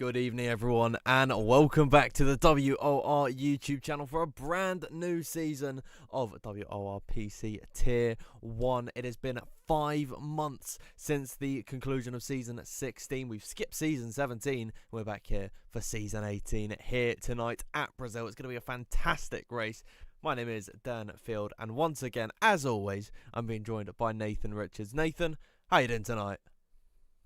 Good evening, everyone, and welcome back to the WOR YouTube channel for a brand new season of WOR PC Tier 1. It has been 5 months since the conclusion of Season 16. We've skipped Season 17. We're back here for Season 18 here tonight at Brazil. It's going to be a fantastic race. My name is Dan Field, and once again, as always, I'm being joined by Nathan Richards. Nathan, how you doing tonight?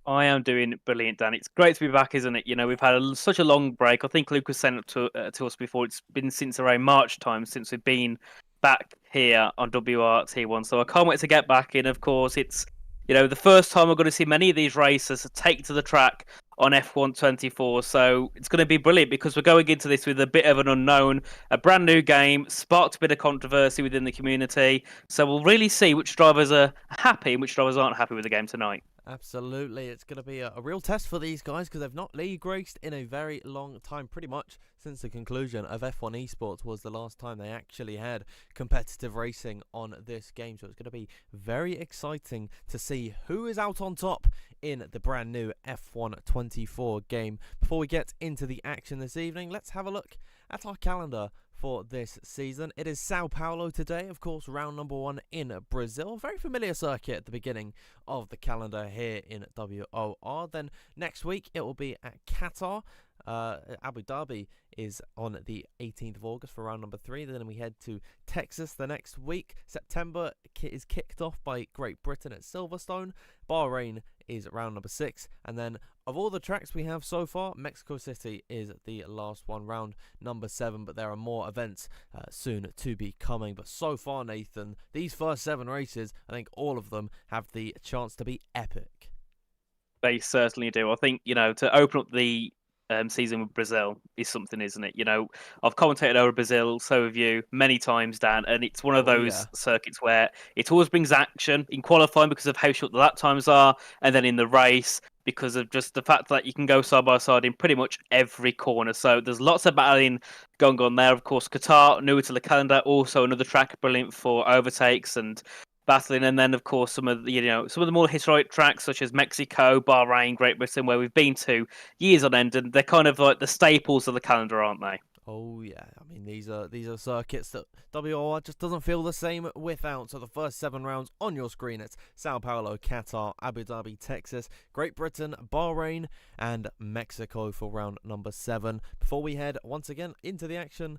I am doing brilliant, Dan. It's great to be back, isn't it? You know, we've had such a long break. I think Lucas sent it to us before. It's been since around March time since we've been back here on WRT1. So I can't wait to get back in. Of course, it's, the first time we're going to see many of these racers take to the track on F124. So it's going to be brilliant because we're going into this with a bit of an unknown, a brand new game, sparked a bit of controversy within the community. So we'll really see which drivers are happy and which drivers aren't happy with the game tonight. Absolutely, it's going to be a real test for these guys because they've not league raced in a very long time, pretty much since the conclusion of F1 Esports was the last time they actually had competitive racing on this game. So it's going to be very exciting to see who is out on top in the brand new F1 24 game. Before we get into the action this evening, let's have a look at our calendar for this season. It is Sao Paulo today, of course, round number 1 in Brazil. Very familiar circuit at the beginning of the calendar here in WOR. Then next week it will be at Qatar. Abu Dhabi is on the 18th of August for round number 3. Then we head to Texas the next week. September is kicked off by Great Britain at Silverstone. Bahrain is round number 6. And then of all the tracks we have so far, Mexico City is the last one, round number 7. But there are more events soon to be coming. But so far, Nathan, these first 7 races, I think all of them have the chance to be epic. They certainly do. I think, to open up the season with Brazil is something, isn't it? I've commentated over Brazil, so have you, many times, Dan, and it's one of those circuits where it always brings action in qualifying because of how short the lap times are, and then in the race because of just the fact that you can go side by side in pretty much every corner. So there's lots of battling going on there. Of course, Qatar, newer to the calendar, also another track brilliant for overtakes and battling, and then of course some of the more historic tracks such as Mexico, Bahrain, Great Britain, where we've been to years on end, and they're kind of like the staples of the calendar, aren't they? Oh yeah, I mean these are circuits that WOR just doesn't feel the same without. So the first 7 rounds on your screen, it's Sao Paulo, Qatar, Abu Dhabi, Texas, Great Britain, Bahrain, and Mexico for round number 7. Before we head once again into the action,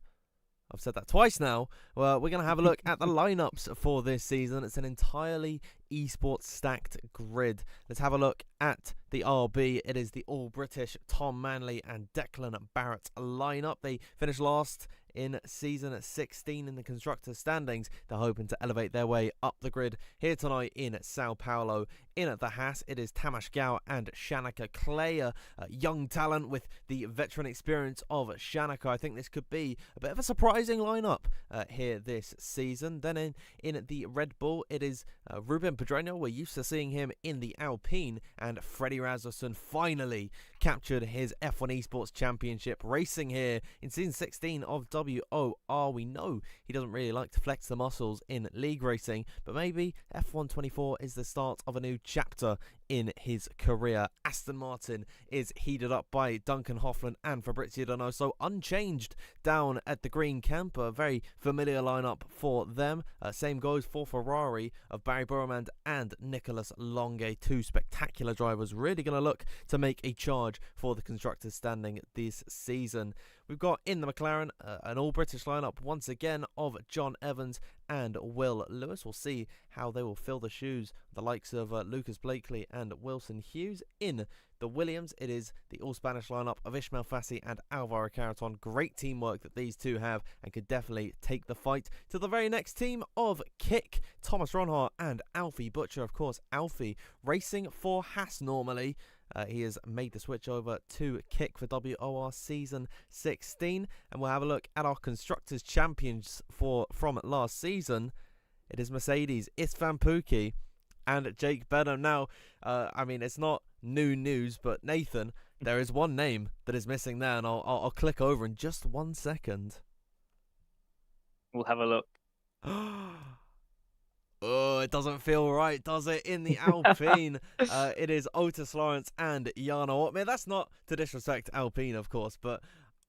I've said that twice now. Well, we're going to have a look at the lineups for this season. It's an entirely esports stacked grid. Let's have a look at the RB. It is the all-British Tom Manley and Declan Barrett lineup. They finished last in season 16 in the constructors standings. They're hoping to elevate their way up the grid here tonight in Sao Paulo. In at the Haas, it is Tamas Gao and Shanaka Clay, a young talent with the veteran experience of Shanaka. I think this could be a bit of a surprising lineup here this season. Then in the Red Bull, it is Ruben Pedreño. We're used to seeing him in the Alpine, and Freddie Rasmussen finally captured his F1 Esports Championship racing here in season 16 of WOR. We know he doesn't really like to flex the muscles in league racing, but maybe F1 24 is the start of a new chapter in his career. Aston Martin is heated up by Duncan Hoffman and Fabrizio Donoso, unchanged down at the green camp. A very familiar lineup for them. Same goes for Ferrari of Barry Burman and Nicolas Longe. 2 spectacular drivers really going to look to make a charge for the constructors standing this season. We've got in the McLaren an all-British lineup once again of John Evans and Will Lewis. We'll see how they will fill the shoes, the likes of Lucas Blakely and Wilson Hughes. In the Williams, it is the all-Spanish lineup of Ishmael Fassi and Alvaro Carreton. Great teamwork that these two have and could definitely take the fight to the very next team of Kick, Thomas Ronhart and Alfie Butcher. Of course, Alfie racing for Haas normally. He has made the switch over to Kick for WOR Season 16. And we'll have a look at our Constructors Champions from last season. It is Mercedes, Istvan Pukki and Jake Benham. Now, I mean, it's not new news, but Nathan, there is one name that is missing there, and I'll click over in just 1 second. We'll have a look. Oh, it doesn't feel right, does it? In the Alpine, it is Otis Lawrence and Jarno Opmeer. That's not to disrespect Alpine, of course, but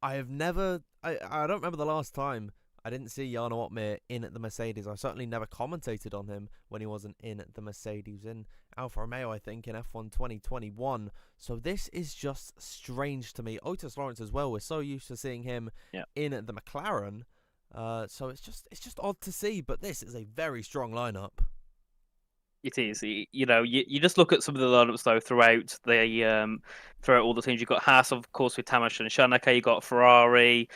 I have never. I don't remember the last time I didn't see Jarno Opmeer in the Mercedes. I certainly never commentated on him when he wasn't in the Mercedes. In Alfa Romeo, I think, in F1 2021. So this is just strange to me. Otis Lawrence as well. We're so used to seeing him in the McLaren. So it's just odd to see, but this is a very strong lineup. It is. You know, you just look at some of the lineups though throughout all the teams. You've got Haas, of course, with Tamas and Shanaka. You got Ferrari,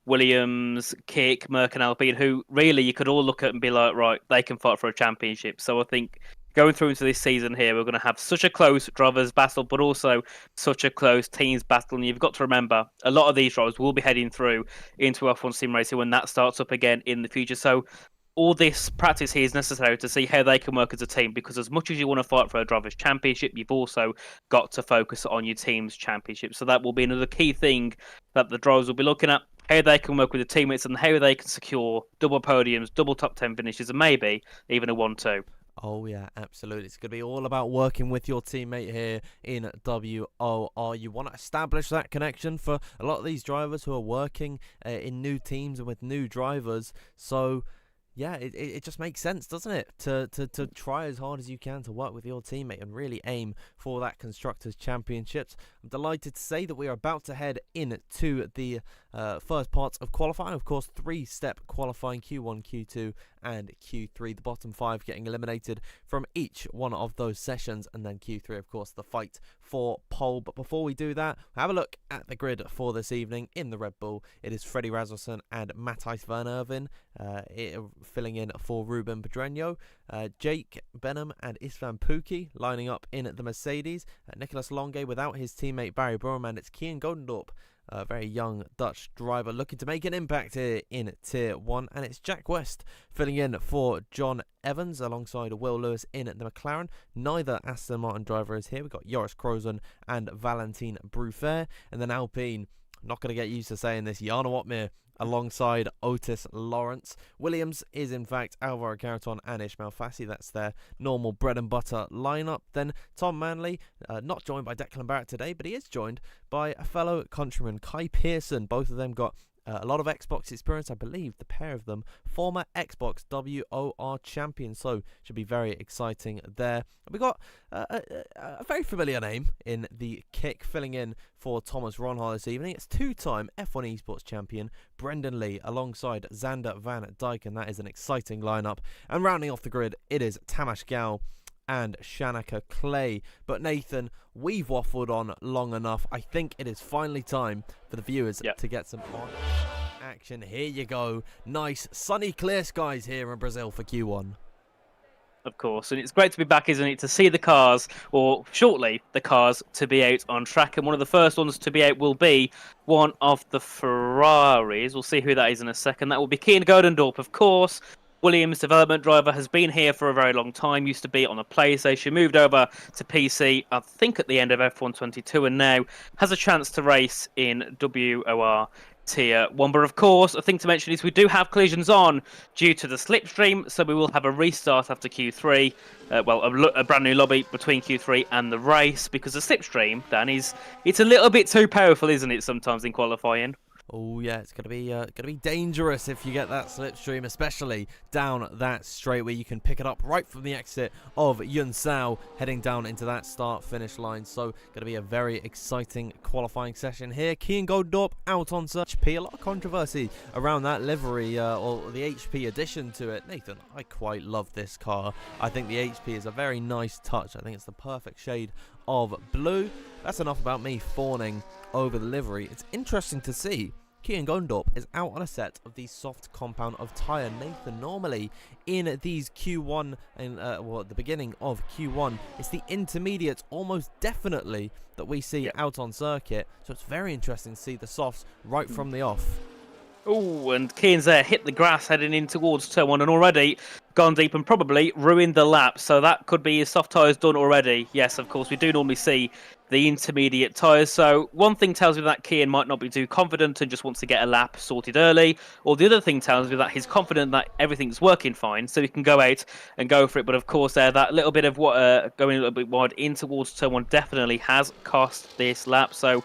Williams, Kick, Merck, and Alpine, who really you could all look at and be like, right, they can fight for a championship. So I think going through into this season here, we're going to have such a close drivers' battle, but also such a close teams' battle. And you've got to remember, a lot of these drivers will be heading through into F1 Sim Racing when that starts up again in the future. So all this practice here is necessary to see how they can work as a team, because as much as you want to fight for a drivers' championship, you've also got to focus on your team's championship. So that will be another key thing that the drivers will be looking at, how they can work with the teammates and how they can secure double podiums, double top 10 finishes, and maybe even a 1-2. Oh, yeah, absolutely. It's going to be all about working with your teammate here in WOR. You want to establish that connection for a lot of these drivers who are working in new teams and with new drivers. So, yeah, it just makes sense, doesn't it? To try as hard as you can to work with your teammate and really aim for that Constructors' Championships. I'm delighted to say that we are about to head into the first parts of qualifying. Of course, 3-step qualifying, Q1, Q2 and Q3. The bottom 5 getting eliminated from each one of those sessions. And then Q3, of course, the fight for pole. But before we do that, have a look at the grid for this evening in the Red Bull. It is Freddie Rasmussen and Matthijs van Erven filling in for Ruben Pedreño. Jake Benham and Istvan Pukki lining up in the Mercedes. Nicolas Longe without his teammate Barry Burman. It's Kian Godendorp, a very young Dutch driver looking to make an impact here in Tier 1. And it's Jack West filling in for John Evans alongside Will Lewis in the McLaren. Neither Aston Martin driver is here. We've got Joris Krozen and Valentin Bruffaert. And then Alpine, not going to get used to saying this, Jarno Opmeer alongside Otis Lawrence. Williams is in fact Alvaro Carreton and Ismail Fassi. That's their normal bread and butter lineup. Then Tom Manley, not joined by Declan Barrett today, but he is joined by a fellow countryman, Kai Pearson. Both of them got a lot of Xbox experience. I believe the pair of them former Xbox WOR champions, so should be very exciting there. We got a very familiar name in the kick filling in for Thomas Ronhar this evening. It's two-time F1 Esports champion Brendan Lee alongside Xander Van Dyke, and that is an exciting lineup. And rounding off the grid, it is Tamas Gal and Shanaka Clay. But Nathan, we've waffled on long enough. I think it is finally time for the viewers to get some on action. Here you go. Nice sunny clear skies here in Brazil for Q1. Of course, and it's great to be back, isn't it, to see the cars, or shortly the cars, to be out on track. And one of the first ones to be out will be one of the Ferraris. We'll see who that is in a second. That will be Kian Godendorp, of course. Williams development driver, has been here for a very long time, used to be on a PlayStation, moved over to PC, I think at the end of F1 22, and now has a chance to race in WOR Tier 1. But of course, a thing to mention is we do have collisions on due to the slipstream, so we will have a restart after Q3. A brand new lobby between Q3 and the race, because the slipstream, Dan, it's a little bit too powerful, isn't it, sometimes in qualifying? Oh yeah, it's gonna be dangerous if you get that slipstream, especially down that straight where you can pick it up right from the exit of Yun Sao, heading down into that start-finish line. So gonna be a very exciting qualifying session here. Kian Godendorp out on HP. A lot of controversy around that livery or the HP addition to it. Nathan, I quite love this car. I think the HP is a very nice touch. I think it's the perfect shade of blue. That's enough about me fawning over the livery. It's interesting to see Kian Godendorp is out on a set of the soft compound of tyre. Nathan, normally in these Q1 and at the beginning of Q1, it's the intermediates almost definitely that we see out on circuit. So it's very interesting to see the softs right from the off. Oh, and Kian's there, hit the grass heading in towards turn 1 and already gone deep and probably ruined the lap. So that could be his soft tyres done already. Yes, of course, we do normally see the intermediate tyres. So one thing tells me that Kian might not be too confident and just wants to get a lap sorted early, or the other thing tells me that he's confident that everything's working fine, so he can go out and go for it. But of course, that little bit of going a little bit wide in towards turn one definitely has cost this lap. So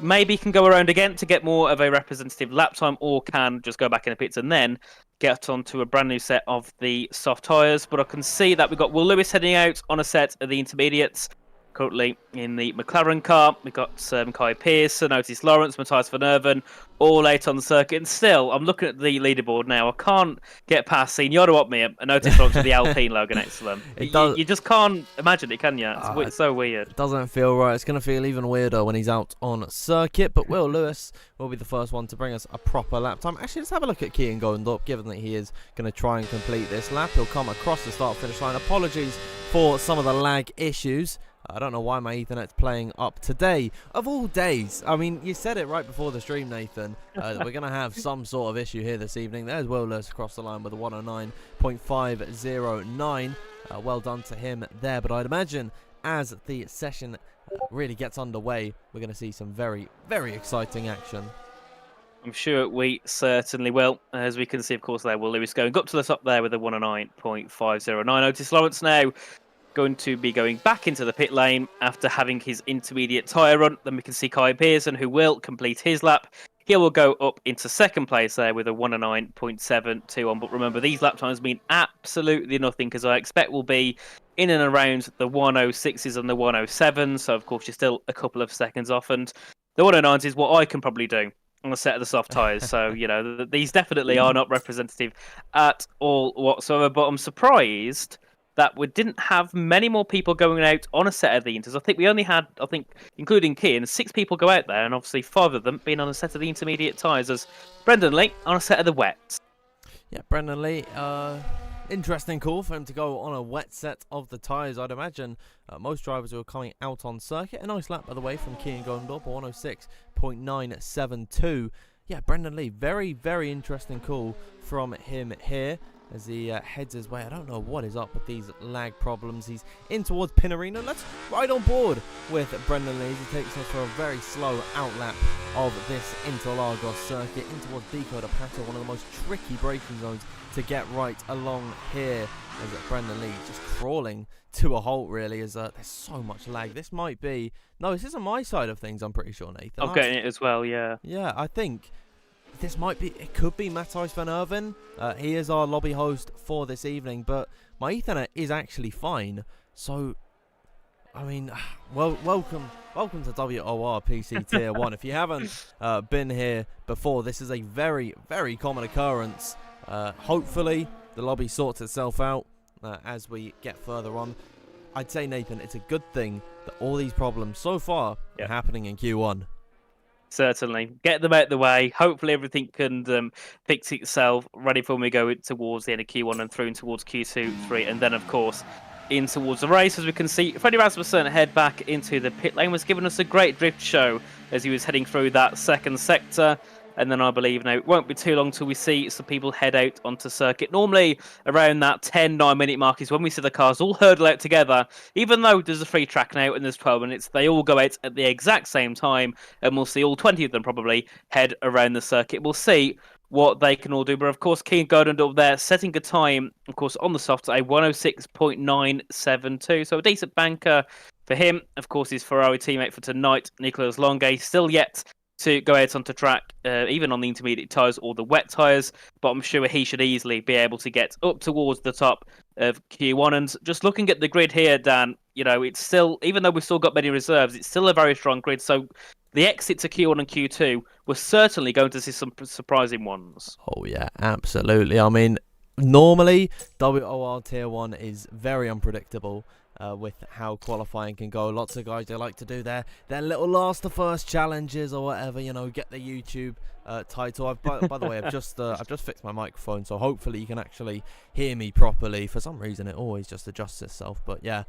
maybe can go around again to get more of a representative lap time, or can just go back in the pits and then get onto a brand new set of the soft tyres. But I can see that we've got Will Lewis heading out on a set of the intermediates. Currently in the McLaren car, we've got Kai Pearson, Otis Lawrence, Matthias Van Erven, all late on the circuit. And still, I'm looking at the leaderboard now. I can't get past seeing Yoda Opme and Otis Lawrence with the Alpine logo next to them. You just can't imagine it, can you? It's so weird. It doesn't feel right. It's going to feel even weirder when he's out on circuit. But Will Lewis will be the first one to bring us a proper lap time. Actually, let's have a look at Kian Gondorp, given that he is going to try and complete this lap. He'll come across the start-finish line. Apologies for some of the lag issues. I don't know why my Ethernet's playing up today, of all days. I mean, you said it right before the stream, Nathan. We're going to have some sort of issue here this evening. There's Will Lewis across the line with a 109.509. Well done to him there. But I'd imagine as the session really gets underway, we're going to see some very, very exciting action. I'm sure we certainly will. As we can see, of course, there, Will Lewis going up to the top there with a 109.509. Otis Lawrence now going to be going back into the pit lane after having his intermediate tyre run. Then we can see Kai Pearson, who will complete his lap. He will go up into second place there with a 109.721. But remember, these lap times mean absolutely nothing, because I expect we'll be in and around the 106s and the 107s. So, of course, you're still a couple of seconds off. And the 109s is what I can probably do on a set of the soft tyres. So, these definitely are not representative at all whatsoever. But I'm surprised that we didn't have many more people going out on a set of the Inters. I think we only had, including Kian, 6 people go out there, and obviously 5 of them being on a set of the intermediate tyres, as Brendan Lee on a set of the wets. Yeah, Brendan Lee, interesting call for him to go on a wet set of the tyres. I'd imagine most drivers who are coming out on circuit. A nice lap, by the way, from Kian Gondorp, 106.972. Yeah, Brendan Lee, very, very interesting call from him here as he heads his way. I don't know what is up with these lag problems. He's in towards Pinarino. Let's ride on board with Brendan Lee. He takes us for a very slow outlap of this Interlagos circuit in towards Bico de Pato, one of the most tricky braking zones to get right along here. As Brendan Lee just crawling to a halt, really, as there's so much lag. This might be... No, this isn't my side of things, I'm pretty sure, Nathan. I'm getting it as well, yeah. Yeah, I think this might be... It could be Matthias Van Erven. He is our lobby host for this evening, but my Ethernet is actually fine. So, I mean, welcome to WOR PC Tier 1. If you haven't been here before, this is a very, very common occurrence. Hopefully, the lobby sorts itself out as we get further on. I'd say, Nathan, it's a good thing that all these problems so far are happening in Q1. Certainly. Get them out the way. Hopefully everything can fix itself, ready for when we go towards the end of Q1 and through towards Q2, 3, and then, of course, in towards the race. As we can see, Freddie Rasmussen head back into the pit lane, was giving us a great drift show as he was heading through that second sector. And then I believe now it won't be too long till we see some people head out onto circuit. Normally around that 10-9 minute mark is when we see the cars all hurdle out together. Even though there's a free track now and there's 12 minutes, they all go out at the exact same time, and we'll see all 20 of them probably head around the circuit. We'll see what they can all do. But of course, Kian Gondorp up there setting a time, of course, on the softs, a 106.972. So a decent banker for him. Of course, his Ferrari teammate for tonight, Nicolas Longuet, still yet to go out onto track, even on the intermediate tyres or the wet tyres, but I'm sure he should easily be able to get up towards the top of Q1. And just looking at the grid here, Dan, it's still, even though we've still got many reserves, it's still a very strong grid. So the exit to Q1 and Q2, we're certainly going to see some surprising ones. Oh yeah, absolutely. I mean, normally WOR Tier 1 is very unpredictable. With how qualifying can go. Lots of guys, they like to do their little last to first challenges or whatever, get the YouTube title. By the way, I've just fixed my microphone, so hopefully you can actually hear me properly. For some reason, it always just adjusts itself. But yeah,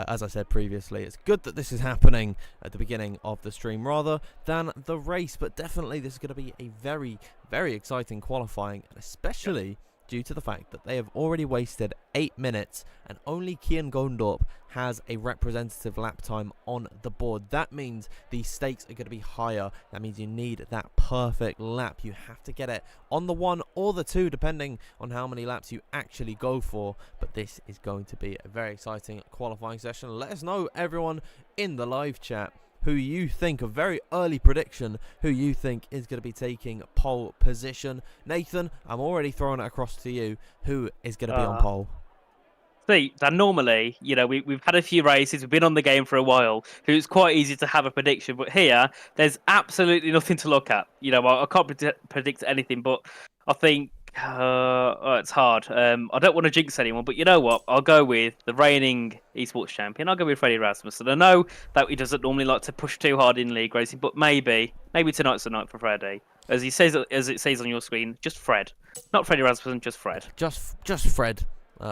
as I said previously, it's good that this is happening at the beginning of the stream rather than the race. But definitely, this is going to be a very, very exciting qualifying, especially due to the fact that they have already wasted 8 minutes and only Kian Gondorp has a representative lap time on the board. That means the stakes are going to be higher. That means you need that perfect lap. You have to get it on the 1 or the 2, depending on how many laps you actually go for. But this is going to be a very exciting qualifying session. Let us know, everyone in the live chat, who you think, a very early prediction, who you think is going to be taking pole position. Nathan, I'm already throwing it across to you. Who is going to be on pole? See, that normally, we've had a few races, we've been on the game for a while, so it's quite easy to have a prediction. But here, there's absolutely nothing to look at. I can't predict anything, but I think it's hard. I don't want to jinx anyone, but you know what? I'll go with the reigning esports champion. I'll go with Freddie Rasmussen. I know that he doesn't normally like to push too hard in league racing, but maybe tonight's the night for Freddie. As it says on your screen, just Fred, not Freddie Rasmussen, just Fred. Just Fred.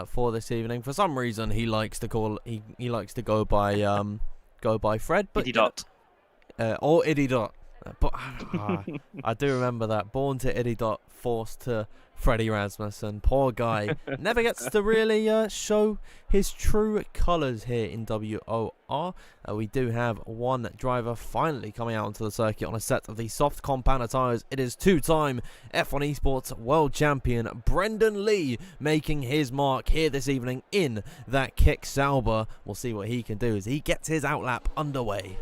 For this evening, for some reason, he likes to go by Fred, but Iddydot. Or Iddydot. But I do remember that. Born to Iddydot, forced to Freddie Rasmussen. Poor guy. Never gets to really show his true colours here in WOR. We do have one driver finally coming out onto the circuit on a set of the soft compounder tyres. It is two-time F1 Esports World Champion Brendan Lee making his mark here this evening in that Kick Sauber. We'll see what he can do as he gets his outlap underway.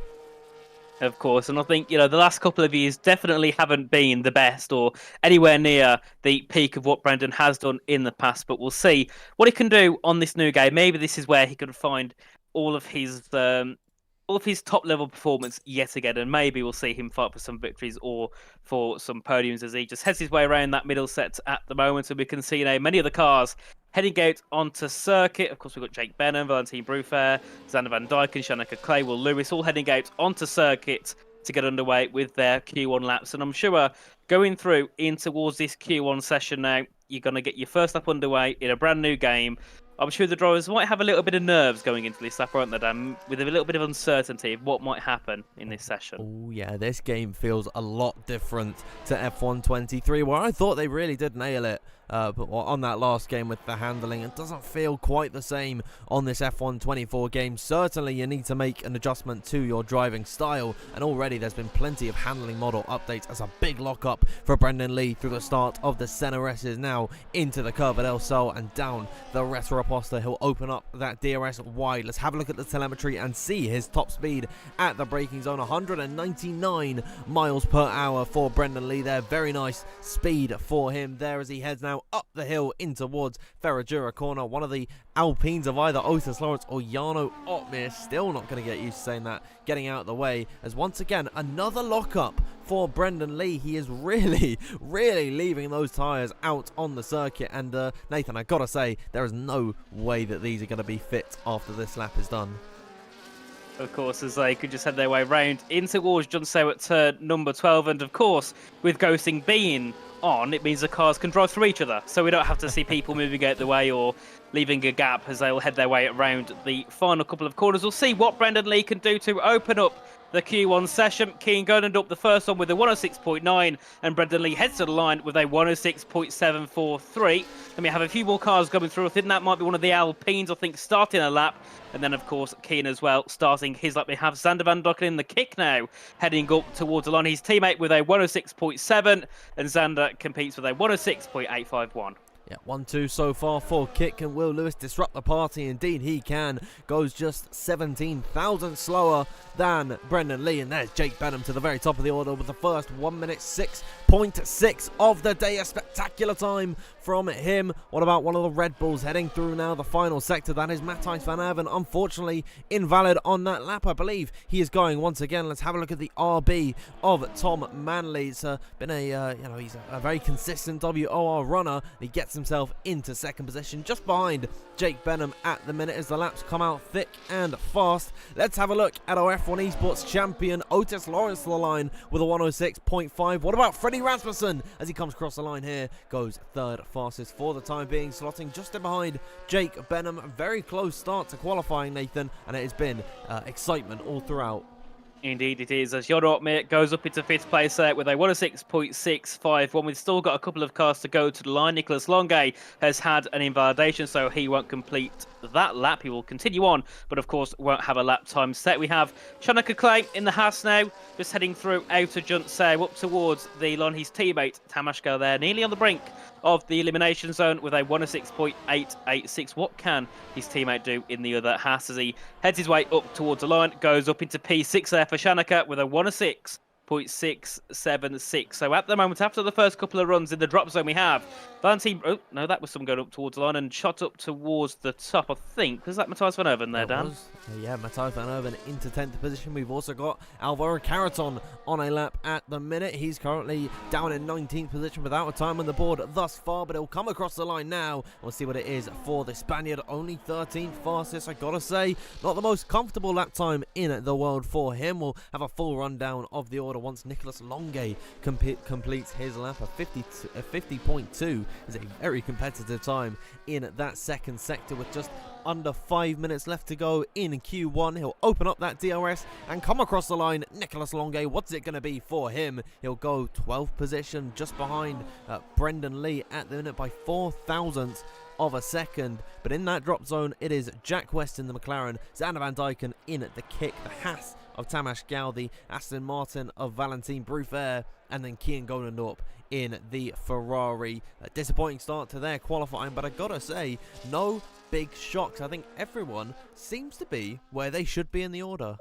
Of course, and I think, the last couple of years definitely haven't been the best or anywhere near the peak of what Brendan has done in the past, but we'll see what he can do on this new game. Maybe this is where he could find all of his top level performance yet again, and maybe we'll see him fight for some victories or for some podiums as he just heads his way around that middle set at the moment. And we can see now many of the cars heading out onto circuit. Of course, we've got Jake Benham, Valentine Brufair, Xander Van Dyken, Shanaka Clay, Will Lewis, all heading out onto circuit to get underway with their Q1 laps. And I'm sure going through in towards this Q1 session now, you're going to get your first lap underway in a brand new game. I'm sure the drivers might have a little bit of nerves going into this lap, aren't they, Dan? With a little bit of uncertainty of what might happen in this session. Oh, yeah, this game feels a lot different to F1 23, where I thought they really did nail it. But on that last game with the handling, it doesn't feel quite the same on this F1 24 game. Certainly, you need to make an adjustment to your driving style, and already there's been plenty of handling model updates as a big lockup for Brendan Lee through the start of the Senna S's now into the curve at El Sol and down the Retroposta. He'll open up that DRS wide. Let's have a look at the telemetry and see his top speed at the braking zone. 199 miles per hour for Brendan Lee there. Very nice speed for him there as he heads now up the hill in towards Ferradura corner. One of the Alpines of either Otis Lawrence or Jarno Otmir. Still not going to get used to saying that. Getting out of the way as once again another lockup for Brendan Lee. He is really leaving those tyres out on the circuit. And Nathan, I gotta say, there is no way that these are going to be fit after this lap is done. Of course, as they could just head their way round in towards John Sew at turn number 12. And of course, with ghosting being on, it means the cars can drive through each other, so we don't have to see people moving out the way or leaving a gap as they'll head their way around the final couple of corners. We'll see what Brendan Lee can do to open up the Q1 session. Keane going up the first one with a 106.9, and Brendan Lee heads to the line with a 106.743. Then we have a few more cars coming through. I think that might be one of the Alpines, I think, starting a lap. And then, of course, Keane as well, starting his lap. We have Xander Van Dyken in the kick now, heading up towards the line. His teammate with a 106.7, and Xander competes with a 106.851. Yeah, 1-2 so far for Kick. Can Will Lewis disrupt the party? Indeed he can. Goes just 17,000 slower than Brendan Lee. And there's Jake Benham to the very top of the order with the first 1 minute 6.6 of the day. A spectacular time from him. What about one of the Red Bulls heading through now the final sector? That is Matthijs van Aven. Unfortunately invalid on that lap. I believe he is going once again. Let's have a look at the RB of Tom Manley. It's been he's a very consistent WOR runner. He gets himself into second position just behind Jake Benham at the minute as the laps come out thick and fast. Let's have a look at our F1 Esports champion Otis Lawrence to the line with a 106.5. What about Freddie Rasmussen as he comes across the line here? Goes third fastest for the time being, slotting just in behind Jake Benham. Very close start to qualifying, Nathan, and it has been excitement all throughout. Indeed it is, as Yorotmir goes up into 5th place there with a 106.651. We've still got a couple of cars to go to the line. Nicholas Longe has had an invalidation, so he won't complete that lap. He will continue on, but of course won't have a lap time set. We have Chanaka Clay in the Haas now, just heading through outer Juntsew up towards the line. His teammate Tamashka there, nearly on the brink of the elimination zone with a 106.886. What can his teammate do in the other Haas as he heads his way up towards the line, goes up into P6 there for Shanaka with a 106.676. So at the moment, after the first couple of runs in the drop zone, we have Valentine. Oh, no, that was someone going up towards the line and shot up towards the top, I think. Was that Matthias Van Erven there, Dan? Yeah, Matthias Van Erven into 10th position. We've also got Alvaro Caraton on a lap at the minute. He's currently down in 19th position without a time on the board thus far, but he'll come across the line now. We'll see what it is for the Spaniard. Only 13th fastest, I gotta say. Not the most comfortable lap time in the world for him. We'll have a full rundown of the order once Nicholas Longe completes his lap. A 50.2 is a very competitive time in that second sector with just under 5 minutes left to go in Q1. He'll open up that DRS and come across the line. Nicholas Longe, what's it going to be for him? He'll go 12th position, just behind Brendan Lee at the minute by 4,000ths of a second. But in that drop zone, it is Jack West in the McLaren, Xander Van Dyken in the kick, the Haas of Tamas Gaudi, Aston Martin of Valentin Bruffair, and then Kian Golendorp in the Ferrari. A disappointing start to their qualifying, but I gotta say, no big shocks. I think everyone seems to be where they should be in the order.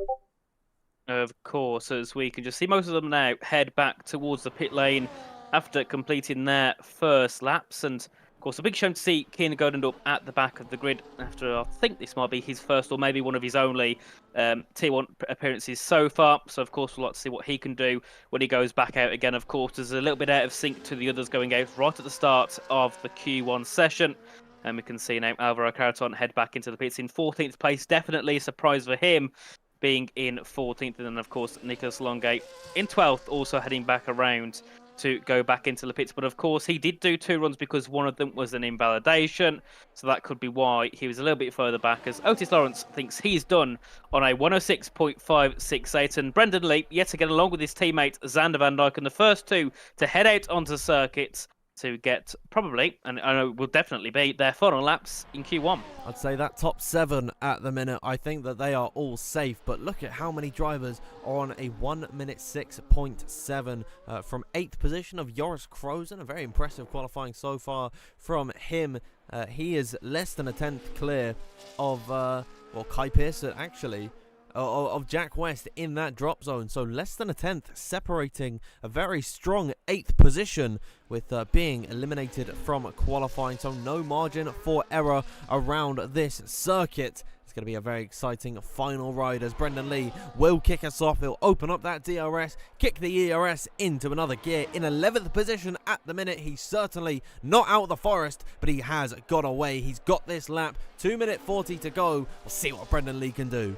Of course, as we can just see most of them now head back towards the pit lane after completing their first laps. And of course, a big shame to see Kian Golendorp at the back of the grid after, I think this might be his first or maybe one of his only Tier 1 appearances so far. So of course, we'll like to see what he can do when he goes back out again. Of course, there's a little bit out of sync to the others going out right at the start of the Q1 session. And we can see now Alvaro Caraton head back into the pits in 14th place. Definitely a surprise for him being in 14th. And then, of course, Nicholas Longe in 12th, also heading back around to go back into the pits. But, of course, he did do 2 runs because one of them was an invalidation. So that could be why he was a little bit further back, as Otis Lawrence thinks he's done on a 106.568. And Brendan Lee, yet again, along with his teammate Xander Van Dyken, the first 2 to head out onto circuits to get probably, and I know will definitely be, their final laps in Q1. I'd say that top 7 at the minute, I think that they are all safe, but look at how many drivers are on a 1 minute 6.7 from 8th position of Joris Krozen. A very impressive qualifying so far from him. He is less than a 10th clear of, Kai Pearson actually, of Jack West in that drop zone. So less than a 10th, separating a very strong 8th position with being eliminated from qualifying. So no margin for error around this circuit. It's going to be a very exciting final ride as Brendan Lee will kick us off. He'll open up that DRS, kick the ERS into another gear. In 11th position at the minute. He's certainly not out of the forest, but he has got away. He's got this lap. 2 minute 40 to go. We'll see what Brendan Lee can do.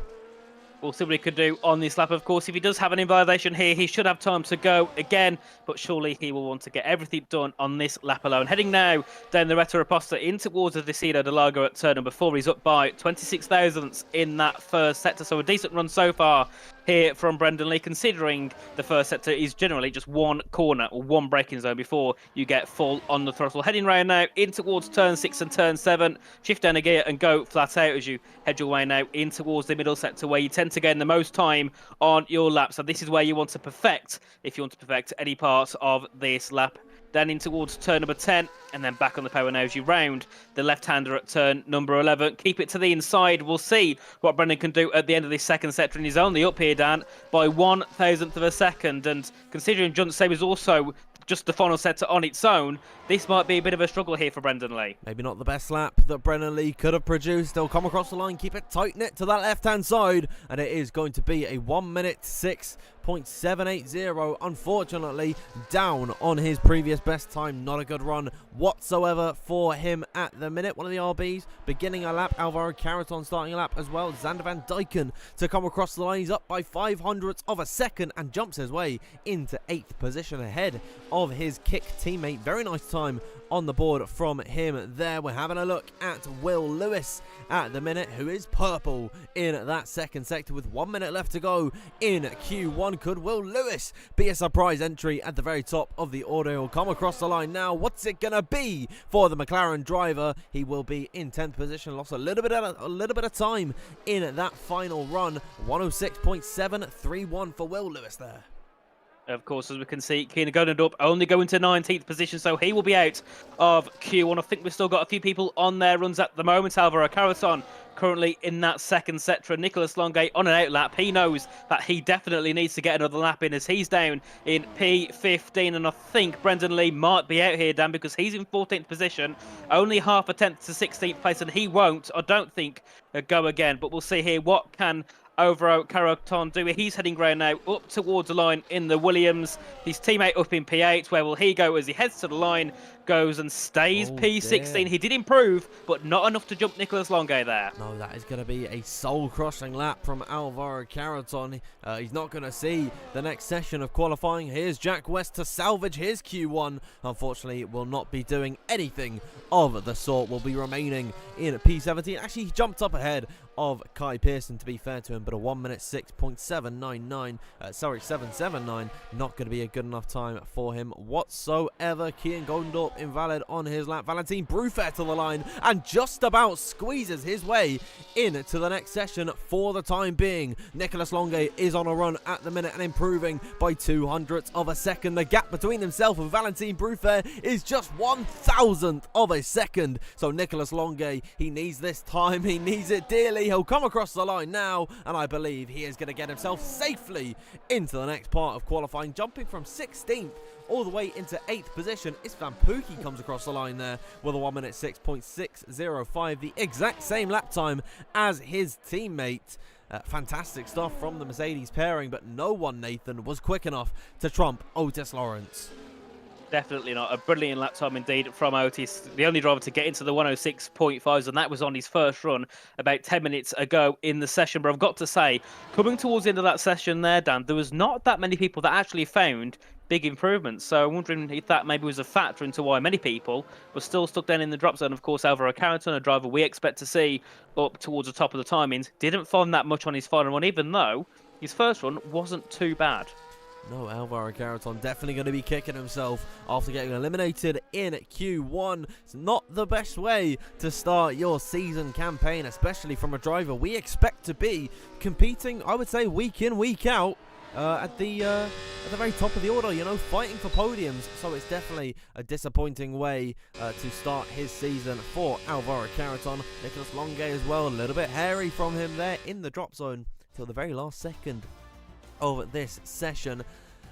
We'll see what he could do on this lap. Of course, if he does have an invalidation here, he should have time to go again, but surely he will want to get everything done on this lap alone. Heading now down the Reta Raposta in towards the Decido de Lago at turn number 4. He's up by 26 thousandths in that first sector, so a decent run so far here from Brendan Lee, considering the first sector is generally just one corner or one braking zone before you get full on the throttle. Heading round now in towards turn 6 and turn 7. Shift down a gear and go flat out as you head your way now in towards the middle sector, where you tend to gain the most time on your lap. So this is where you want to perfect, if you want to perfect any part of this lap. Then in towards turn number 10, and then back on the power now as you round the left-hander at turn number 11. Keep it to the inside. We'll see what Brendan can do at the end of this second sector, and he's only up here, Dan, by 1,000th of a second. And considering Juntsew is also just the final sector on its own, this might be a bit of a struggle here for Brendan Lee. Maybe not the best lap that Brendan Lee could have produced. They'll come across the line, keep it tight-knit to that left-hand side, and it is going to be a 1 minute 6 106.780. Unfortunately, down on his previous best time. Not a good run whatsoever for him at the minute. One of the RBs beginning a lap. Alvaro Carreton starting a lap as well. Xander Van Dyken to come across the line. He's up by 0.05 of a second and jumps his way into 8th position ahead of his kick teammate. Very nice time on the board from him there. We're having a look at Will Lewis at the minute, who is purple in that second sector with 1 minute left to go in Q1. Could Will Lewis be a surprise entry at the very top of the order? He'll come across the line now. What's it gonna be for the McLaren driver? He will be in 10th position. Lost a little bit of time in that final run. 106.731 for Will Lewis there. Of course, as we can see, Keenan Goldendup only going to 19th position, so he will be out of Q1. I think we've still got a few people on their runs at the moment. Alvaro Carreton currently in that second sector. Nicholas Longay on an out lap. He knows that he definitely needs to get another lap in as he's down in P15. And I think Brendan Lee might be out here, Dan, because he's in 14th position. Only half a tenth to 16th place, and he won't, I don't think, go again. But we'll see here what can Alvaro Carreton do. He's heading round now up towards the line in the Williams. His teammate up in P8. Where will he go as he heads to the line? Goes and stays P16. Dear. He did improve, but not enough to jump Nicholas Longay there. No, that is going to be a soul-crushing lap from Alvaro Carreton. He's not going to see the next session of qualifying. Here's Jack West to salvage his Q1. Unfortunately, will not be doing anything of the sort. Will be remaining in P17. Actually, he jumped up ahead of Kai Pearson, to be fair to him, but a 1 minute 779, not going to be a good enough time for him whatsoever. Kian Goldendorp invalid on his lap. Valentin Bruffer to the line and just about squeezes his way into the next session for the time being. Nicholas Longay is on a run at the minute and improving by 0.02 of a second. The gap between himself and Valentin Bruffer is just 1,000th of a second. So Nicholas Longay, he needs this time. He needs it dearly. He'll come across the line now, and I believe he is going to get himself safely into the next part of qualifying, jumping from 16th all the way into 8th position. Istvan Pukki comes across the line there with a 1 minute 6.605, the exact same lap time as his teammate. Fantastic stuff from the Mercedes pairing, but no one, Nathan, was quick enough to trump Otis Lawrence. Definitely not. A brilliant lap time indeed from Otis. The only driver to get into the 106.5s, and that was on his first run about 10 minutes ago in the session. But I've got to say, coming towards the end of that session there, Dan, there was not that many people that actually found big improvements. So I'm wondering if that maybe was a factor into why many people were still stuck down in the drop zone. Of course, Alvaro Carreton, a driver we expect to see up towards the top of the timings, didn't find that much on his final run, even though his first run wasn't too bad. No, Alvaro Carreton definitely going to be kicking himself after getting eliminated in Q1. It's not the best way to start your season campaign, especially from a driver we expect to be competing, I would say, week in, week out. At the very top of the order, you know, fighting for podiums. So it's definitely a disappointing way to start his season for Alvaro Carreton. Nicholas Longay as well, a little bit hairy from him there in the drop zone till the very last second of this session.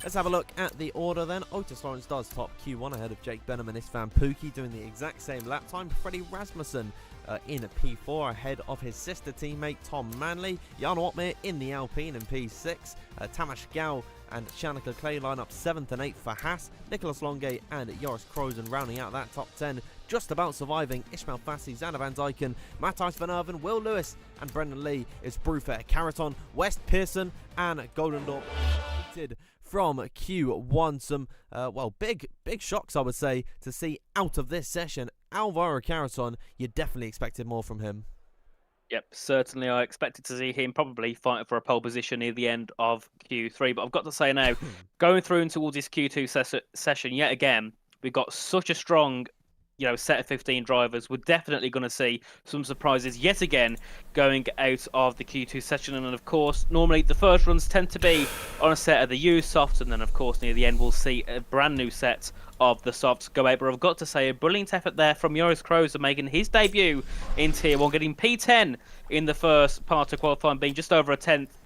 Let's have a look at the order then. Otis Lawrence does top Q1 ahead of Jake Benham and Istvan Pukki, doing the exact same lap time. Freddie Rasmussen in P4 ahead of his sister teammate Tom Manley. Jan Otmir in the Alpine in P6. Tamas Gau and Shanika Clay line up 7th and 8th for Haas. Nicholas Longay and Joris Krozen rounding out that top 10. Just about surviving Ishmael Fassi, Xander Van Dyken, Matthijs van Erven, Will Lewis and Brendan Lee is Bruffer, Carreton, West Pearson and Goldendorp from Q1. Some big shocks, I would say, to see out of this session. Alvaro Carreton, you definitely expected more from him. Yep, certainly I expected to see him probably fighting for a pole position near the end of Q3. But I've got to say now, going through towards this Q2 session yet again, we've got such a strong set of 15 drivers. We're definitely going to see some surprises yet again going out of the Q2 session. And of course, normally the first runs tend to be on a set of the used softs, and then of course near the end we'll see a brand new set of the softs go out. But I've got to say, a brilliant effort there from Joris Kroes making his debut in Tier 1, getting P10 in the first part of qualifying, being just over a tenth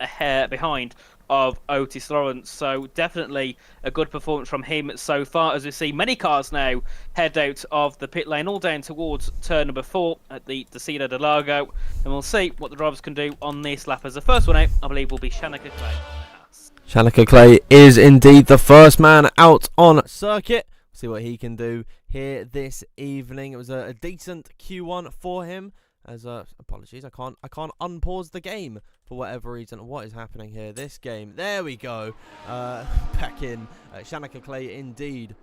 behind of Otis Lawrence. So definitely a good performance from him so far, as we see many cars now head out of the pit lane all down towards turn number 4 at the Desida de Largo, and we'll see what the drivers can do on this lap, as the first one out I believe will be Shanika Clay. Shanika Clay is indeed the first man out on circuit. See what he can do here this evening. It was a decent Q1 for him. As apologies, I can't unpause the game for whatever reason. What is happening here? This game, there we go. Back in, Shanika Clay indeed.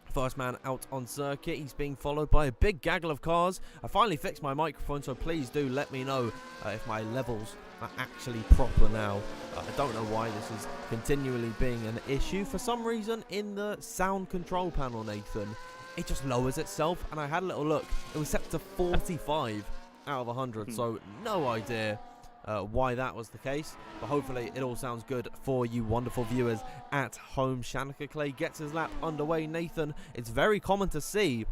First man out on circuit. He's being followed by a big gaggle of cars. I finally fixed my microphone, so please do let me know if my levels are actually proper now. I don't know why this is continually being an issue. For some reason, in the sound control panel, Nathan, it just lowers itself, and I had a little look. It was set to 45 out of 100, so no idea why that was the case, but hopefully it all sounds good for you wonderful viewers at home. Shanika Clay gets his lap underway. Nathan, it's very common to see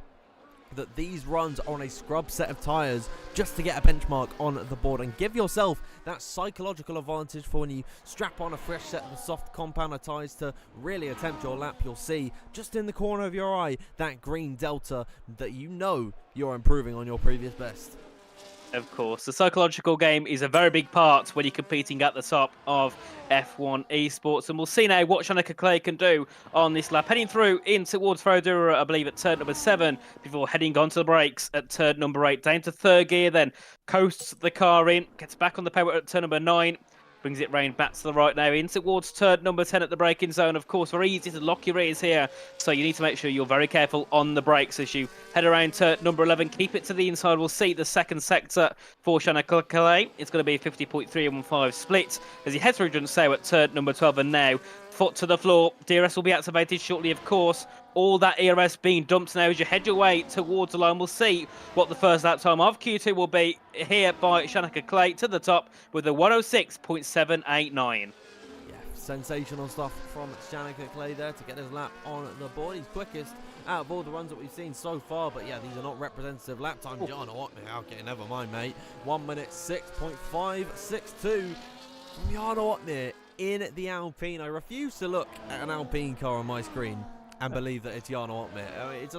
that these runs are on a scrub set of tyres just to get a benchmark on the board and give yourself that psychological advantage for when you strap on a fresh set of soft compounder tyres to really attempt your lap. You'll see just in the corner of your eye that green delta that you know you're improving on your previous best. Of course, the psychological game is a very big part when you're competing at the top of F1 esports, and we'll see now what Shanika Clay can do on this lap, heading through in towards Frodura, I believe, at turn number 7, before heading onto the brakes at turn number 8, down to third gear, then coasts the car in, gets back on the power at turn number 9, brings it round back to the right now, in towards turn number 10 at the braking zone. Of course, very easy to lock your ears here, so you need to make sure you're very careful on the brakes as you head around turn number 11. Keep it to the inside. We'll see the second sector for Shanika Clay. It's going to be a 50.315 split as he heads through Junseo at turn number 12, and now foot to the floor. DRS will be activated shortly, of course. All that ERS being dumped now as you head your way towards the line. We'll see what the first lap time of Q2 will be here by Shanika Clay to the top with a 106.789. Yeah, sensational stuff from Shanika Clay there to get his lap on the board. He's quickest out of all the runs that we've seen so far, but yeah, these are not representative lap times. You know what? Okay, never mind, mate. 1 minute 6.562 from Jarno Otner in the Alpine. I refuse to look at an Alpine car on my screen and believe that it's Jarno Otner. I mean, it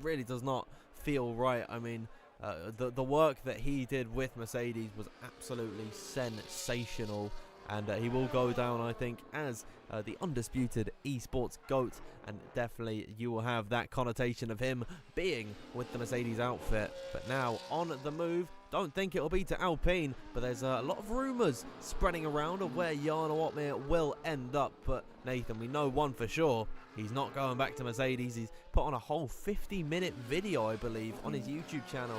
really does not feel right. I mean, the work that he did with Mercedes was absolutely sensational, and he will go down, I think, as the undisputed esports GOAT, and definitely you will have that connotation of him being with the Mercedes outfit. But now on the move, don't think it'll be to Alpine, but there's a lot of rumours spreading around of where Jarno Otner will end up. But Nathan, we know one for sure, he's not going back to Mercedes. He's put on a whole 50-minute video, I believe, on his YouTube channel,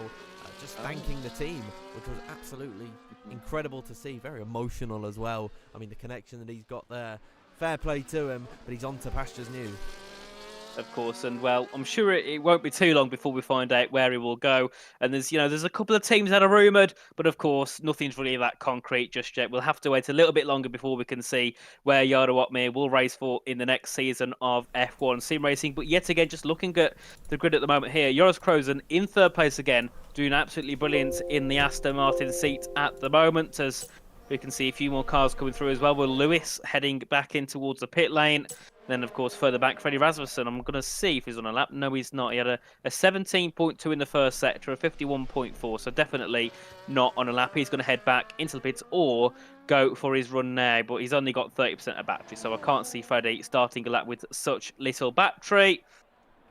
just thanking the team, which was absolutely incredible to see. Very emotional as well. I mean, the connection that he's got there, fair play to him, but he's on to pastures new. Of course, and well, I'm sure it won't be too long before we find out where he will go. And there's a couple of teams that are rumoured, but of course, nothing's really that concrete just yet. We'll have to wait a little bit longer before we can see where Jarno Otner will race for in the next season of F1 Sim Racing. But yet again, just looking at the grid at the moment here, Joris Krozen in third place again, doing absolutely brilliant in the Aston Martin seat at the moment, as we can see a few more cars coming through as well, with Lewis heading back in towards the pit lane. Then, of course, further back, Freddie Rasmussen. I'm going to see if he's on a lap. No, he's not. He had a 17.2 in the first sector, a 51.4. So definitely not on a lap. He's going to head back into the pits or go for his run now. But he's only got 30% of battery. So I can't see Freddie starting a lap with such little battery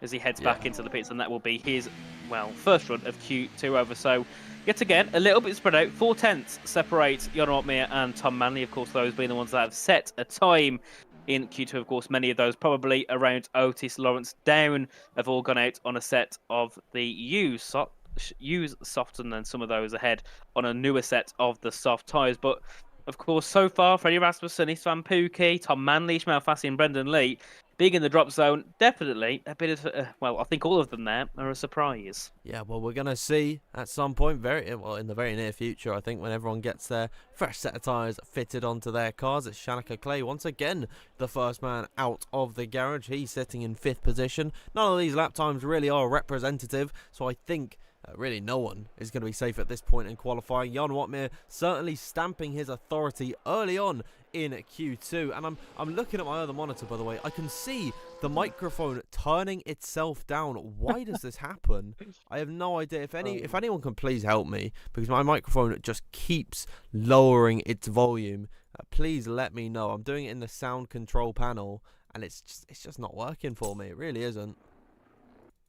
as he heads back into the pits. And that will be his, well, first run of Q2 over. So yet again, a little bit spread out. 4/10 separate Jarno Otner and Tom Manley. Of course, those being the ones that have set a time in Q2. Of course, many of those probably around Otis Lawrence down have all gone out on a set of the used soft, and then some of those ahead on a newer set of the soft tyres. But of course, so far, Freddie Rasmussen, Istvan Pukki, Tom Manley, Ishmael Fassi and Brendan Lee being in the drop zone, definitely a bit of, well, I think all of them there are a surprise. Yeah, well, we're going to see at some point, in the very near future, I think, when everyone gets their fresh set of tyres fitted onto their cars. It's Shanika Clay, once again, the first man out of the garage. He's sitting in 5th position. None of these lap times really are representative, so I think really no one is going to be safe at this point in qualifying. Jarno Otner certainly stamping his authority early on in Q2. And I'm looking at my other monitor, by the way. I can see the microphone turning itself down. Why does this happen? I have no idea. If anyone can please help me, because my microphone just keeps lowering its volume. Please let me know. I'm doing it in the sound control panel, and it's just not working for me. It really isn't.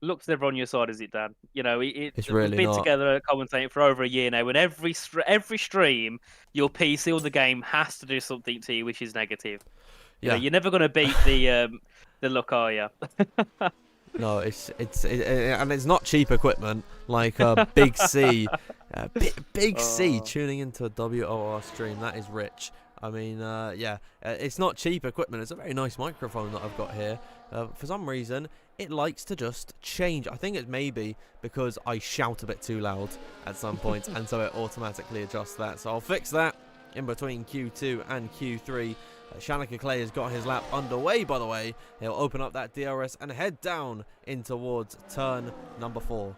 Looks never on your side, is it, Dan? You know, It's really we've been not. together commentating for over a year now, and every stream, your PC or the game has to do something to you which is negative. You know, you're never going to beat the look, are you? No, it's and it's not cheap equipment like Big C, Big C tuning into a WOR stream. That is rich. I mean, it's not cheap equipment. It's a very nice microphone that I've got here. For some reason, it likes to just change. I think it's maybe because I shout a bit too loud at some point, and so it automatically adjusts that. So I'll fix that in between Q2 and Q3. Shanika Clay has got his lap underway, by the way. He'll open up that DRS and head down in towards turn number 4.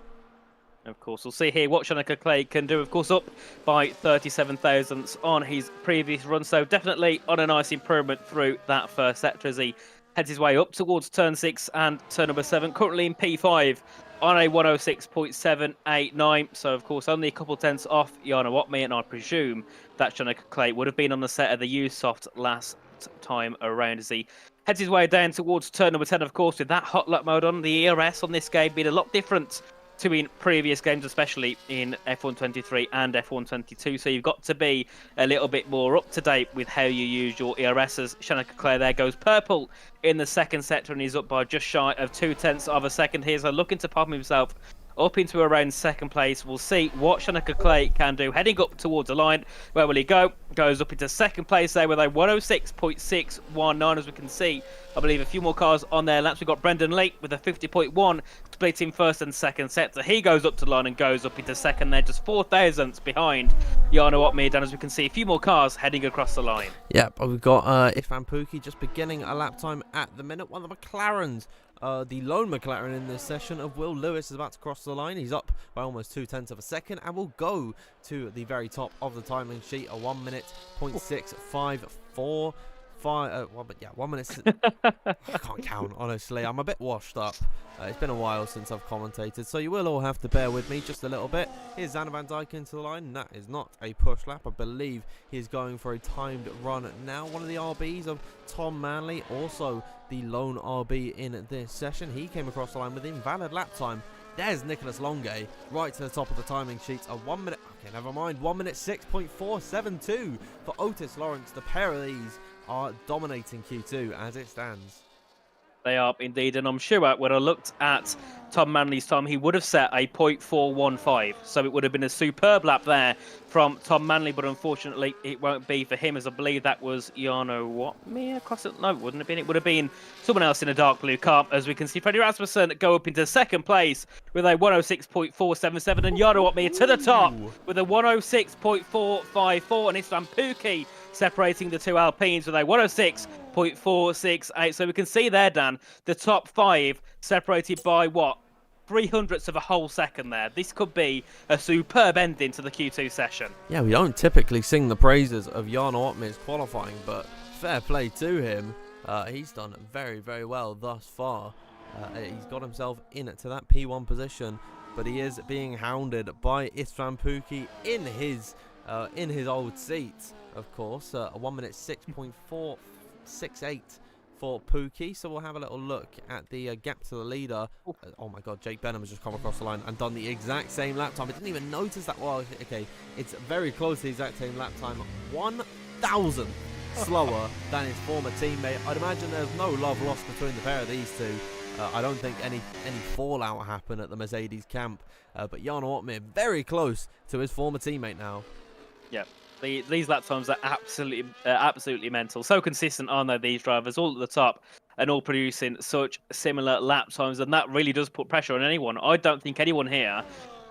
Of course, we'll see here what Shanika Clay can do. Of course, up by 37 thousandths on his previous run. So definitely on a nice improvement through that first sector as he heads his way up towards turn 6 and turn number 7. Currently in P5 on a 106.789. So, of course, only a couple tenths off Jana Watme, and I presume that Shanika Clay would have been on the set of the Usoft last time around as he heads his way down towards turn number 10. Of course, with that hot lap mode on, the ERS on this game being a lot different to in previous games, especially in F123 and F122. So you've got to be a little bit more up to date with how you use your ERS. As Shanika Clay there goes purple in the second sector, and he's up by just shy of 0.2 of a second here. So looking to pop himself up into around second place. We'll see what Shanika Clay can do. Heading up towards the line. Where will he go? Goes up into second place there with a 106.619, as we can see. I believe a few more cars on their laps. We've got Brendan Lee with a 50.1, splitting first and second sector. He goes up to the line and goes up into second there, just 4 thousandths behind Jana Watme. And as we can see, a few more cars heading across the line. Yep, we've got Istvan Pukki just beginning a lap time at the minute. One of the McLarens, the lone McLaren in this session of Will Lewis, is about to cross the line. He's up by almost 0.2 of a second and will go to the very top of the timing sheet, a 1 minute 0.654. 1 minute. I can't count, honestly. I'm a bit washed up. It's been a while since I've commentated, so you will all have to bear with me just a little bit. Here's Xander Van Dijk into the line, and that is not a push lap. I believe he's going for a timed run now. One of the RBs of Tom Manley, also the lone RB in this session. He came across the line with invalid lap time. There's Nicholas Longe right to the top of the timing sheet. A 1 minute, okay, never mind, 1 minute 6.472 for Otis Lawrence. The pair of these are dominating Q2 as it stands. They are indeed, and I'm sure when I looked at Tom Manley's time, he would have set a 0.415, so it would have been a superb lap there from Tom Manley, but unfortunately it won't be for him, as I believe that was Jana Watme across it. No, it wouldn't have been. It would have been someone else in a dark blue car. As we can see, Freddie Rasmussen go up into second place with a 106.477, and Jana Watme to the top with a 106.454, and Istvan Pukki separating the two Alpines with a 106.468. So we can see there, Dan, the top 5 separated by what? 0.03 of a whole second there. This could be a superb ending to the Q2 session. Yeah, we don't typically sing the praises of Jana Watme's qualifying, but fair play to him. He's done very, very well thus far. He's got himself into that P1 position, but he is being hounded by Istvan Pukki in his old seat. Of course, a 1 minute 6.468 for Pukki. So we'll have a little look at the gap to the leader. Oh my God, Jake Benham has just come across the line and done the exact same lap time. I didn't even notice that. Well, okay, it's very close to the exact same lap time. 1,000 slower than his former teammate. I'd imagine there's no love lost between the pair of these two. I don't think any fallout happened at the Mercedes camp. But Jana Watme very close to his former teammate now. Yep. These lap times are absolutely mental. So consistent, aren't they, these drivers, all at the top and all producing such similar lap times, and that really does put pressure on anyone. I don't think anyone here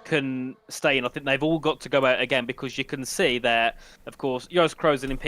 can stay in. I think they've all got to go out again, because you can see there, of course, Joost Krozen in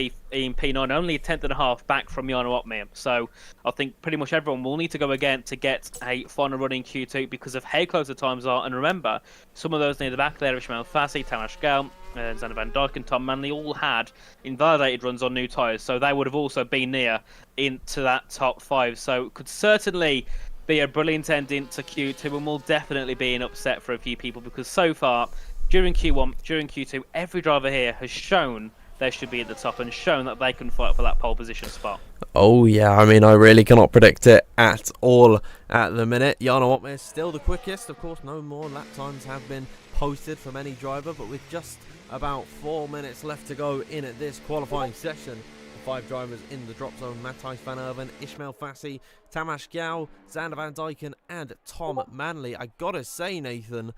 P9, only a 10.5 back from Jana Watme. So I think pretty much everyone will need to go again to get a final run in Q2 because of how close the times are. And remember, some of those near the back there, Ishmael Fassi, Tamas Gal, Xander Van Dijk and Tom Manley all had invalidated runs on new tyres, so they would have also been near into that top 5. So it could certainly be a brilliant ending to Q2 and will definitely be an upset for a few people, because so far during Q1, during Q2, every driver here has shown they should be at the top and shown that they can fight for that pole position spot. Oh yeah, I mean, I really cannot predict it at all at the minute. Jarno Ottmer is still the quickest. Of course, no more lap times have been posted from any driver, but with just about 4 minutes left to go in at this qualifying session, the 5 drivers in the drop zone: Matthijs van Erven, Ismail Fassi, Tamas Gal, Xander Van Dijken and Tom Manley. I gotta say, Nathan,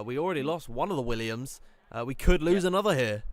we already lost one of the Williams. We could lose another here.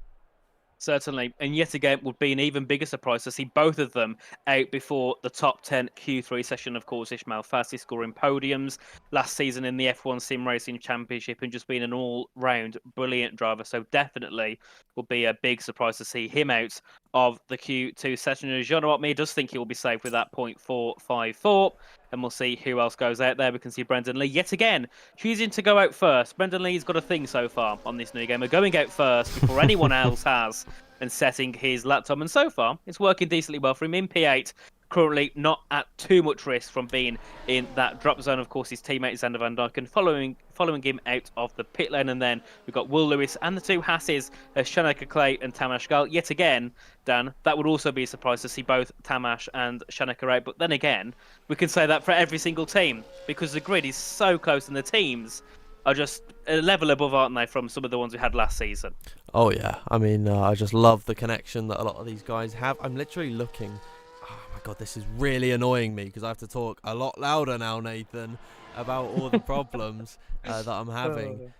Certainly, and yet again would be an even bigger surprise to see both of them out before the top 10 Q3 session. Of course, Ismail Fassi scoring podiums last season in the F1 Sim Racing Championship and just being an all-round brilliant driver. So definitely will be a big surprise to see him out of the Q2 session. And Jarno Ottmer does think he will be safe with that 0.454. And we'll see who else goes out there. We can see Brendan Lee yet again choosing to go out first. Brendan Lee's got a thing so far on this new game of going out first before anyone else has and setting his lap time. And so far, it's working decently well for him in P8. Currently not at too much risk from being in that drop zone. Of course, his teammate Xander Van Dijken following him out of the pit lane. And then we've got Will Lewis and the 2 Hasses, Shaneka Clay and Tamas Gal. Yet again, Dan, that would also be a surprise to see both Tamas and Shaneka out. But then again, we can say that for every single team, because the grid is so close and the teams are just a level above, aren't they, from some of the ones we had last season? Oh yeah, I mean, I just love the connection that a lot of these guys have. I'm literally looking... Oh my god, this is really annoying me because I have to talk a lot louder now, Nathan, about all the problems that I'm having.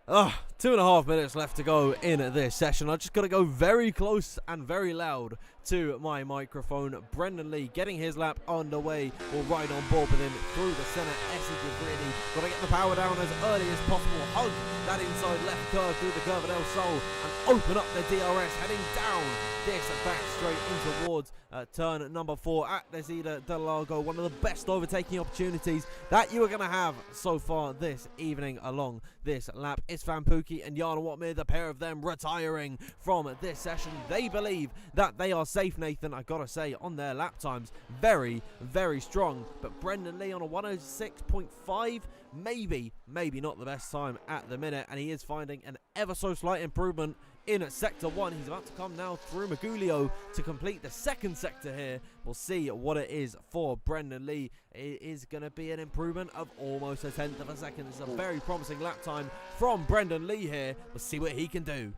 2.5 minutes left to go in this session. I just got to go very close and very loud to my microphone. Brendan Lee getting his lap underway. We'll ride on board with him through the centre. Essence is really got to get the power down as early as possible. Hug that inside left curve through the curve at El Sol and open up the DRS, heading down this back straight in towards turn number 4 at Desida del Lago. One of the best overtaking opportunities that you are going to have so far this evening along this lap. Istvan Pukki and Jarno Ottmer, the pair of them retiring from this session. They believe that they are safe, Nathan. I gotta say, on their lap times, very, very strong. But Brendan Lee on a 106.5, maybe not the best time at the minute, and he is finding an ever so slight improvement in sector 1. He's about to come now through Magulio to complete the second sector here. We'll see what it is for Brendan Lee. It is going to be an improvement of almost a tenth of a second. It's a very promising lap time from Brendan Lee here. We'll see what he can do.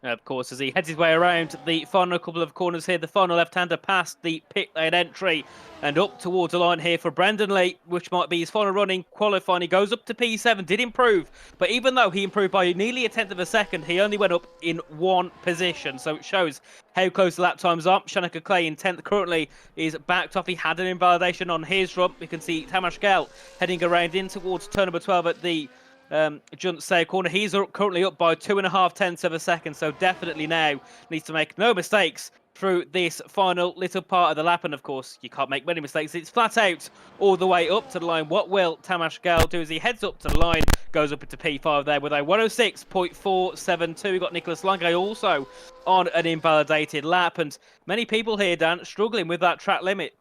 Of course, as he heads his way around the final couple of corners here, the final left-hander past the pit lane entry and up towards the line here for Brendan Lee, which might be his final running qualifying. He goes up to P7, did improve, but even though he improved by nearly a tenth of a second, he only went up in 1 position, so it shows how close the lap times are. Shaneka Clay in 10th currently is backed off. He had an invalidation on his run. We can see Tamas Gal heading around in towards turn number 12 at the Junt Say corner. He's currently up by 2.5 tenths of a second, so definitely now needs to make no mistakes through this final little part of the lap. And of course, you can't make many mistakes. It's flat out all the way up to the line. What will Tamas Gal do as he heads up to the line, goes up into P5 there with a 106.472. We've got Nicholas Lange also on an invalidated lap, and many people here, Dan, struggling with that track limit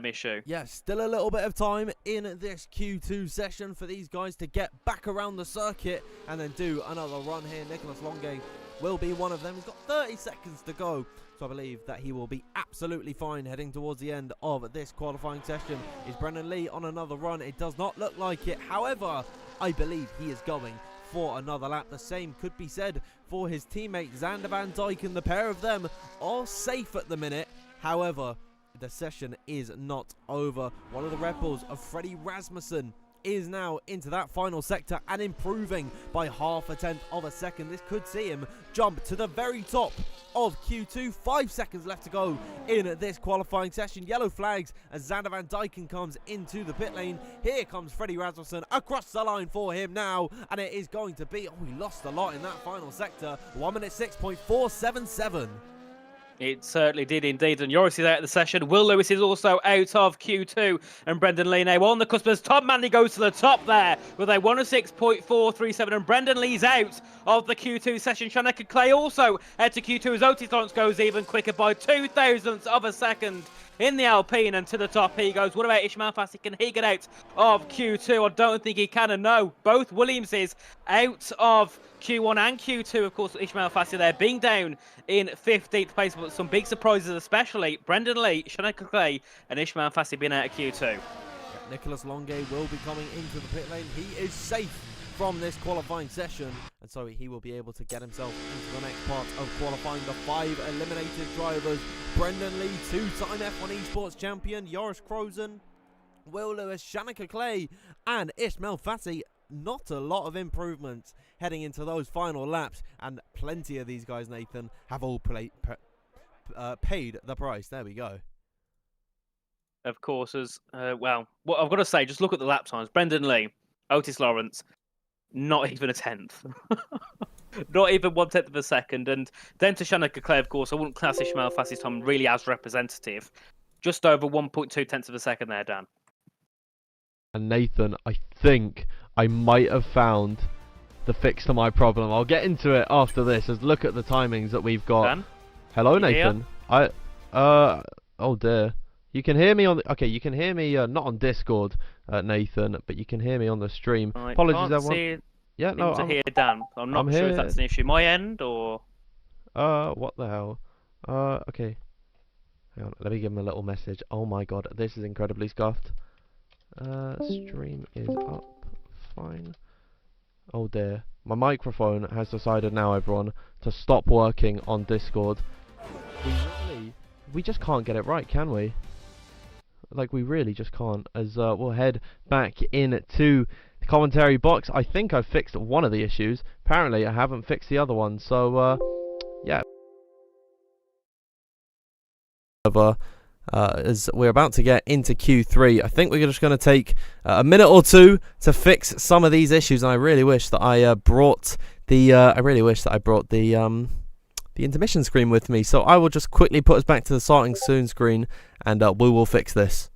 issue. Yeah, still a little bit of time in this Q2 session for these guys to get back around the circuit and then do another run here. Nicholas Lange will be one of them. He's got 30 seconds to go, so I believe that he will be absolutely fine heading towards the end of this qualifying session. Is Brendan Lee on another run? It does not look like it. However, I believe he is going for another lap. The same could be said for his teammate Xander Van Dijken. The pair of them are safe at the minute. However, the session is not over. One of the Red Bulls of Freddie Rasmussen is now into that final sector and improving by 0.5 tenth of a second. This could see him jump to the very top of Q2. 5 seconds left to go in this qualifying session. Yellow flags as Xander Van Dijken comes into the pit lane. Here comes Freddie Rasmussen across the line for him now, and it is going to be, he lost a lot in that final sector. 1 minute 6.477. It certainly did indeed, and Joris is out of the session. Will Lewis is also out of Q2, and Brendan Lee now on the cusp as Tom Manley goes to the top there with a 106.437, and Brendan Lee's out of the Q2 session. Shanaka Clay also out to Q2 as Otis Lawrence goes even quicker by 0.02 of a second in the Alpine, and to the top he goes. What about Ishmael Fassi? Can he get out of Q2? I don't think he can, and no, both Williamses out of Q1 and Q2. Of course, Ishmael Fassi there being down in 15th place, but some big surprises, especially Brendan Lee, Shanaka Clay, and Ishmael Fassi being out of Q2. Nicholas Longue will be coming into the pit lane. He is safe from this qualifying session, and so he will be able to get himself into the next part of qualifying. The 5 eliminated drivers: Brendan Lee, 2-time F1 Esports champion, Joris Krozen, Will Lewis, Shanaka Clay, and Ishmael Fassi. Not a lot of improvements heading into those final laps, and plenty of these guys, Nathan, have all paid the price. There we go. Of course, as well, what I've got to say, just look at the lap times. Brendan Lee, Otis Lawrence, not even a tenth. Not even 1/10 of a second. And then to Shanaka Clay, of course, I wouldn't class Ishmael Fassi's time really as representative. Just over 1.2 of a second there, Dan. And Nathan, I think I might have found the fix to my problem. I'll get into it after this. As look at the timings that we've got. Dan? Hello, Nathan. Oh dear. You can hear me on the, okay, you can hear me not on Discord, Nathan, but you can hear me on the stream. Apologies, everyone. Yeah, no, I'm here, Dan. I'm not sure if that's an issue. My end or what the hell? Okay. Hang on, let me give him a little message. Oh my god, this is incredibly scuffed. Stream is up. Fine. Oh dear. My microphone has decided now, everyone, to stop working on Discord. We just can't get it right, can we? Like, we really just can't. As we'll head back into the commentary box. I think I've fixed one of the issues. Apparently, I haven't fixed the other one. So, yeah. As we're about to get into Q3, I think we're just going to take a minute or two to fix some of these issues. And I really wish that I brought the intermission screen with me. So I will just quickly put us back to the starting soon screen, and we will fix this.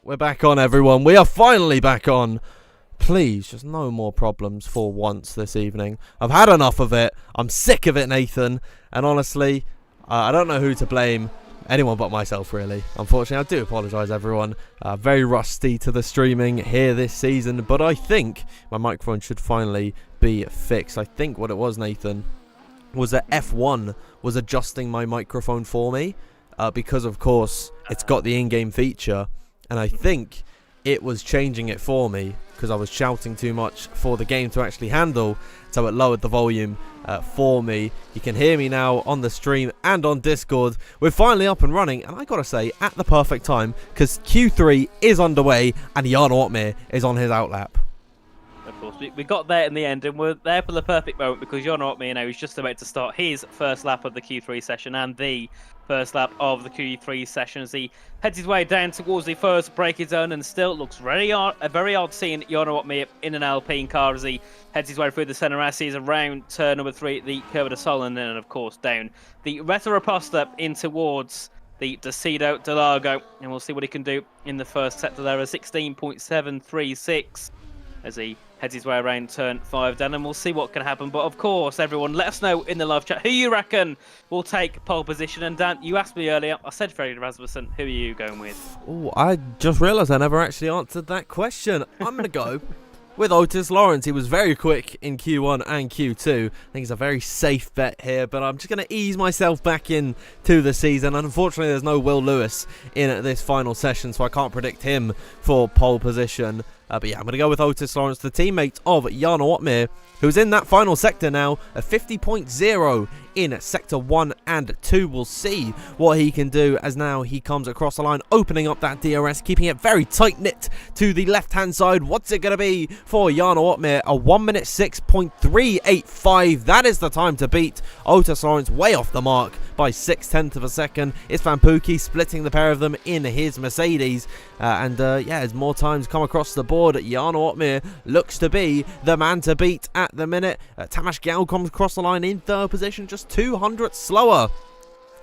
We're back on, everyone. We are finally back on. Please, just no more problems for once this evening. I've had enough of it. I'm sick of it, Nathan. And honestly, I don't know who to blame. Anyone but myself, really. Unfortunately, I do apologise, everyone. Very rusty to the streaming here this season. But I think my microphone should finally be fixed. I think what it was, Nathan, was that F1 was adjusting my microphone for me. Because, of course, it's got the in-game feature. And I think it was changing it for me because I was shouting too much for the game to actually handle. So it lowered the volume for me. You can hear me now on the stream and on Discord. We're finally up and running. And I got to say, at the perfect time, because Q3 is underway and Jan Ortmir is on his outlap. Of course, we got there in the end, and we're there for the perfect moment because Jan Ortmir now is just about to start his first lap of the Q3 session and the first lap of the Q3 session as he heads his way down towards the first braking zone, and still looks very odd seeing Jan Ortmir in an Alpine car as he heads his way through the centre as he's around turn number 3, the Curva de Sol, and then of course down the Retro in towards the Decido de Largo, and we'll see what he can do in the first sector there, a 16.736 as he heads his way around turn 5 down, and we'll see what can happen. But of course, everyone, let us know in the live chat who you reckon will take pole position. And Dan, you asked me earlier, I said Freddie Rasmussen. Who are you going with? Oh, I just realised I never actually answered that question. I'm going to go with Otis Lawrence. He was very quick in Q1 and Q2. I think it's a very safe bet here, but I'm just going to ease myself back into the season. Unfortunately, there's no Will Lewis in this final session, so I can't predict him for pole position. But yeah, I'm going to go with Otis Lawrence, the teammate of Jarno Opmeer, who's in that final sector now, a 50.0 in Sector 1 and 2. We'll see what he can do as now he comes across the line, opening up that DRS, keeping it very tight-knit to the left-hand side. What's it going to be for Jarno Opmeer? A 1 minute 6.385. That is the time to beat. Otis Lawrence way off the mark by 6/10 of a second. It's Van Pookie splitting the pair of them in his Mercedes. Yeah, as more times come across the board, Jarno Opmeer looks to be the man to beat at the minute. Tamas Gal comes across the line in third position, just 200 slower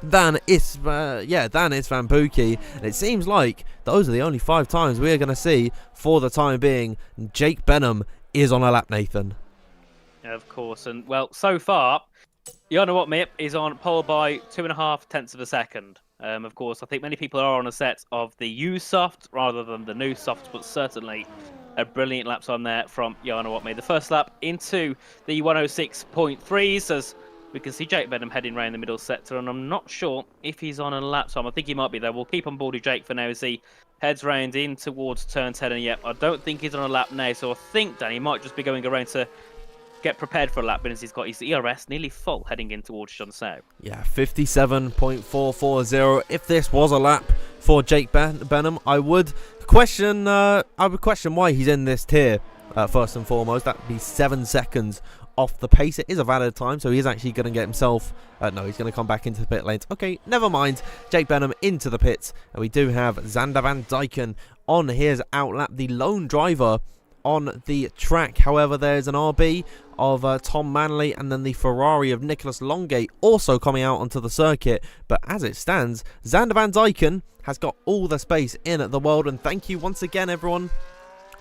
than is Van Pookie. And it seems like those are the only 5 times we are going to see for the time being. Jake Benham is on a lap, Nathan. Yeah, of course, and well, so far, Jarno Opmeer is on pole by 2.5 of a second. Of course, I think many people are on a set of the used soft rather than the new soft, but certainly a brilliant lap time there from Jarno Opmeer. The first lap into the 106.3s as we can see Jake Benham heading around the middle sector, and I'm not sure if he's on a lap time. I think he might be there. We'll keep on board with Jake for now as he heads round in towards turn 10, and yep, I don't think he's on a lap now, so I think Dan, he might just be going around to get prepared for a lap because he's got his ERS nearly full heading in towards Shunsao. Yeah, 57.440. If this was a lap for Jake Benham, I would question why he's in this tier. First and foremost, that would be 7 seconds off the pace. It is a valid time, so he is actually going to get himself... no, he's going to come back into the pit lanes. Okay, never mind. Jake Benham into the pits, and we do have Zander Van Dijken on his outlap, the lone driver on the track. However, there's an RB of Tom Manley and then the Ferrari of Nicholas Longate also coming out onto the circuit. But as it stands, Zander Van Dijken has got all the space in the world. And thank you once again, everyone,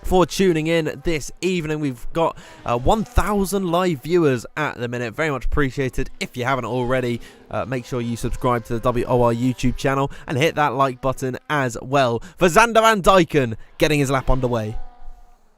for tuning in this evening. We've got 1,000 live viewers at the minute. Very much appreciated. If you haven't already, make sure you subscribe to the WOR YouTube channel and hit that like button as well for Zander Van Dijken getting his lap underway.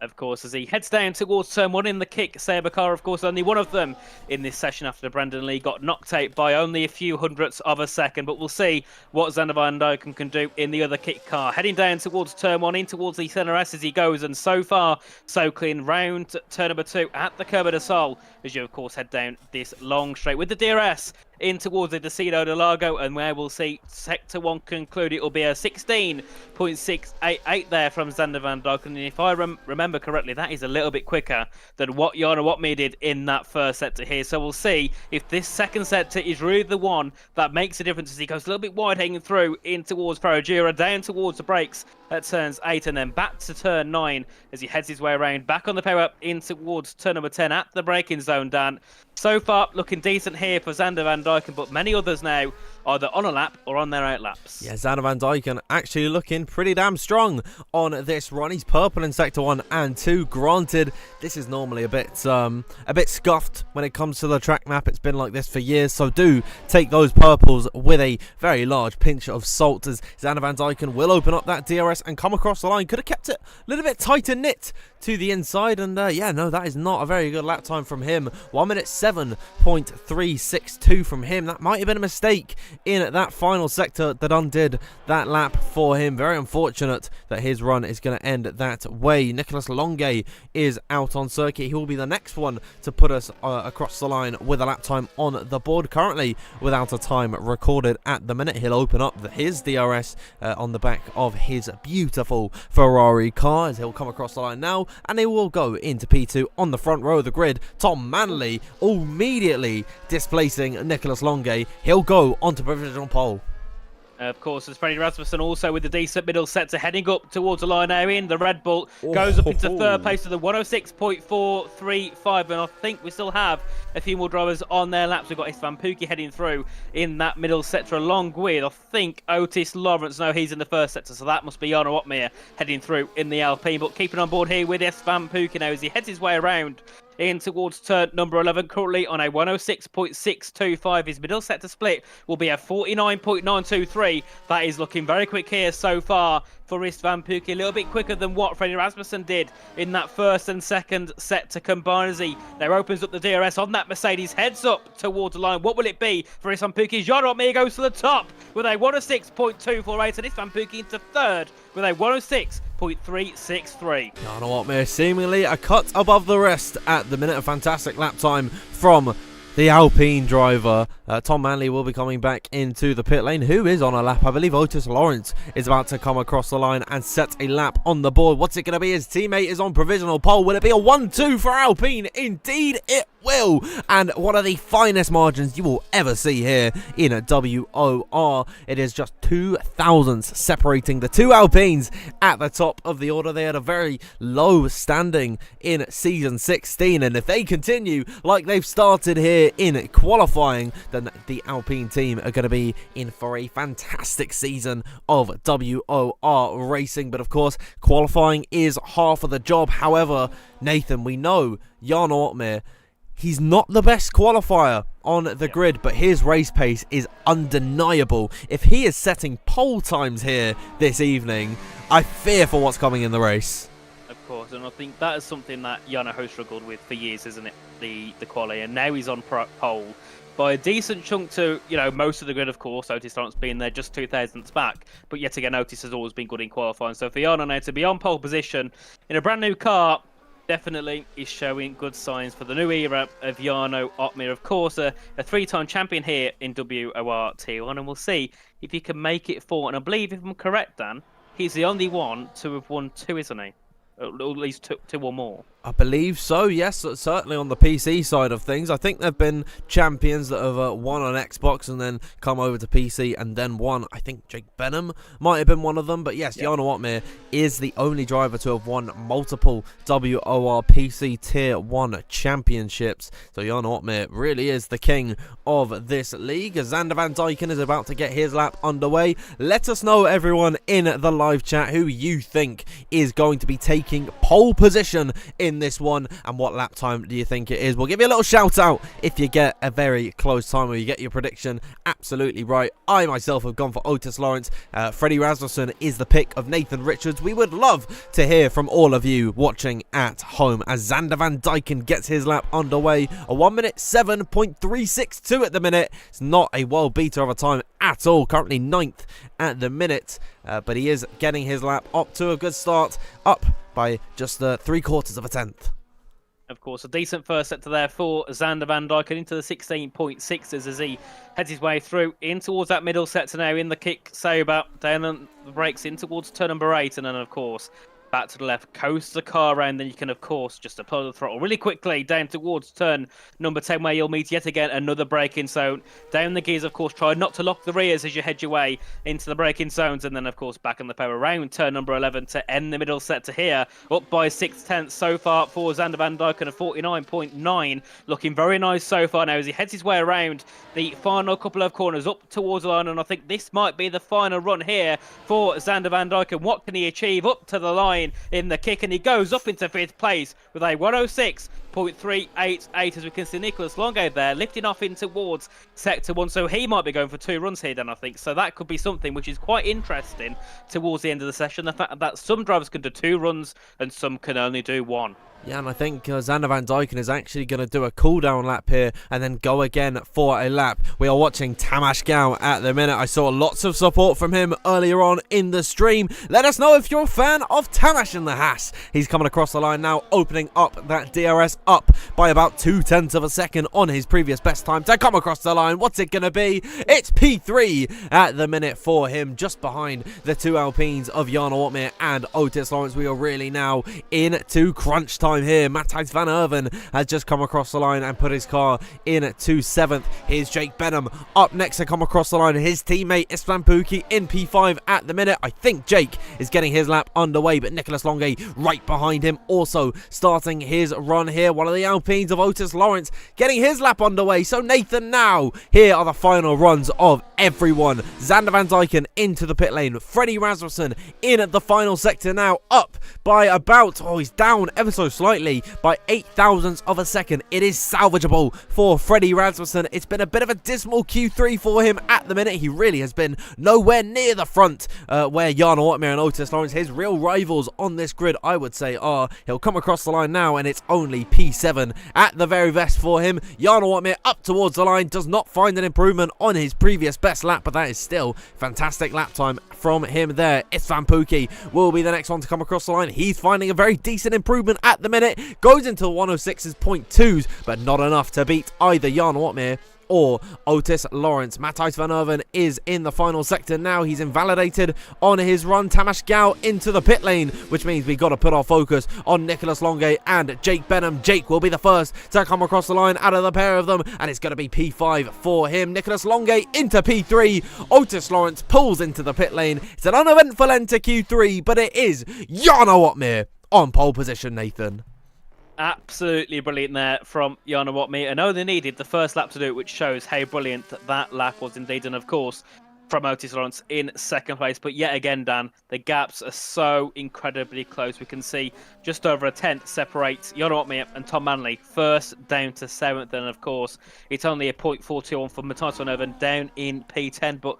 Of course, as he heads down towards turn 1 in the kick, Sabre car, of course, only one of them in this session after Brandon Lee got knocked out by only a few hundredths of a second. But we'll see what Zander Van Dijken can do in the other kick car. Heading down towards turn 1, in towards the center S as he goes. And so far, so clean. Round turn number 2 at the Curva de Sol, as you, of course, head down this long straight with the DRS in towards the Decido de Largo, and where we'll see Sector 1 conclude. It will be a 16.688 there from Zander Van Dijken. And if I remember correctly, that is a little bit quicker than what Jarno Opmeer did in that first sector here. So we'll see if this second sector is really the one that makes a difference as he goes a little bit wide hanging through in towards Farajura, down towards the brakes at turns 8 and then back to turn 9 as he heads his way around, back on the power up in towards turn number 10 at the braking zone, Dan. So far, looking decent here for Zander Van Dijken, but many others now either on a lap or on their out laps. Yeah, Zander Van Dijken actually looking pretty damn strong on this run. He's purple in Sector 1 and 2. Granted, this is normally a bit scuffed when it comes to the track map. It's been like this for years, so do take those purples with a very large pinch of salt as Zander Van Dijken will open up that DRS and come across the line. Could have kept it a little bit tighter knit to the inside, and yeah, no, that is not a very good lap time from him. 1 minute 7.362 from him. That might have been a mistake in that final sector that undid that lap for him. Very unfortunate that his run is going to end that way. Nicholas Longay is out on circuit. He will be the next one to put us across the line with a lap time on the board. Currently without a time recorded at the minute. He'll open up his DRS on the back of his beautiful Ferrari car as he'll come across the line now, and he will go into P2 on the front row of the grid. Tom Manley immediately displacing Nicholas Longay. He'll go onto provisional pole. Of course, there's Freddie Rasmussen also with the decent middle sector heading up towards the line now in. The Red Bull goes up into third place to the 106.435, and I think we still have a few more drivers on their laps. We've got Van Pookie heading through in that middle sector along with, I think, Otis Lawrence. No, he's in the first sector, so that must be Jarno Opmeer heading through in the Alpine. But keeping on board here with Van Pookie now as he heads his way around in towards turn number 11, currently on a 106.625. His middle sector split will be a 49.923. That is looking very quick here so far for Van Pookie. A little bit quicker than what Freddie Rasmussen did in that first and second sector combined as he now opens up the DRS on that Mercedes, heads up towards the line. What will it be for Van Pookie? Jarno Opmeer goes to the top with a 106.248, and Van Pookie into third with a 106.248. 0.363. You know what, Mir? Seemingly a cut above the rest at the minute. A fantastic lap time from the Alpine driver. Tom Manley will be coming back into the pit lane. Who is on a lap? I believe Otis Lawrence is about to come across the line and set a lap on the board. What's it going to be? His teammate is on provisional pole. Will it be a 1-2 for Alpine? Indeed it will. And one of the finest margins you will ever see here in WOR. It is just 2 thousandths separating the two Alpines at the top of the order. They had a very low standing in season 16, and if they continue like they've started here in qualifying, then the Alpine team are going to be in for a fantastic season of WOR racing. But of course, qualifying is half of the job. However, Nathan, we know Jan Ortmir, he's not the best qualifier on the grid, but his race pace is undeniable. If he is setting pole times here this evening, I fear for what's coming in the race. Of course, and I think that is something that Jano has struggled with for years, isn't it? The quali, and now he's on pole by a decent chunk to, most of the grid, of course. Otis Lawrence being there just 2 thousandths back, but yet again, Otis has always been good in qualifying. So for Jano now to be on pole position in a brand new car, definitely is showing good signs for the new era of Jarno Opmeer. Of course, a 3-time champion here in WOR T1, and we'll see if he can make it 4. And I believe, if I'm correct, Dan, he's the only one to have won 2, isn't he? At least two or more. I believe so, yes, certainly on the PC side of things. I think there have been champions that have won on Xbox and then come over to PC and then won. I think Jake Benham might have been one of them. But yes, yep. Jarno Opmeer is the only driver to have won multiple WOR PC Tier 1 championships. So Jarno Opmeer really is the king of this league. Xander Van Dyken is about to get his lap underway. Let us know, everyone, in the live chat who you think is going to be taking pole position in this one, and what lap time do you think it is? We'll give you a little shout out if you get a very close time or you get your prediction absolutely right. I myself have gone for Otis Lawrence. Freddie Rasmussen is the pick of Nathan Richards. We would love to hear from all of you watching at home as Xander Van Dyken gets his lap underway. A 1 minute 7.362 at the minute. It's not a world beater of a time at all. Currently 9th at the minute, but he is getting his lap up to a good start, up by just 3/4 of a tenth. Of course, a decent first sector there for Xander Van Dyken into the 16.6s as he heads his way through in towards that middle sector now in the kick Sauber, down on the brakes in towards turn number 8, and then of course back to the left, coast the car around, then you can of course just apply the throttle really quickly down towards turn number 10 where you'll meet yet again another braking zone. Down the gears, of course, try not to lock the rears as you head your way into the braking zones, and then of course back on the power around turn number 11 to end the middle sector here, up by 6/10 so far for Xander Van Dyken of 49.9, looking very nice so far now as he heads his way around the final couple of corners up towards the line, and I think this might be the final run here for Xander Van Dyken. What can he achieve up to the line in the kick, and he goes up into 5th place with a 106.388 as we can see Nicholas Longo there lifting off in towards sector 1, so he might be going for 2 runs here then, I think. So that could be something which is quite interesting towards the end of the session, the fact that some drivers can do 2 runs and some can only do 1. Yeah, and I think Xander Van Dyken is actually going to do a cool-down lap here and then go again for a lap. We are watching Tamas Gao at the minute. I saw lots of support from him earlier on in the stream. Let us know if you're a fan of Tamas in the Haas. He's coming across the line now, opening up that DRS up by about 0.2 of a second on his previous best time to come across the line. What's it going to be? It's P3 at the minute for him, just behind the 2 Alpines of Jarno Opmeer and Otis Lawrence. We are really now into crunch time here. Matthijs van Erven has just come across the line and put his car in to 7th. Here's Jake Benham up next to come across the line. His teammate Istvan Pukki in P5 at the minute. I think Jake is getting his lap underway, but Nicholas Longe right behind him, also starting his run here. One of the Alpines of Otis Lawrence getting his lap underway. So Nathan, now here are the final runs of everyone. Xander Van Dyken into the pit lane. Freddie Rasmussen in the final sector now, up by about, he's down ever so slightly by 8 thousandths of a second. It is salvageable for Freddie Rasmussen. It's been a bit of a dismal Q3 for him at the minute. He really has been nowhere near the front where Jarno Opmeer and Otis Lawrence, his real rivals on this grid, I would say, are. He'll come across the line now and it's only P7 at the very best for him. Jarno Opmeer up towards the line, does not find an improvement on his previous best best lap, but that is still fantastic lap time from him there. Istvan Pukki will be the next one to come across the line. He's finding a very decent improvement at the minute. Goes into 106's 0.2s, but not enough to beat either Jan Watmere or Otis Lawrence. Matthijs van Erven is in the final sector now. He's invalidated on his run. Tamas Gao into the pit lane, which means we got to put our focus on Nicholas Longe and Jake Benham. Jake will be the first to come across the line out of the pair of them, and it's going to be P5 for him. Nicholas Longe into P3. Otis Lawrence pulls into the pit lane. It's an uneventful end to Q3, but it is Jana Watmere on pole position, Nathan. Absolutely brilliant there from Jana Watmere. I know they needed the first lap to do it, which shows how brilliant that lap was indeed. And of course, from Otis Lawrence in second place. But yet again, Dan, the gaps are so incredibly close. We can see just over a tenth separates Jana Watmere and Tom Manley first down to seventh. And of course, it's only a 0.41 for Matthijs van Erven down in P10. But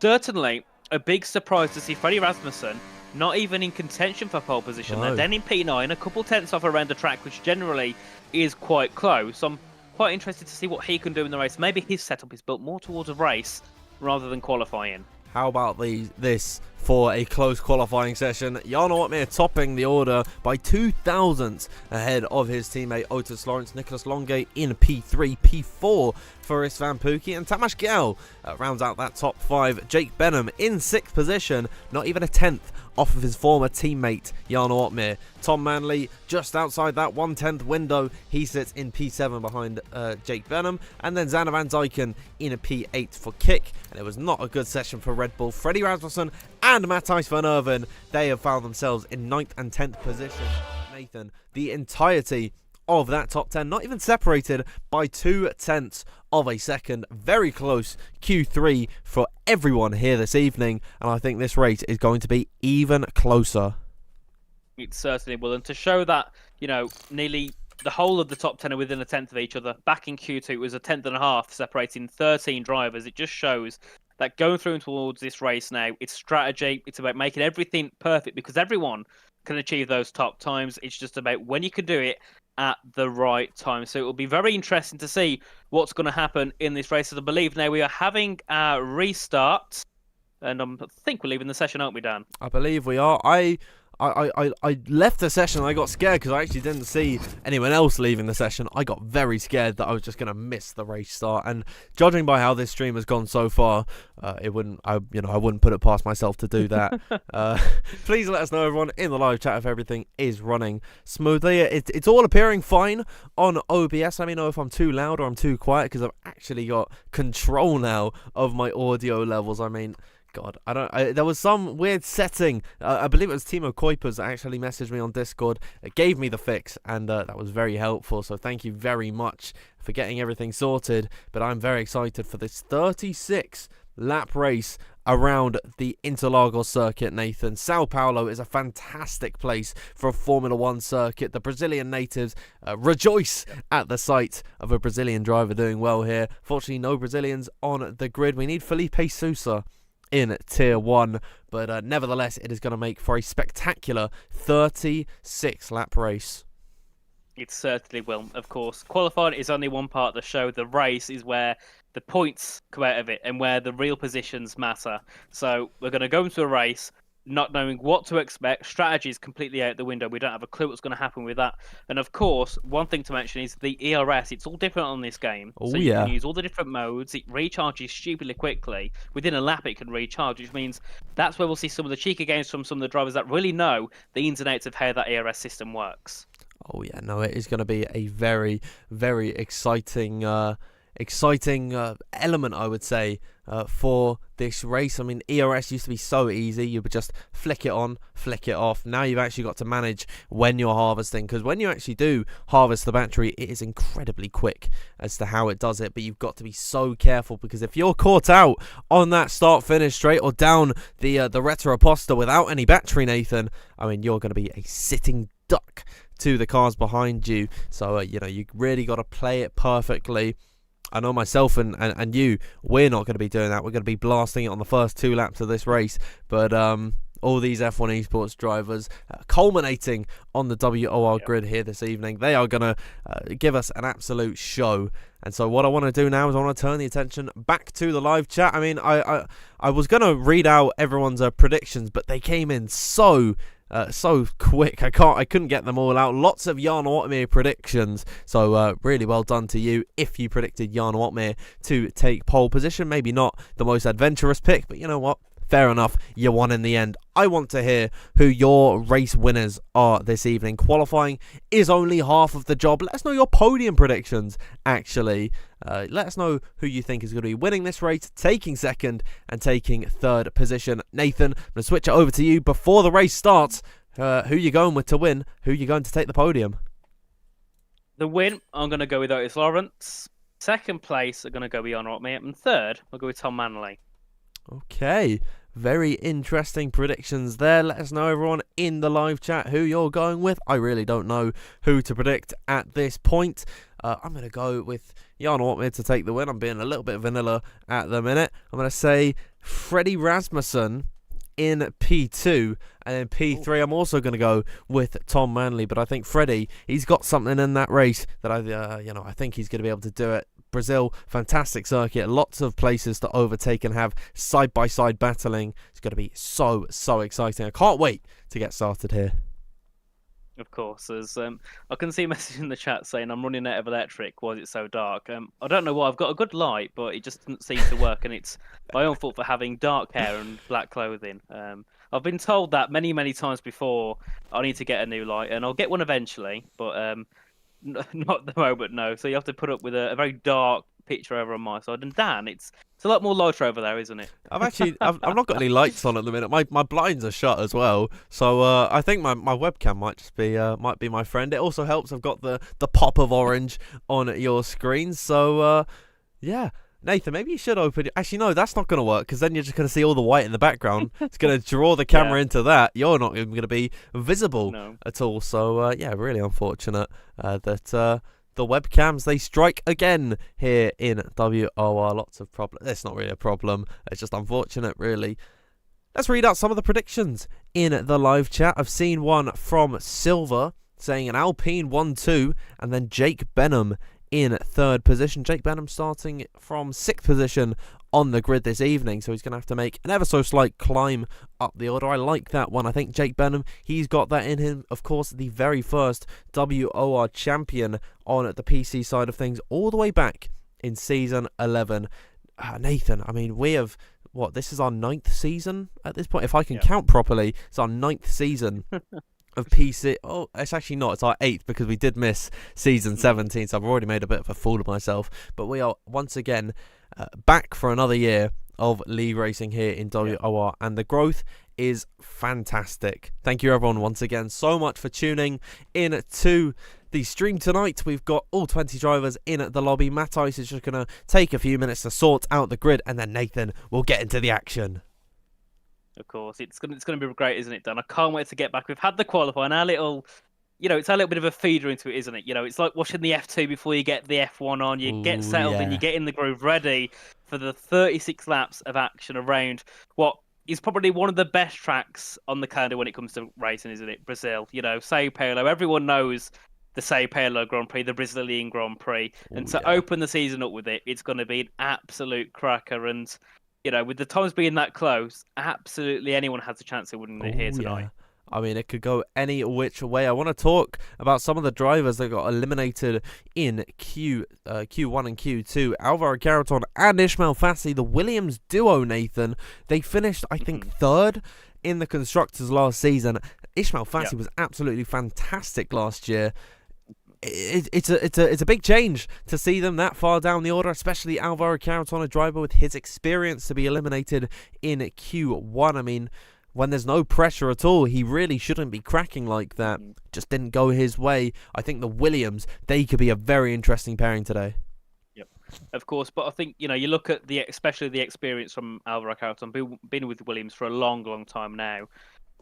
certainly a big surprise to see Freddie Rasmussen not even in contention for pole position. No. They're then in P9, a couple tenths off around the track, which generally is quite close. So I'm quite interested to see what he can do in the race. Maybe his setup is built more towards a race rather than qualifying. How about this for a close qualifying session? Jana Watmere topping the order by 2 thousandths ahead of his teammate Otis Lawrence. Nicholas Longe in P3, P4 for Istvan Pukki, and Tamas Gao rounds out that top 5. Jake Benham in 6th position, not even a tenth off of his former teammate Jana Watmere. Tom Manley just outside that 1/10 window. He sits in P7 behind Jake Benham, and then Xander Van Zyken in a P8 for Kick. And it was not a good session for Red Bull. Freddie Rasmussen and Matthijs van Erven, they have found themselves in 9th and 10th position. Nathan, the entirety of that top 10, not even separated by 2 tenths of a second. Very close Q3 for everyone here this evening, and I think this race is going to be even closer. It certainly will, and to show that, you know, nearly the whole of the top 10 are within a tenth of each other. Back in Q2, it was a tenth and a half separating 13 drivers. It just shows that going through and towards this race now, it's strategy. It's about making everything perfect because everyone can achieve those top times. It's just about when you can do it at the right time. So it will be very interesting to see what's going to happen in this race. I believe now we are having a restart, and I think we're leaving the session, aren't we, Dan? I believe we are. I left the session. I got scared because I actually didn't see anyone else leaving the session. I got very scared that I was just going to miss the race start. And judging by how this stream has gone so far, I wouldn't put it past myself to do that. Please let us know, everyone, in the live chat if everything is running smoothly. It's all appearing fine on OBS. Let me know if I'm too loud or I'm too quiet because I've actually got control now of my audio levels. I mean, God, there was some weird setting. I believe it was Timo Kuipers that actually messaged me on Discord. It gave me the fix, and that was very helpful. So thank you very much for getting everything sorted. But I'm very excited for this 36 lap race around the Interlagos circuit, Nathan. Sao Paulo is a fantastic place for a Formula One circuit. The Brazilian natives rejoice at the sight of a Brazilian driver doing well here. Fortunately, no Brazilians on the grid. We need Felipe Sousa in Tier 1, but nevertheless, it is going to make for a spectacular 36 lap race. It certainly will, of course. Qualifying is only one part of the show. The race is where the points come out of it and where the real positions matter. So we're going to go into a race not knowing what to expect. Strategy is completely out the window. We don't have a clue what's going to happen with that. And of course, one thing to mention is the ERS. It's all different on this game. Oh, so yeah. You can use all the different modes. It recharges stupidly quickly. Within a lap, it can recharge, which means that's where we'll see some of the cheeky games from some of the drivers that really know the ins and outs of how that ERS system works. Oh, yeah. No, it is going to be a very, very exciting element, I would say, for this race. I mean, ERS used to be so easy. You would just flick it on, flick it off. Now you've actually got to manage when you're harvesting, because when you actually do harvest the battery, it is incredibly quick as to how it does it. But you've got to be so careful, because if you're caught out on that start-finish straight or down the Retro-Aposta without any battery, Nathan, I mean, you're going to be a sitting duck to the cars behind you. So, you really got to play it perfectly. I know myself and you, we're not going to be doing that. We're going to be blasting it on the first 2 laps of this race. But all these F1 esports drivers, culminating on the WOR grid here this evening. They are going to give us an absolute show. And so what I want to do now is I want to turn the attention back to the live chat. I mean, I was going to read out everyone's predictions, but they came in so quick. I couldn't get them all out. Lots of Jan Watmir predictions. So really well done to you if you predicted Jan Watmir to take pole position. Maybe not the most adventurous pick, but you know what? Fair enough, you won in the end. I want to hear who your race winners are this evening. Qualifying is only half of the job. Let us know your podium predictions, actually. Let us know who you think is going to be winning this race, taking second and taking third position. Nathan, I'm going to switch it over to you before the race starts. Who you going with to win? Who you going to take the podium? The win, I'm going to go with Otis Lawrence. Second place, I'm going to go with Jan Rotmere. And third, I'll go with Tom Manley. Okay, very interesting predictions there. Let us know, everyone, in the live chat who you're going with. I really don't know who to predict at this point. I'm going to go with Jan Ortmid to take the win. I'm being a little bit vanilla at the minute. I'm going to say Freddie Rasmussen in P2, and in P3 I'm also going to go with Tom Manley. But I think Freddie, he's got something in that race that I think he's going to be able to do it. Brazil, fantastic circuit, lots of places to overtake and have side-by-side battling. It's going to be so exciting. I can't wait to get started here. Of course, as I can see a message in the chat saying I'm running out of electric. Why is it so dark? I don't know why. I've got a good light, but it just doesn't seem to work, and it's my own fault for having dark hair and black clothing. I've been told that many times before. I need to get a new light, and I'll get one eventually, but not at the moment, no. So you have to put up with a very dark picture over on my side. And Dan, it's a lot more lighter over there, isn't it? I've not got any lights on at the minute. My blinds are shut as well. So I think my webcam might just be might be my friend. It also helps I've got the pop of orange on your screen. So yeah. Nathan, maybe you should open it. Actually, no, that's not going to work, because then you're just going to see all the white in the background. It's going to draw the camera into that. You're not even going to be visible at all. So, yeah, really unfortunate that the webcams, they strike again here in WOR. Lots of problems. It's not really a problem. It's just unfortunate, really. Let's read out some of the predictions in the live chat. I've seen one from Silver saying an Alpine 1-2, and then Jake Benham in third position. Jake Benham starting from 6th position on the grid this evening, so he's going to have to make an ever so slight climb up the order. I like that one. I think Jake Benham, he's got that in him. Of course, the very first WOR champion on the PC side of things, all the way back in season 11. Nathan, I mean, we have, this is our 9th season at this point, if I can count properly. It's our 9th season of PC. Oh, it's actually not. It's our 8th, because we did miss season 17, so I've already made a bit of a fool of myself. But we are once again back for another year of league racing here in WOR, and the growth is fantastic. Thank you, everyone, once again so much for tuning in to the stream tonight. We've got all 20 drivers in the lobby. Matt Ice is just going to take a few minutes to sort out the grid, and then Nathan will get into the action. Of course, it's gonna be great, isn't it, Dan? I can't wait to get back. We've had the qualifying, our little, it's a little bit of a feeder into it, isn't it? It's like watching the F2 before you get the F1 on. You get settled and you get in the groove, ready for the 36 laps of action around what is probably one of the best tracks on the calendar when it comes to racing, isn't it? Brazil, Sao Paulo. Everyone knows the Sao Paulo Grand Prix, the Brazilian Grand Prix, and to open the season up with it, it's going to be an absolute cracker. And with the times being that close, absolutely anyone has a chance of winning it here tonight. Yeah. I mean, it could go any which way. I want to talk about some of the drivers that got eliminated in Q1 and Q2. Alvaro Carreton and Ismail Fassi, the Williams duo, Nathan. They finished, I think, third in the Constructors last season. Ismail Fassi was absolutely fantastic last year. It's a big change to see them that far down the order, especially Alvaro Carreton, a driver with his experience, to be eliminated in Q1. I mean, when there's no pressure at all, he really shouldn't be cracking like that. Just didn't go his way. I think the Williams, they could be a very interesting pairing today. Yep, of course. But I think, you look at especially the experience from Alvaro Carreton, been with Williams for a long time now.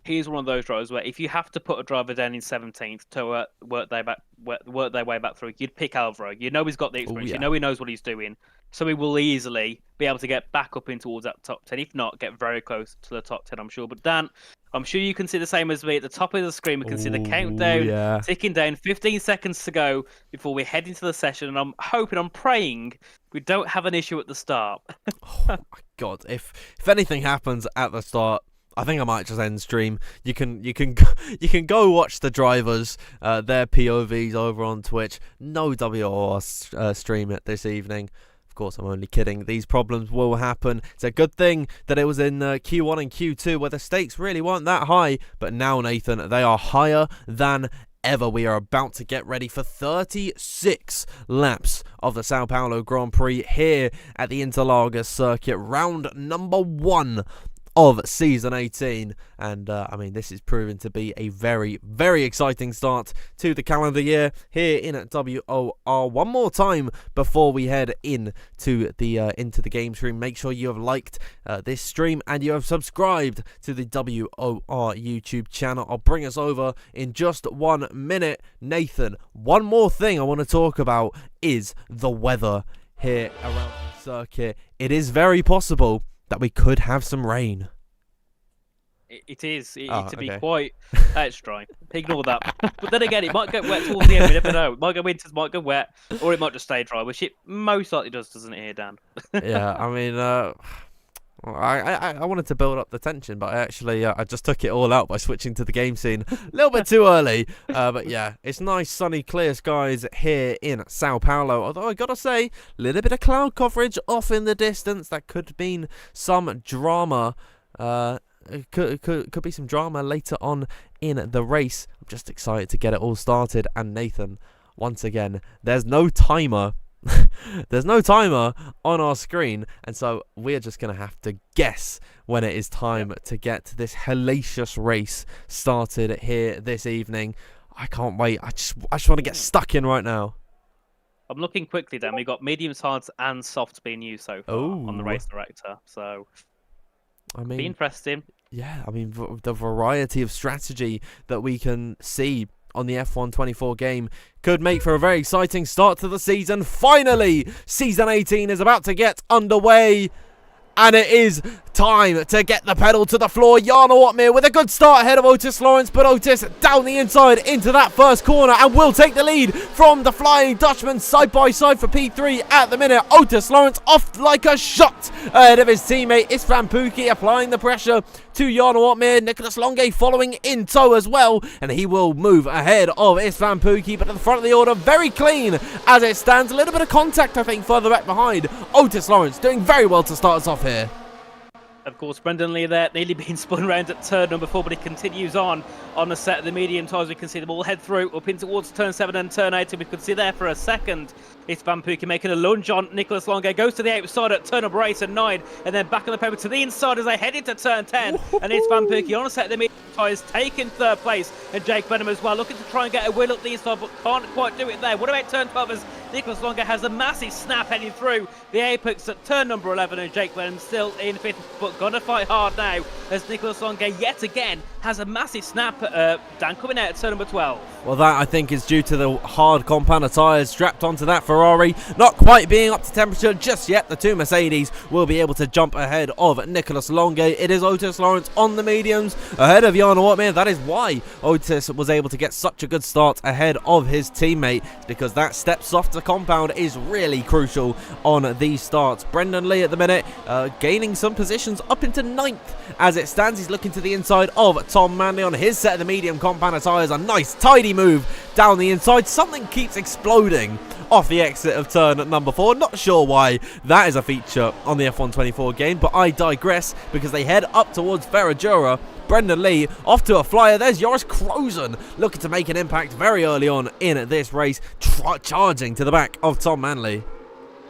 He's one of those drivers where if you have to put a driver down in 17th to work their way back through, you'd pick Alvaro. He's got the experience. He knows what he's doing. So he will easily be able to get back up in towards that top 10. If not, get very close to the top 10, I'm sure. But Dan, I'm sure you can see the same as me. At the top of the screen, we can see the countdown ticking down. 15 seconds to go before we head into the session. And I'm hoping, I'm praying we don't have an issue at the start. Oh my God! If anything happens at the start, I think I might just end stream. You can go watch the drivers, their POVs over on Twitch. No WOR stream it this evening. Of course, I'm only kidding. These problems will happen. It's a good thing that it was in Q1 and Q2 where the stakes really weren't that high. But now, Nathan, they are higher than ever. We are about to get ready for 36 laps of the Sao Paulo Grand Prix here at the Interlagos circuit. Round number 1 of season 18, and I mean, this is proving to be a very, very exciting start to the calendar year here in WOR. One more time before we head into the game stream, make sure you have liked this stream and you have subscribed to the WOR YouTube channel. I'll bring us over in just 1 minute. Nathan, one more thing I want to talk about is the weather here around the circuit. It is very possible that we could have some rain. It is. To be quite... It's dry. Ignore that. But then again, it might get wet towards the end. We never know. It might go winters, might go wet, or it might just stay dry, which it most likely does, doesn't it here, Dan? Yeah, I mean... I wanted to build up the tension, but I just took it all out by switching to the game scene a little bit too early. But yeah, it's nice, sunny, clear skies here in Sao Paulo. Although I gotta say, a little bit of cloud coverage off in the distance. That could mean some drama. Could be some drama later on in the race. I'm just excited to get it all started. And Nathan, once again, there's no timer. There's no timer on our screen, and so we're just going to have to guess when it is time to get this hellacious race started here this evening. I can't wait. I just want to get stuck in right now. I'm looking quickly, Dan. We've got mediums, hards, and softs being used so far on the race director. So, I mean, be interesting. Yeah, I mean, the variety of strategy that we can see on the F1 24 game could make for a very exciting start to the season. Finally, season 18 is about to get underway, and it is time to get the pedal to the floor. Jarno Opmeer with a good start ahead of Otis Lawrence, but Otis down the inside into that first corner and will take the lead from the Flying Dutchman side by side for P3 at the minute. Otis Lawrence off like a shot ahead of his teammate Istvan Pukki, applying the pressure to Jarno Opmeer. Nicholas Longe following in tow as well, and he will move ahead of Istvan Pukki, but at the front of the order, very clean as it stands. A little bit of contact, I think, further back behind. Otis Lawrence doing very well to start us off here. Of course, Brendan Lee there, nearly being spun around at turn number 4, but he continues on the set of the medium tires. We can see them all head through, up in towards turn 7 and turn 8, and we could see there for a second. It's Van Pukki making a lunge on Nicholas Longe, goes to the outside at turn number 8 and 9, and then back on the paper to the inside as they head into turn 10, and it's Van Pukki on a set of the medium tires, taking 3rd place, and Jake Benham as well, looking to try and get a wheel up the inside, but can't quite do it there. What about turn 12 as Nicholas Longe has a massive snap heading through the apex at turn number 11, and Jake Benham still in 5th, but gonna fight hard now as Nicholas Longe yet again has a massive snap, Dan, coming out at turn number 12. Well, that I think is due to the hard compound of tyres strapped onto that Ferrari not quite being up to temperature just yet. The two Mercedes will be able to jump ahead of Nicholas Longe. It is Otis Lawrence on the mediums ahead of Jarno Opmeer. That is why Otis was able to get such a good start ahead of his teammate, because that step softer compound is really crucial on these starts. Brendan Lee at the minute gaining some positions up into 9th as it stands. He's looking to the inside of Tom Manley on his set of the medium compound of tyres. A nice tidy move down the inside. Something keeps exploding off the exit of turn number 4. Not sure why that is a feature on the F1 24 game, but I digress, because they head up towards Ferragura. Brendan Lee off to a flyer. There's Joris Krozen looking to make an impact very early on in this race, charging to the back of Tom Manley.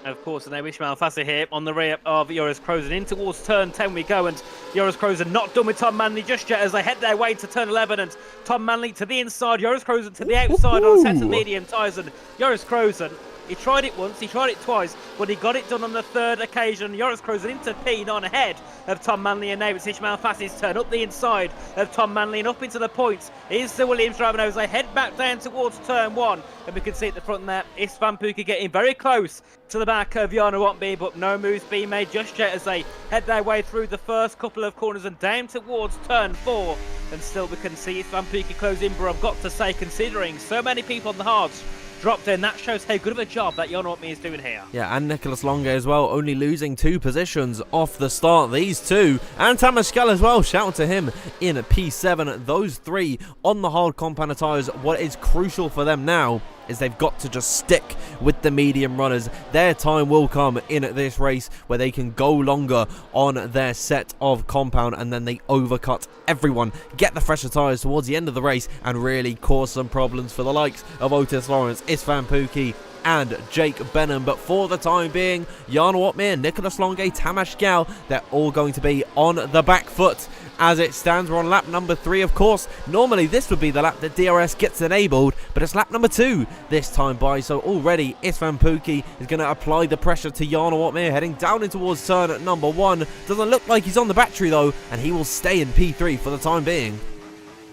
Of course, and now Ishmael Fasser here on the rear of Joris Krozen. In towards turn 10 we go, and Joris Krozen not done with Tom Manley just yet as they head their way to turn 11, and Tom Manley to the inside, Joris Krozen to the outside on a set of medium tyres, and Joris Krozen He tried it once, he tried it twice, but he got it done on the third occasion. Joris Kroos into P9 ahead of Tom Manley and now it's Ishmael Fassi's turn up the inside of Tom Manley and up into the points. Is the Williams driving as they head back down towards turn 1. And we can see at the front there, Istvan Pukki getting very close to the back of Jarno Opmeer, but no moves being made just yet as they head their way through the first couple of corners and down towards turn 4. And still we can see Istvan Pukki close in, but I've got to say, considering so many people on the hards dropped in, that shows how good of a job that Jarno Opmeer is doing here. Yeah, and Nicholas Longe as well, only losing 2 positions off the start. These two, and Tamas Skell as well, shout out to him in P7. Those 3 on the hard compound tyres. What is crucial for them now is they've got to just stick with the medium runners. Their time will come in this race where they can go longer on their set of compound and then they overcut everyone, get the fresher tyres towards the end of the race and really cause some problems for the likes of Otis Lawrence, Istvan Pukki and Jake Benham. But for the time being, Jarno Opmeer, Nicholas Longe, Tamas Skell, they're all going to be on the back foot. As it stands, we're on lap number 3, of course. Normally, this would be the lap that DRS gets enabled, but it's lap number 2 this time by. So already, Istvan Pukki is going to apply the pressure to Jarno Opmeer, heading down in towards turn number 1. Doesn't look like he's on the battery, though, and he will stay in P3 for the time being.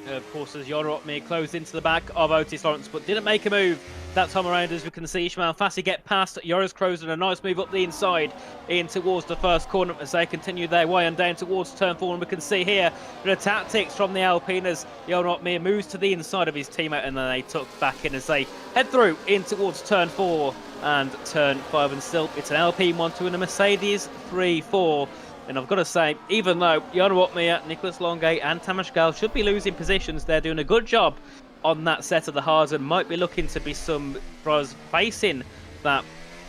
Of course, as Jarno Opmeer closed into the back of Otis Lawrence, but didn't make a move that time around. As we can see, Ishmael Fassi get past Joris Kroos and a nice move up the inside in towards the first corner as they continue their way and down towards turn 4. And we can see here the tactics from the Alpine as Jarno Opmeer moves to the inside of his teammate and then they tuck back in as they head through in towards turn 4 and turn 5. And still, it's an Alpine 1-2 and a Mercedes 3-4. And I've got to say, even though Jarno Opmeer, Nicholas Longe and Tamas Skell should be losing positions, they're doing a good job on that set of the hards and might be looking to be some pros facing that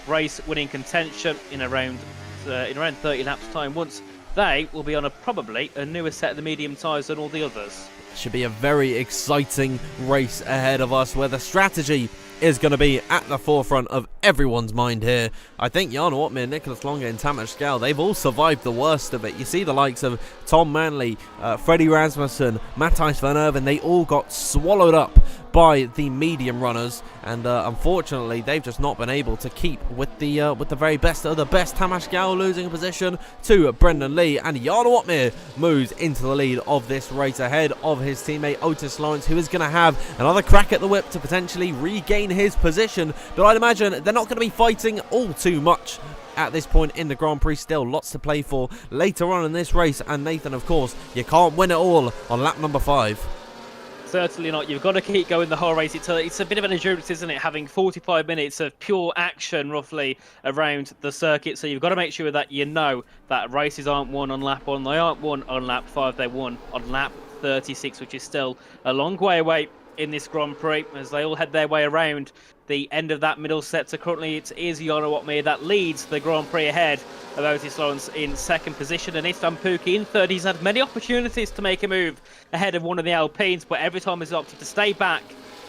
race winning contention in around 30 laps time once they will be on probably a newer set of the medium tyres than all the others. Should be a very exciting race ahead of us where the strategy is going to be at the forefront of everyone's mind here. I think Jarno Opmeer, Nicholas Longe and Tamas Skell, they've all survived the worst of it. You see the likes of Tom Manley, Freddie Rasmussen, Matthijs van Erven, they all got swallowed up by the medium runners, and unfortunately they've just not been able to keep with the very best of the best. Tamas Skell losing a position to Brendan Lee, and Jarno Opmeer moves into the lead of this race ahead of his teammate Otis Lawrence, who is going to have another crack at the whip to potentially regain his position. But I'd imagine they're not going to be fighting all too much at this point in the Grand Prix. Still lots to play for later on in this race, and Nathan, of course, you can't win it all on lap number 5. Certainly not. You've got to keep going the whole race. It's a bit of an endurance, isn't it? Having 45 minutes of pure action roughly around the circuit. So you've got to make sure that you know that races aren't won on lap 1. They aren't won on lap 5. They're won on lap 36, which is still a long way away in this Grand Prix as they all head their way around the end of that middle set. So currently it is Jarno Opmeer that leads the Grand Prix ahead of Otis Lawrence in second position, and Istvan Pukki in third. He's had many opportunities to make a move ahead of one of the Alpines, but every time he's opted to stay back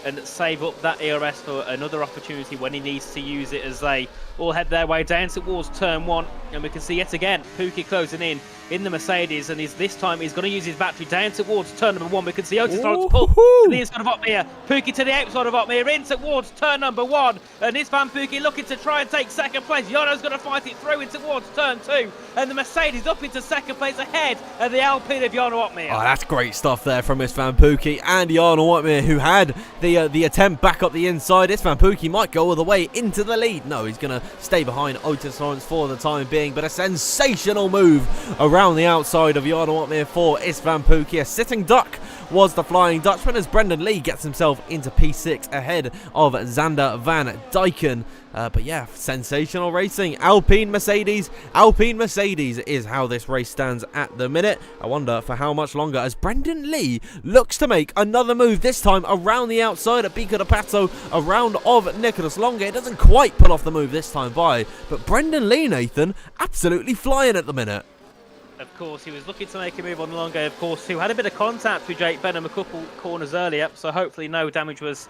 and save up that ERS for another opportunity when he needs to use it, as they all head their way down towards turn 1. And we can see yet again Pukki closing in the Mercedes, and this time he's going to use his battery down towards turn number 1. We can see Otis Lawrence pull to the inside of Opmeer, Pukki to the outside of Opmeer in towards turn number 1, and Istvan Pukki looking to try and take second place. Jarno's going to fight it through in towards turn 2, and the Mercedes up into second place ahead of the Alpine of Jarno Opmeer. Oh, that's great stuff there from Istvan Pukki and Jarno Opmeer, who had the attempt back up the inside. Istvan Pukki might go all the way into the lead. No, he's going to stay behind Otis Lawrence for the time being, but a sensational move around the outside of Jarno Opmeer for Istvan Pukki. A sitting duck was the Flying Dutchman as Brendan Lee gets himself into P6 ahead of Xander Van Dyken. But yeah, sensational racing. Alpine Mercedes is how this race stands at the minute. I wonder for how much longer, as Brendan Lee looks to make another move, this time around the outside at Pico de Pato, around of Nicholas Longe. It doesn't quite pull off the move this time by, but Brendan Lee, Nathan, absolutely flying at the minute. Of course, he was looking to make a move on Longe, of course, who had a bit of contact with Jake Benham a couple corners earlier, so hopefully no damage was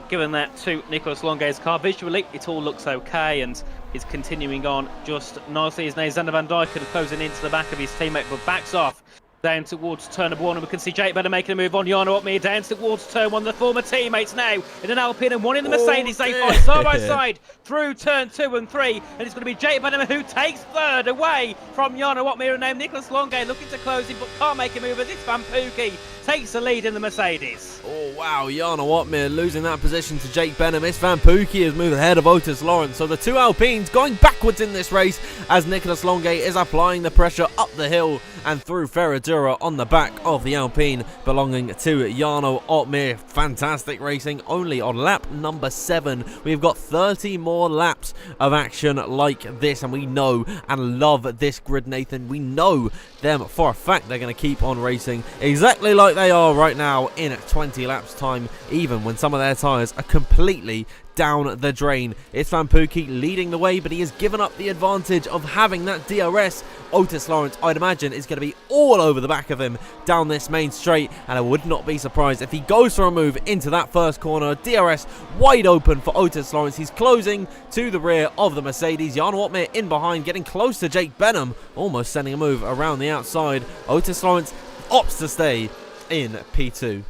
given that to Nicholas Longe's car. Visually, it all looks okay, and he's continuing on just nicely. His name is Xander Van Dyken closing into the back of his teammate, but backs off down towards turn number 1, and we can see Jake Benham making a move on Jarno Opmeer down towards turn 1. The former teammates now in an Alpine and one in the Mercedes. They fight side by side through turn 2 and 3, and it's going to be Jake Benham who takes third away from Jarno Opmeer, and now Nicholas Longay looking to close him but can't make a move as it's Van Pookie takes the lead in the Mercedes. Oh wow, Jarno Opmeer losing that position to Jake Benham. It's Van Pookie has moved ahead of Otis Lawrence, so the two Alpines going backwards in this race as Nicholas Longay is applying the pressure up the hill and through Ferradura on the back of the Alpine belonging to Jarno Opmeer. Fantastic racing only on lap number 7. We've got 30 more laps of action like this, and we know and love this grid, Nathan. We know them for a fact they're going to keep on racing exactly like they are right now in 20 laps time, even when some of their tyres are completely down the drain. It's Van Pookie leading the way, but he has given up the advantage of having that DRS. Otis Lawrence, I'd imagine, is going to be all over the back of him down this main straight, and I would not be surprised if he goes for a move into that first corner. DRS wide open for Otis Lawrence. He's closing to the rear of the Mercedes. Jarno Opmeer in behind, getting close to Jake Benham, almost sending a move around the outside. Otis Lawrence opts to stay in P2.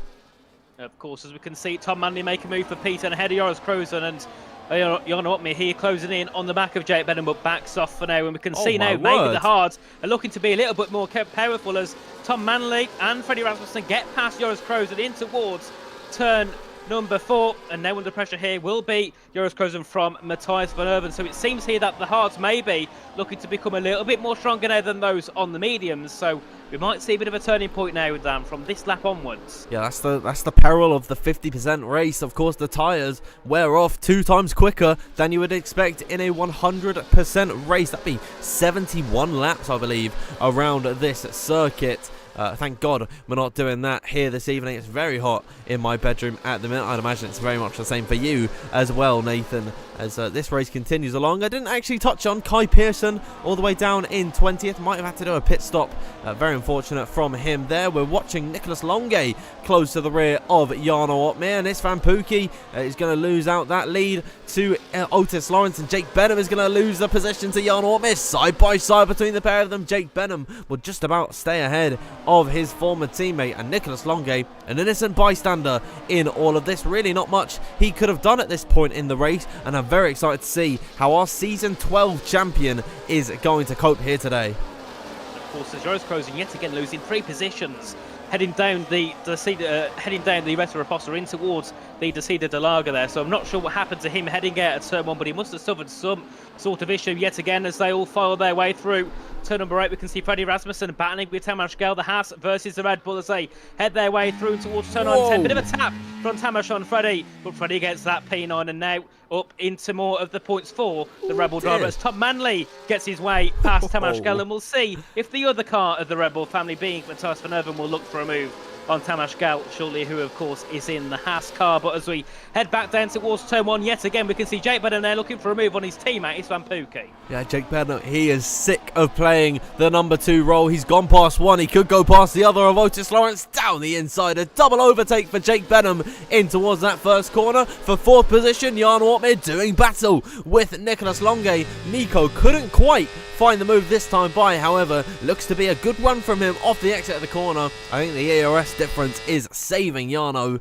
Of course, as we can see, Tom Manley make a move for Peter and ahead of Joris Krozen, and Jarno Opmeer here closing in on the back of Jake Benham, but backs off for now. And we can see now maybe the hards are looking to be a little bit more powerful as Tom Manley and Freddie Rasmussen get past Joris Krozen in towards turn number 4, and now under pressure here will be Joris Krozen from Matthias van Erven. So it seems here that the hards may be looking to become a little bit more stronger now than those on the mediums. So we might see a bit of a turning point now with them from this lap onwards. Yeah, that's the peril of the 50% race. Of course, the tyres wear off 2 times quicker than you would expect in a 100% race. That'd be 71 laps, I believe, around this circuit. Thank God we're not doing that here this evening. It's very hot in my bedroom at the minute. I'd imagine it's very much the same for you as well, Nathan, as this race continues along. I didn't actually touch on Kai Pearson all the way down in 20th. Might have had to do a pit stop. Very unfortunate from him there. We're watching Nicholas Longay close to the rear of Jarno Opmeer, and it's Van Pookie is going to lose out that lead to Otis Lawrence, and Jake Benham is going to lose the position to Jarno Opmeer. Side by side between the pair of them, Jake Benham will just about stay ahead of his former teammate, and Nicholas Longay, an innocent bystander in all of this. Really not much he could have done at this point in the race, and I'm very excited to see how our season 12 champion is going to cope here today. Of course, as Joris Krozen yet again losing 3 positions, heading down the Reta Raposa in towards the Desida de Laga there. So I'm not sure what happened to him heading out at turn 1, but he must have suffered some sort of issue yet again as they all file their way through turn number 8. We can see Freddie Rasmussen battling with Tamas Gell, the Haas versus the Red Bull as they head their way through towards turn 9 10. Bit of a tap from Tamas on Freddie, but Freddie gets that P9 and now up into more of the points for the Rebel driver as Tom Manley gets his way past Tamas Gell, and we'll see if the other car of the Rebel family, being Matthias van Erven, will look for a move on Tamas Gell shortly, who of course is in the Haas car. But as we head back down towards turn 1 yet again, we can see Jake Benham there looking for a move on his teammate, it's Van Pookie. Yeah, Jake Benham, he is sick of playing the number 2 role. He's gone past one, he could go past the other of Otis Lawrence down the inside. A double overtake for Jake Benham in towards that first corner. For 4th position, Jarno Opmeer doing battle with Nicholas Longay. Nico couldn't quite find the move this time by, however, looks to be a good one from him off the exit of the corner. I think the ERS difference is saving Jarno,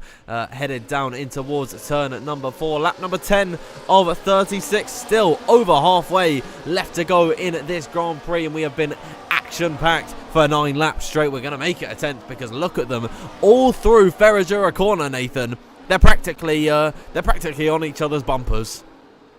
headed down in towards turn number 4. Lap number 10 of 36, still over halfway left to go in this Grand Prix, and we have been action-packed for 9 laps straight. We're going to make it a 10th because look at them all through Ferradura corner, Nathan. They're practically on each other's bumpers.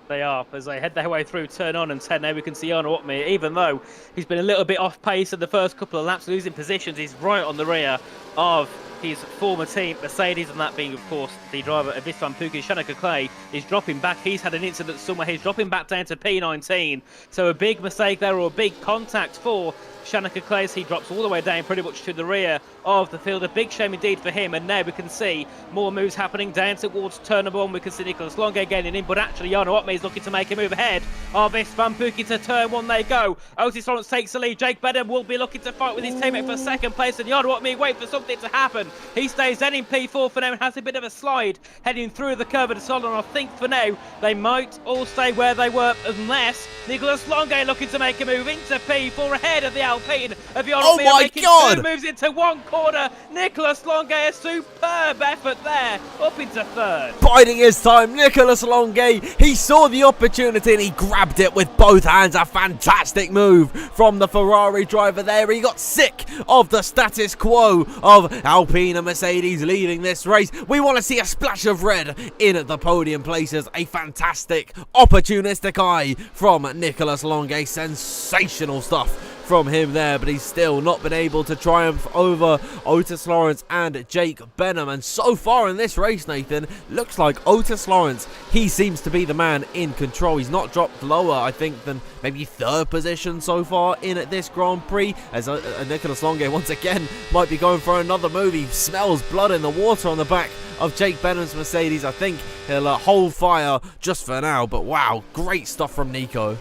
They are, as they head their way through turn on and 10. Now we can see Jarno Opmeer, even though he's been a little bit off pace in the first couple of laps, losing positions, he's right on the rear of his former team, Mercedes, and that being, of course, the driver of this Van Pookie, Shanika Clay, is dropping back. He's had an incident somewhere. He's dropping back down to P19. So a big mistake there, or a big contact for Shanika Clay. He drops all the way down pretty much to the rear of the field. A big shame indeed for him. And now we can see more moves happening down towards turn number 1. We can see Nicholas Longay getting in, but actually Jarno Opmeer is looking to make a move ahead of this Van Pookie to turn 1. They go. Otis Lawrence takes the lead. Jake Benham will be looking to fight with his teammate for 2nd place, and Jarno Opmeer wait for something to happen. He stays then in P4 for now and has a bit of a slide heading through the curve of the solid, and I think for now they might all stay where they were, unless Nicholas Longay looking to make a move into P4 ahead of the Alpine of Jan Oh my making God! 2 moves into one corner. Nicholas Longuet, a superb effort there, up into third. Biding his time, Nicholas Longuet, he saw the opportunity and he grabbed it with both hands. A fantastic move from the Ferrari driver there. He got sick of the status quo of Alpine and Mercedes leading this race. We want to see a splash of red in the podium places. A fantastic, opportunistic eye from Nicholas Longuet. Sensational stuff from him there, but he's still not been able to triumph over Otis Lawrence and Jake Benham. And so far in this race, Nathan, looks like Otis Lawrence, he seems to be the man in control. He's not dropped lower, I think, than maybe third position so far in this Grand Prix, as Nicholas Longuet once again might be going for another move. He smells blood in the water on the back of Jake Benham's Mercedes. I think he'll hold fire just for now, but wow, great stuff from Nico.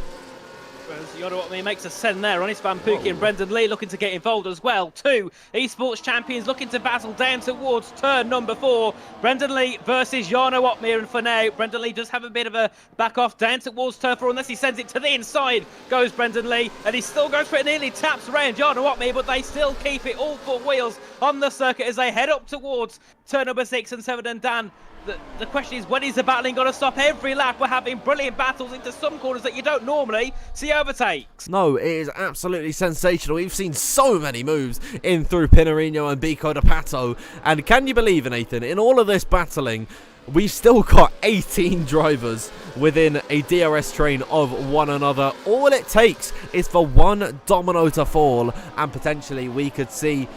You know what I mean? Makes a send there. Ronnie Van Pookie and Brendan Lee looking to get involved as well. 2 esports champions looking to battle down towards turn number 4. Brendan Lee versus Jarno Opmeer, and for now, Brendan Lee does have a bit of a back off down towards turn 4, unless he sends it to the inside. Goes Brendan Lee, and he still goes for it, nearly taps around Jarno Opmeer, but they still keep it all 4 wheels on the circuit as they head up towards turn number 6 and 7. And Dan, the question is, when is the battling going to stop? Every lap we're having brilliant battles into some corners that you don't normally see overtakes. No, it is absolutely sensational. We've seen so many moves in through Pinarino and Bico de Pato. And can you believe it, Nathan? In all of this battling, we've still got 18 drivers within a DRS train of one another. All it takes is for one domino to fall, and potentially we could see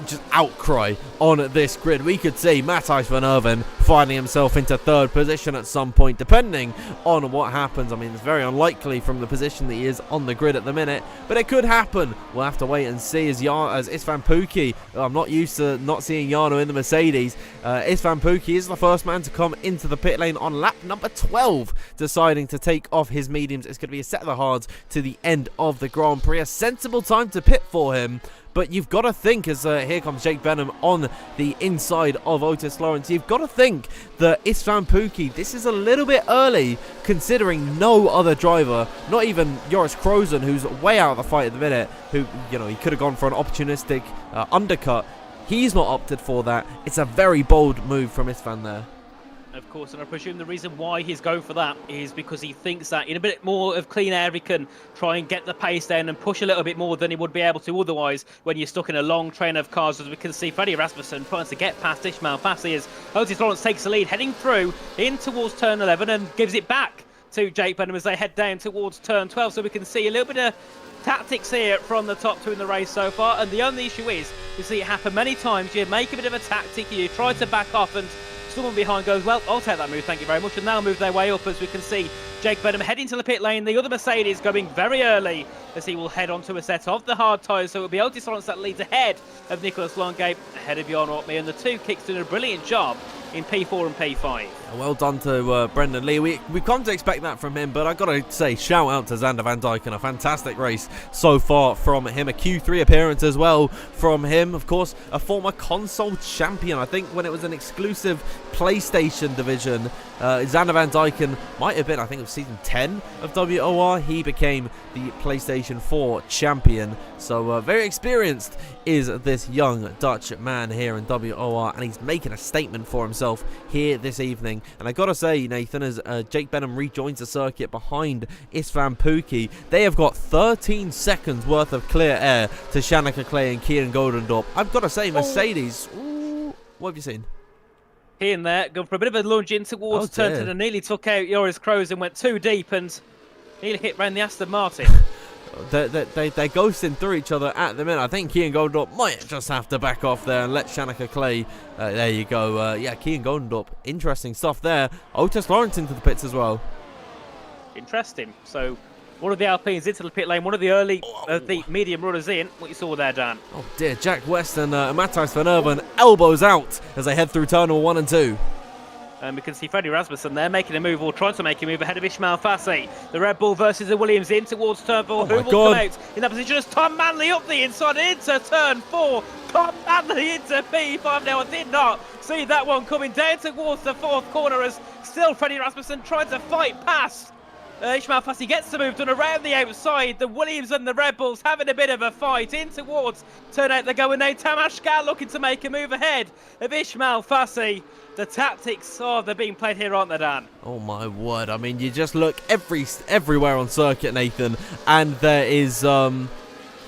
just outcry on this grid. We could see Matthijs van Erven finding himself into third position at some point, depending on what happens. I mean, it's very unlikely from the position that he is on the grid at the minute, but it could happen. We'll have to wait and see. As Istvan Pukki, I'm not used to not seeing Jarno in the Mercedes. Istvan Pukki is the first man to come into the pit lane on lap number 12, deciding to take off his mediums. It's going to be a set of the hards to the end of the Grand Prix. A sensible time to pit for him. But you've got to think, as here comes Jake Benham on the inside of Otis Lawrence, you've got to think that Istvan Pukki, this is a little bit early, considering no other driver, not even Joris Krozen, who's way out of the fight at the minute, who, you know, he could have gone for an opportunistic undercut. He's not opted for that. It's a very bold move from Istvan there. Of course, and I presume the reason why he's going for that is because he thinks that in a bit more of clean air he can try and get the pace down and push a little bit more than he would be able to otherwise when you're stuck in a long train of cars. As we can see, Freddie Rasmussen trying to get past Ishmael Fassi as Otis Lawrence takes the lead, heading through in towards turn 11 and gives it back to Jake Benham as they head down towards turn 12. So we can see a little bit of tactics here from the top 2 in the race so far, and the only issue is we see it happen many times. You make a bit of a tactic, you try to back off, and someone behind goes, well, I'll take that move, thank you very much, and now move their way up. As we can see Jake Benham heading to the pit lane, the other Mercedes going very early as he will head onto a set of the hard tyres. So it'll be Otis Lawrence that leads ahead of Nicholas Longuet, ahead of Jarno Opmeer, and the 2 kicks doing a brilliant job in P4 and P5. Well done to Brendan Lee. We've come to expect that from him, but I've got to say, shout out to Xander Van Dyken. A fantastic race so far from him. A Q3 appearance as well from him. Of course, a former console champion. I think when it was an exclusive PlayStation division, Xander Van Dyken might have been, I think it was season 10 of WOR. He became the PlayStation 4 champion. So very experienced is this young Dutch man here in WOR, and he's making a statement for himself here this evening. And I gotta say, Nathan, as Jake Benham rejoins the circuit behind Istvan Pukki, they have got 13 seconds worth of clear air to Shanaka Clay and Kian Goldendorp. I've gotta say, Mercedes, ooh, what have you seen? Here and there, going for a bit of a lunge in towards turn 10 and nearly took out Joris Kroes and went too deep and nearly hit round the Aston Martin. They're ghosting through each other at the minute. I think Kian Goldendorp might just have to back off there and let Shanaka Clay. There you go. Yeah, Kian Goldendorp. Interesting stuff there. Otis Lawrence into the pits as well. Interesting. So one of the Alpines into the pit lane, one of the early, the medium runners in. What you saw there, Dan? Oh dear, Jack West and Matthijs van Erven elbows out as they head through turn 1 and 2. And we can see Freddie Rasmussen there making a move, or trying to make a move ahead of Ishmael Fassi. The Red Bull versus the Williams in towards turn 4. Who will come out in that position as Tom Manley up the inside into turn 4. Tom Manley into P5 now. I did not see that one coming down towards the 4th corner as still Freddie Rasmussen trying to fight past Ishmael Fussy gets the move done around the outside. The Williams and the Red Bulls having a bit of a fight in towards turn out they're going now. Tamas Gal looking to make a move ahead of Ishmael Fussy. The tactics, they're being played here, aren't they, Dan? Oh my word! I mean, you just look everywhere on circuit, Nathan, and there is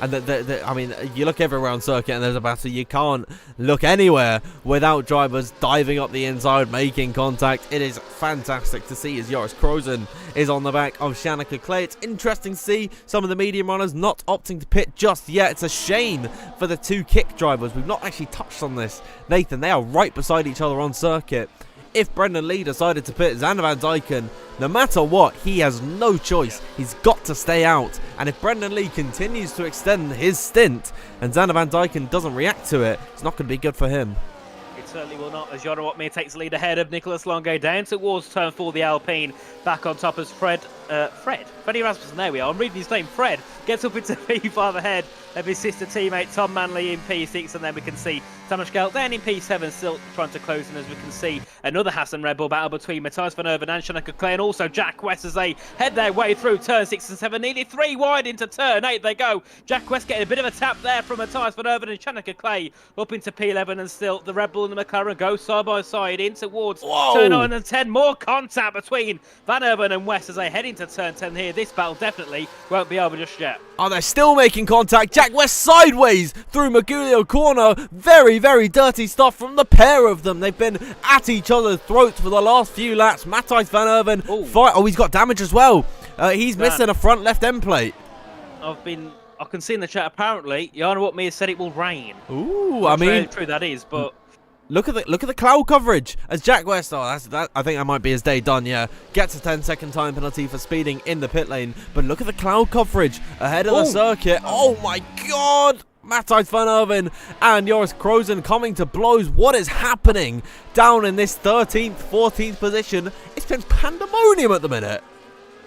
I mean, you look everywhere on circuit and there's a battle. You can't look anywhere without drivers diving up the inside, making contact. It is fantastic to see as Joris Krozen is on the back of Shanika Clay. It's interesting to see some of the medium runners not opting to pit just yet. It's a shame for the two kick drivers. We've not actually touched on this, Nathan. They are right beside each other on circuit. If Brendan Lee decided to pit Xander Van Dyken, no matter what, he has no choice. He's got to stay out. And if Brendan Lee continues to extend his stint and Xander Van Dyken doesn't react to it, it's not going to be good for him. It certainly will not, as Jona Watmere takes the lead ahead of Nicholas Longo down towards turn 4, the Alpine. Back on top as Freddie Rasmussen, there we are. I'm reading his name. Fred gets up into P5 ahead of his sister teammate Tom Manley in P6, and then we can see Tamas Gal down in P7 still trying to close in, as we can see another Hassan Red Bull battle between Matthias Van Erven and Shanika Clay, and also Jack West as they head their way through turn 6 and 7, nearly 3 wide into turn 8 they go. Jack West getting a bit of a tap there from Matthias Van Erven and Shanika Clay up into P11, and still the Red Bull and the McLaren go side by side in towards turn 9 and 10. More contact between Van Erven and West as they head into turn 10 here. This battle definitely won't be over just yet. Oh, they're still making contact. Jack West sideways through Magulio corner. Very, very dirty stuff from the pair of them. They've been at each other's throats for the last few laps. Matthijs Van Erven fight. Oh, he's got damage as well. He's missing a front left end plate. I can see in the chat apparently Jana Watmere said it will rain. Ooh, I mean, true that is, but look at the cloud coverage as Jack West. Oh, I think that might be his day done. Yeah, gets a 10-second time penalty for speeding in the pit lane. But look at the cloud coverage ahead of the circuit. Oh my God! Matthijs Van Erven and Joris Krozen coming to blows. What is happening down in this 13th, 14th position? It's been pandemonium at the minute.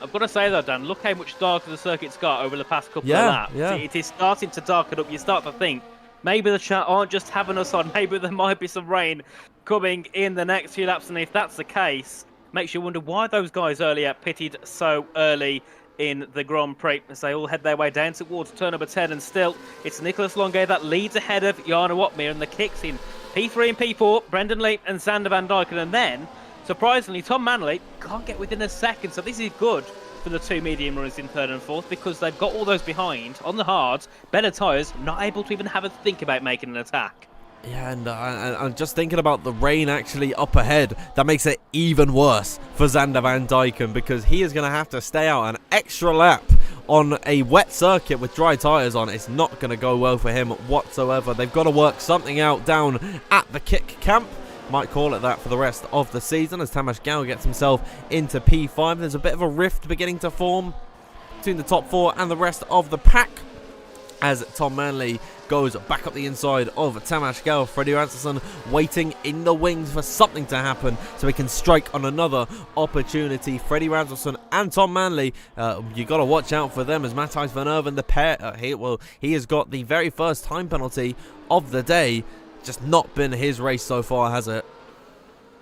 I've got to say though, Dan, look how much darker the circuit's got over the past couple of laps. Yeah. It is starting to darken up. You start to think maybe the chat aren't just having us on. Maybe there might be some rain coming in the next few laps. And if that's the case, makes you wonder why those guys earlier pitted so early in the Grand Prix as they all head their way down towards turn number 10. And still, it's Nicholas Longo that leads ahead of Jana Watmere, and the kicks in P3 and P4, Brendan Lee and Xander Van Dyken. And then, surprisingly, Tom Manley can't get within a second. So this is good for the two medium runners in third and fourth, because they've got all those behind on the hards, better tyres, not able to even have a think about making an attack. Yeah, and I'm just thinking about the rain actually up ahead. That makes it even worse for Xander Van Dyken, because he is going to have to stay out an extra lap on a wet circuit with dry tyres on. It's not going to go well for him whatsoever. They've got to work something out down at the kick camp. Might call it that for the rest of the season as Tamas Gal gets himself into P5. There's a bit of a rift beginning to form between the top 4 and the rest of the pack as Tom Manley goes back up the inside of Tamas Gal. Freddie Rasmussen waiting in the wings for something to happen so he can strike on another opportunity. Freddie Rasmussen and Tom Manley, you got to watch out for them as Matthijs Van Erven, the pair, he has got the very first time penalty of the day. Just not been his race so far, has it?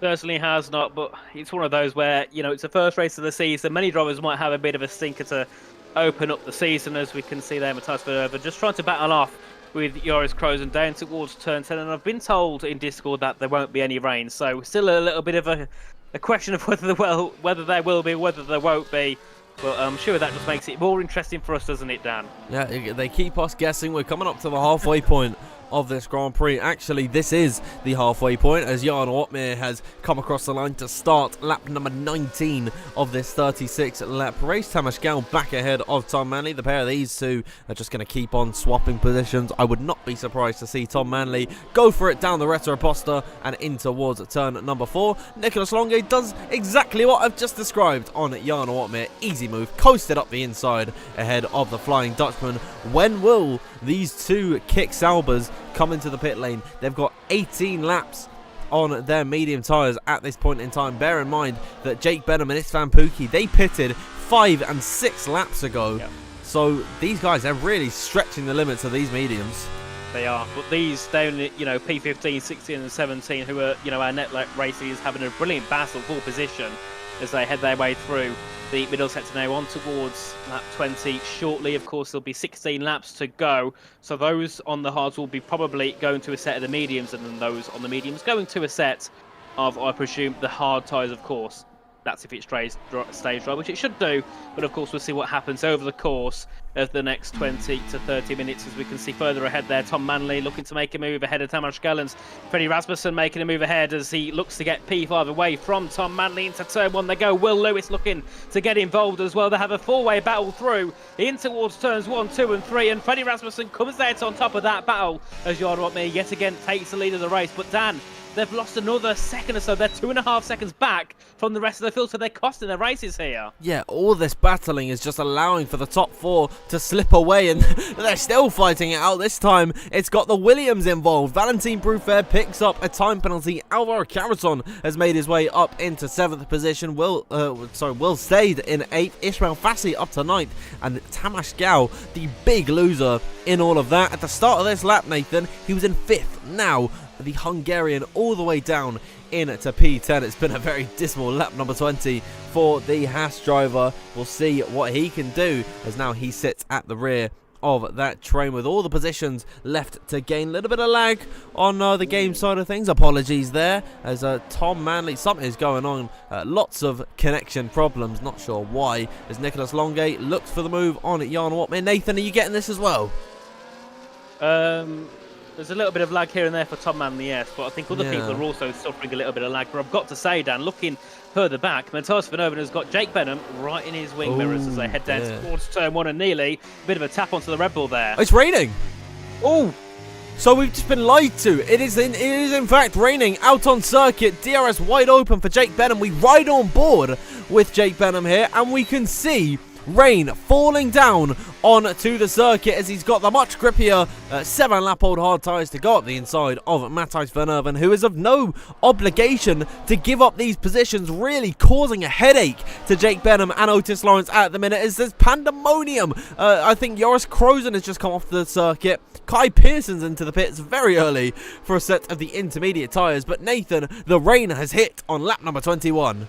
Certainly has not, but it's one of those where, it's the first race of the season. Many drivers might have a bit of a stinker to open up the season, as we can see there. Matthijs Van Erven just trying to battle off with Joris Krozen down towards turn 10, and I've been told in Discord that there won't be any rain, so still a little bit of a question of whether there will be, whether there won't be. But I'm sure that just makes it more interesting for us, doesn't it, Dan? Yeah, they keep us guessing. We're coming up to the halfway point of this Grand Prix. Actually, this is the halfway point as Jana Watmere has come across the line to start lap number 19 of this 36 lap race. Tamas Gal back ahead of Tom Manley. The pair of these two are just going to keep on swapping positions. I would not be surprised to see Tom Manley go for it down the Retroposta and in towards turn number 4. Nicholas Longo does exactly what I've just described on Jana Watmere. Easy move, coasted up the inside ahead of the Flying Dutchman. When will these two kick Saubers come into the pit lane? They've got 18 laps on their medium tyres at this point in time. Bear in mind that Jake Benham and Istvan Pukki, they pitted 5 and 6 laps ago. Yep. So these guys are really stretching the limits of these mediums. They are, but these down, P15, 16 and 17, who are, our net races, having a brilliant battle for position as they head their way through the middle sector now on towards lap 20 shortly. Of course, there'll be 16 laps to go. So those on the hards will be probably going to a set of the mediums, and then those on the mediums going to a set of, I presume, the hard tyres, of course. That's if it stays dry, which it should do. But of course, we'll see what happens over the course of the next 20 to 30 minutes. As we can see further ahead there, Tom Manley looking to make a move ahead of Tamas Gallens. Freddie Rasmussen making a move ahead as he looks to get P5 away from Tom Manley into turn 1. They go. Will Lewis looking to get involved as well. They have a four-way battle through in towards turns 1, 2 and 3. And Freddie Rasmussen comes out on top of that battle as Jarno yet again takes the lead of the race. But Dan, they've lost another second or so. They're 2.5 seconds back from the rest of the field, so they're costing their races here. Yeah, all this battling is just allowing for the top 4 to slip away, and they're still fighting it out. This time, it's got the Williams involved. Valentin Brufair picks up a time penalty. Alvaro Caraton has made his way up into 7th position. Will stayed in 8th. Ishmael Fassi up to 9th. And Tamas Gao, the big loser in all of that. At the start of this lap, Nathan, he was in 5th. Now, the Hungarian all the way down into P10. It's been a very dismal lap number 20 for the Haas driver. We'll see what he can do, as now he sits at the rear of that train with all the positions left to gain. A little bit of lag on the game side of things. Apologies there, as Tom Manley, something is going on. Lots of connection problems, not sure why, as Nicholas Longay looks for the move on at Jan Watman. Nathan, are you getting this as well? There's a little bit of lag here and there for Tom Manley, yes, but I think other people are also suffering a little bit of lag. But I've got to say, Dan, looking further back, Matthias Van Oven has got Jake Benham right in his wing mirrors as they head down towards turn 1, and nearly a bit of a tap onto the Red Bull there. It's raining. Oh, so we've just been lied to. It is in fact raining out on circuit. DRS wide open for Jake Benham. We ride on board with Jake Benham here, and we can see rain falling down onto the circuit as he's got the much grippier 7-lap-old hard tyres to go up the inside of Matthias Van Erven, who is of no obligation to give up these positions, really causing a headache to Jake Benham and Otis Lawrence at the minute as there's pandemonium. I think Joris Krozen has just come off the circuit. Kai Pearson's into the pits very early for a set of the intermediate tyres, but Nathan, the rain has hit on lap number 21.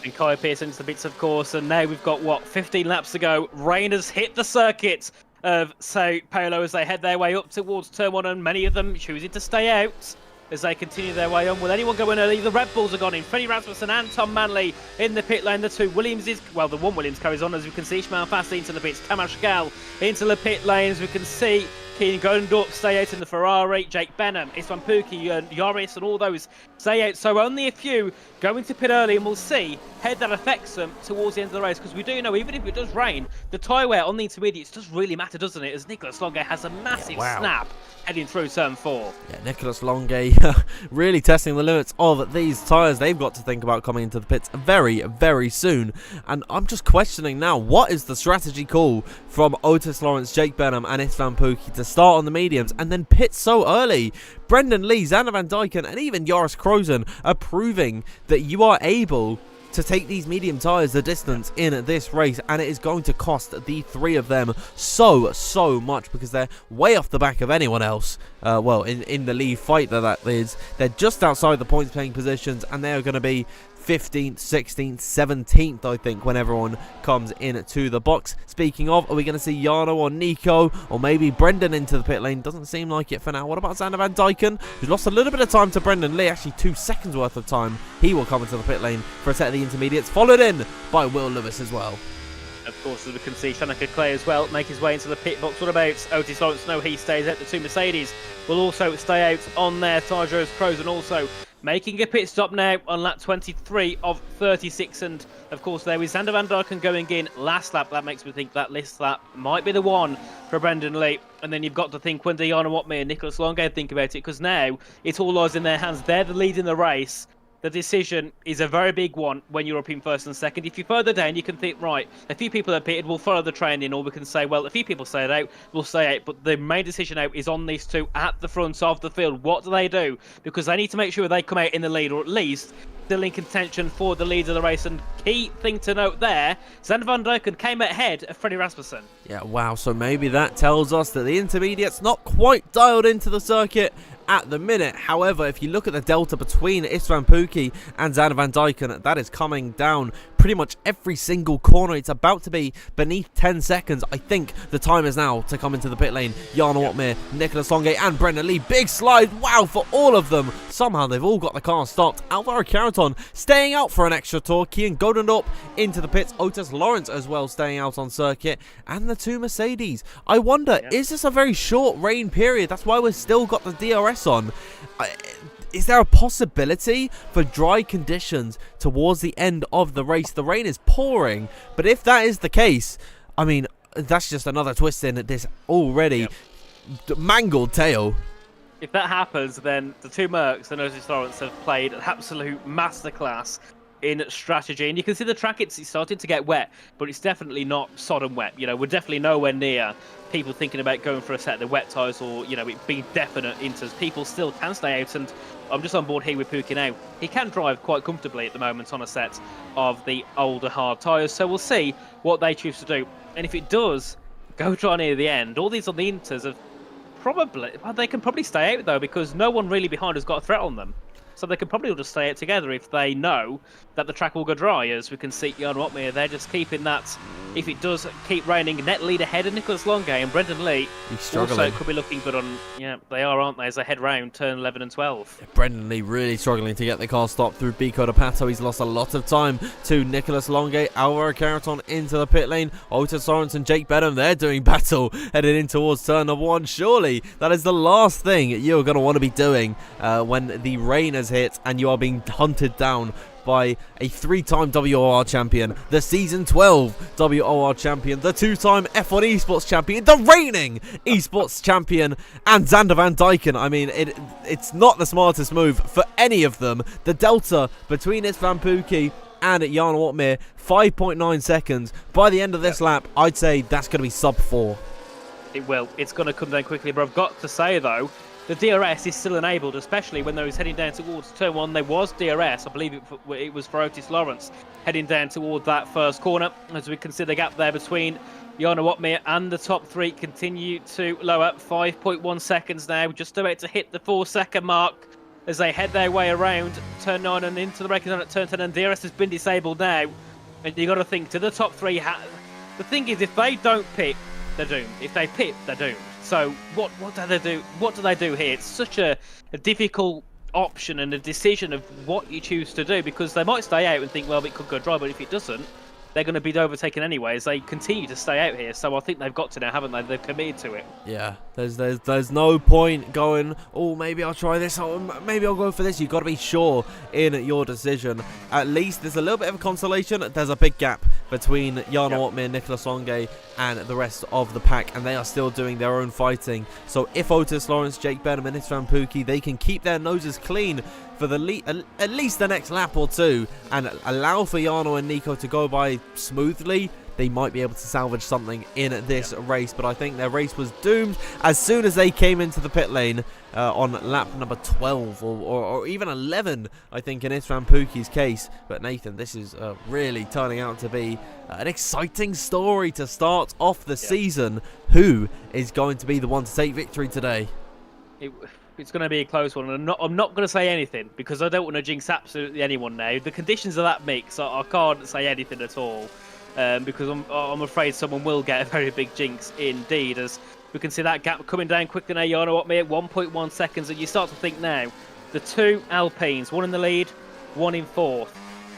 And Kai Pearson's the bits, of course, and now we've got, 15 laps to go. Rain has hit the circuit of Sao Paulo as they head their way up towards turn 1, and many of them choosing to stay out as they continue their way on. Will anyone go in early? The Red Bulls are gone in. Freddie Rasmussen and Tom Manley in the pit lane. The two Williamses, the one Williams carries on, as we can see. Ishmael Fassi into the pits. Tamas Gal into the pit lane, as we can see. Keen Gondorp stay out in the Ferrari. Jake Benham, Istvan Pukki, and Joris, and all those stay out. So only a few going to pit early, and we'll see how that affects them towards the end of the race. Because we do know, even if it does rain, the tyre wear on the intermediates does really matter, doesn't it? As Nicholas Longay has a massive snap heading through turn 4. Yeah, Nicholas Longay really testing the limits of these tyres. They've got to think about coming into the pits very, very soon. And I'm just questioning now, what is the strategy call from Otis Lawrence, Jake Benham and Istvan Pukki to start on the mediums and then pit so early? Brendan Lee, Xander Van Dyken and even Joris Krozen are proving that you are able to take these medium tyres the distance in this race, and it is going to cost the three of them so much, because they're way off the back of anyone else. In the lead fight that is, they're just outside the points paying positions, and they are going to be 15th, 16th, 17th, I think, when everyone comes into the box. Speaking of, are we going to see Jarno or Nico or maybe Brendan into the pit lane? Doesn't seem like it for now. What about Xander Van Dyken, who's lost a little bit of time to Brendan Lee, actually 2 seconds worth of time. He will come into the pit lane for a set of the intermediates, followed in by Will Lewis as well. Of course, as we can see, Shanaka Clay as well make his way into the pit box. What about Otis Lawrence? No, he stays out. The two Mercedes will also stay out on their Joris Krozen also making a pit stop now on lap 23 of 36. And of course, there is Xander Van Dyken going in last lap. That makes me think that list lap might be the one for Brendan Lee. And then you've got to think when Diana Watme and Nicholas Longay think about it, because now it all lies in their hands. They're the lead in the race. The decision is a very big one when you're up in first and second. If you're further down, you can think, right, a few people have pitted, we'll follow the train in, or we can say, well, a few people stayed out, we'll stay out. But the main decision out is on these two at the front of the field. What do? Because they need to make sure they come out in the lead, or at least still in contention for the lead of the race. And key thing to note there, Xander Van Dyken came ahead of Freddie Rasmussen. Yeah, wow, so maybe that tells us that the intermediate's not quite dialed into the circuit at the minute. However, if you look at the delta between Istvan Pukki and Xander Van Dyken, that is coming down pretty much every single corner. It's about to be beneath 10 seconds. I think the time is now to come into the pit lane. Jarno Opmeer, Nicholas Longe, and Brendan Lee. Big slide. Wow, for all of them. Somehow they've all got the car stopped. Alvaro Carreton staying out for an extra tour. Kian Godendorp into the pits. Otis Lawrence as well staying out on circuit. And the two Mercedes. I wonder, is this a very short rain period? That's why we've still got the DRS on. Is there a possibility for dry conditions towards the end of the race? The rain is pouring, but if that is the case, I mean, that's just another twist in this already mangled tail. If that happens, then the two Mercs and Otis Lawrence have played an absolute masterclass in strategy. And you can see the track, it's starting to get wet, but it's definitely not sodden wet. You know, we're definitely nowhere near people thinking about going for a set of the wet tyres or, you know, it being definite into. People still can stay out, and I'm just on board here with Pookie now. He can drive quite comfortably at the moment on a set of the older hard tyres, so we'll see what they choose to do. And if it does go dry near the end, all these on the Inters have probably, well, they can probably stay out though, because no one really behind has got a threat on them. So they can probably all just stay out together if they know that the track will go dry. As we can see, Jarno Opmeer, they're just keeping that. If it does keep raining, net lead ahead of Nicholas Longe, and Brendan Lee also could be looking good on. Yeah, they are, aren't they? As they head round turn 11 and 12. Yeah, Brendan Lee really struggling to get the car stopped through Bico de Pato. He's lost a lot of time to Nicholas Longe. Alvaro Carreton into the pit lane. Otis Lawrence and Jake Benham, they're doing battle headed in towards turn number 1. Surely that is the last thing you're going to want to be doing when the rain has hit and you are being hunted down by a 3-time WOR champion, the season 12 WOR champion, the 2-time F1 esports champion, the reigning esports champion, and Xander Van Dyken. I mean, it's not the smartest move for any of them. The delta between Istvan Pukki and Jarno Opmeer, 5.9 seconds. By the end of this lap, I'd say that's going to be sub 4. It will. It's going to come down quickly, but I've got to say, though, the DRS is still enabled, especially when they was heading down towards turn 1. There was DRS, I believe it was for Otis Lawrence, heading down toward that first corner. As we can see the gap there between Jarno Opmeer and the top 3 continue to lower. 5.1 seconds now, just about to hit the 4-second mark as they head their way around turn 9 and into the braking zone at turn 10. And DRS has been disabled now. And you got to think, to the top 3, the thing is, if they don't pit, they're doomed. If they pit, they're doomed. So what do they do? What do they do here? It's such a difficult option and a decision of what you choose to do, because they might stay out and think, well, it could go dry, but if it doesn't, they're going to be overtaken anyway as they continue to stay out here. So I think they've got to now, haven't they? They've committed to it. Yeah, there's no point going, oh, maybe I'll try this, or maybe I'll go for this. You've got to be sure in your decision. At least there's a little bit of a consolation. There's a big gap between Jarno Opmeer, Nicholas Longe, and the rest of the pack, and they are still doing their own fighting. So if Otis Lawrence, Jake Benham, and Istvan Pukki, they can keep their noses clean for at least the next lap or two and allow for Jarno and Nico to go by smoothly, they might be able to salvage something in this race. But I think their race was doomed as soon as they came into the pit lane on lap number 12 or even 11, I think, in Istvan Pukki's case. But Nathan, this is really turning out to be an exciting story to start off the season. Who is going to be the one to take victory today? It's going to be a close one. I'm not going to say anything because I don't want to jinx absolutely anyone now. The conditions are that mixed, so I can't say anything at all. Because I'm afraid someone will get a very big jinx indeed. As we can see that gap coming down quickly now. Jarno Opmeer at 1.1 seconds, and you start to think now, the two Alpines, one in the lead, one in 4th.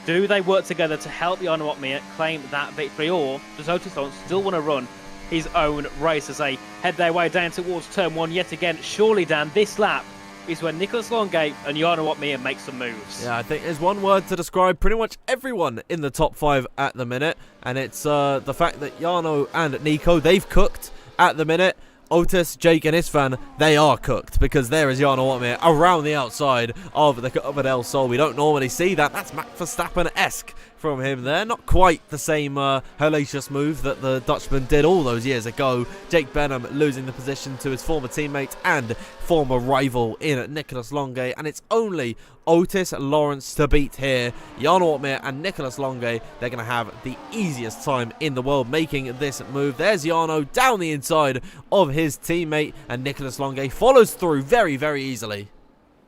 Do they work together to help Jarno Opmeer claim that victory, or does Otis Lawrence still want to run his own race as they head their way down towards turn 1 yet again? Surely, Dan, this lap is when Nicholas Longe and Jarno Opmeer make some moves. Yeah, I think there's one word to describe pretty much everyone in the top 5 at the minute, and it's the fact that Jarno and Nico, they've cooked at the minute. Otis, Jake, and Istvan, they are cooked, because there is Jarno Opmeer around the outside of the El Sol. We don't normally see that. That's Max Verstappen-esque from him there. Not quite the same hellacious move that the Dutchman did all those years ago. Jake Benham losing the position to his former teammate and former rival in Nicholas Longe, and it's only Otis Lawrence to beat here. Jarno Opmeer and Nicholas Longe, they're going to have the easiest time in the world making this move. There's Jarno down the inside of his teammate, and Nicholas Longe follows through very, very easily.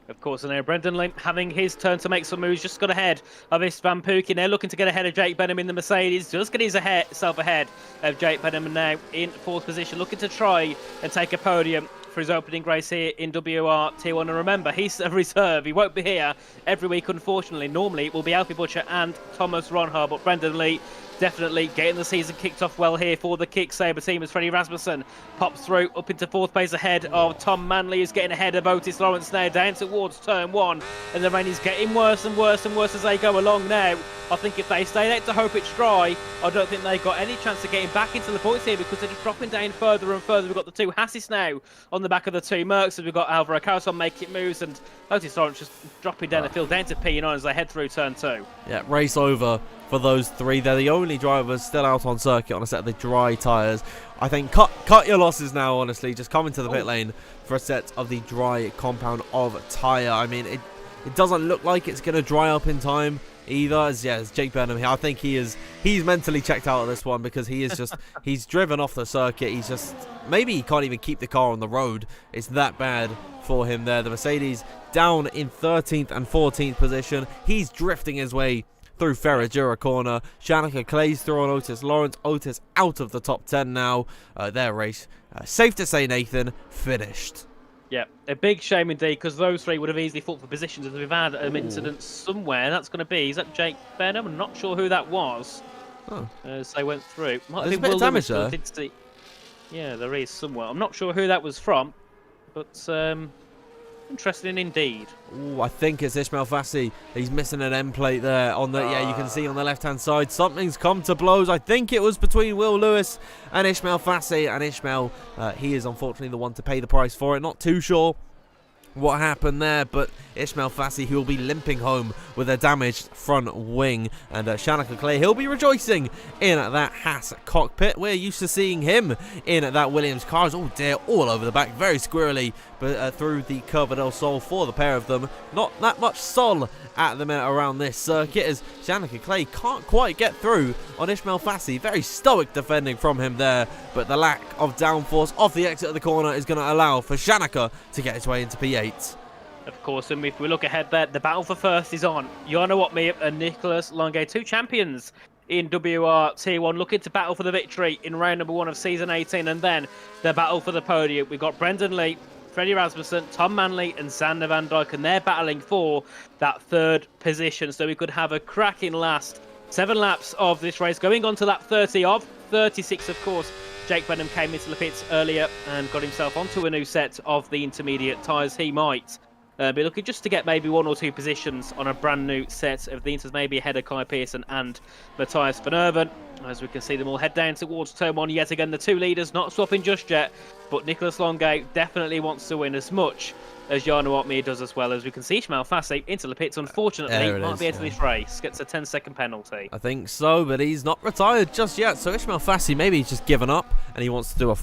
Of course, and now Brendan Lee having his turn to make some moves, just got ahead of Istvan Pukin. They're looking to get ahead of Jake Benham in the Mercedes, just get himself ahead of Jake Benham, and now in 4th position, looking to try and take a podium for his opening race here in WR Tier 1. And remember, he's a reserve. He won't be here every week, unfortunately. Normally, it will be Alfie Butcher and Thomas Ronhar, but Brendan Lee definitely getting the season kicked off well here for the Kick-Saber team as Freddie Rasmussen pops through up into 4th place ahead of Tom Manley, who's getting ahead of Otis Lawrence now down towards turn 1, and the rain is getting worse and worse and worse as they go along now. I think if they stay there to hope it's dry, I don't think they've got any chance of getting back into the points here, because they're just dropping down further and further. We've got the 2 Hassis now on the back of the 2 Mercs, and we've got Alvaro Carson making moves, and Otis Lawrence just dropping down the field down to P9 as they head through turn 2. Yeah, race over for those 3. They're the only drivers still out on circuit on a set of the dry tyres. I think cut your losses now, honestly. Just come into the pit lane for a set of the dry compound of tyre. I mean, it doesn't look like it's going to dry up in time either. As Jake Benham here, I think he's mentally checked out of this one, because he is just he's driven off the circuit. He's just, maybe he can't even keep the car on the road. It's that bad for him there. The Mercedes down in 13th and 14th position. He's drifting his way through Ferragura corner. Shanika Clay's through on Otis Lawrence. Otis out of the top 10 now. Their race, safe to say, Nathan, finished. Yeah, a big shame indeed, because those 3 would have easily fought for positions, as we've had an incident somewhere. That's going to be, is that Jake Benham? I'm not sure who that was. As they went through. There's a bit of damage there. Yeah, there is somewhere. I'm not sure who that was from, but interesting indeed. Ooh, I think it's Ishmael Fassi. He's missing an end plate there on the you can see on the left-hand side. Something's come to blows. I think it was between Will Lewis and Ishmael Fassi, and Ishmael, he is unfortunately the one to pay the price for it. Not too sure what happened there, but Ishmael Fassi, he will be limping home with a damaged front wing, and Shanika Clay, he'll be rejoicing in that Haas cockpit. We're used to seeing him in that Williams car. Oh dear, all over the back, very squirrely, but through the Curva del Sol for the pair of them. Not that much sol at the minute around this circuit, as Shanika Clay can't quite get through on Ishmael Fassi. Very stoic defending from him there, but the lack of downforce off the exit of the corner is going to allow for Shanika to get his way into P8. Of course, and if we look ahead there, the battle for first is on. Joanna Watme and Nicholas Longue, 2 champions in WR Tier 1, looking to battle for the victory in round number 1 of Season 18, and then the battle for the podium. We've got Brendan Lee, Freddie Rasmussen, Tom Manley and Sander Van Dijk, and they're battling for that 3rd position. So we could have a cracking last 7 laps of this race, going on to lap 30 of 36, of course. Jake Benham came into the pits earlier and got himself onto a new set of the intermediate tyres. He might be looking just to get maybe 1 or 2 positions on a brand new set of the Inters, maybe ahead of Kai Pearson and Matthias Van Erven. As we can see them all head down towards turn 1 yet again. The 2 leaders not swapping just yet, but Nicholas Longue definitely wants to win as much as Jarno Watme does as well. As we can see, Ishmael Fassi into the pits, unfortunately, might be out of this race. Gets a 10-second penalty. I think so, but he's not retired just yet. So Ishmael Fassi, maybe he's just given up and he wants to do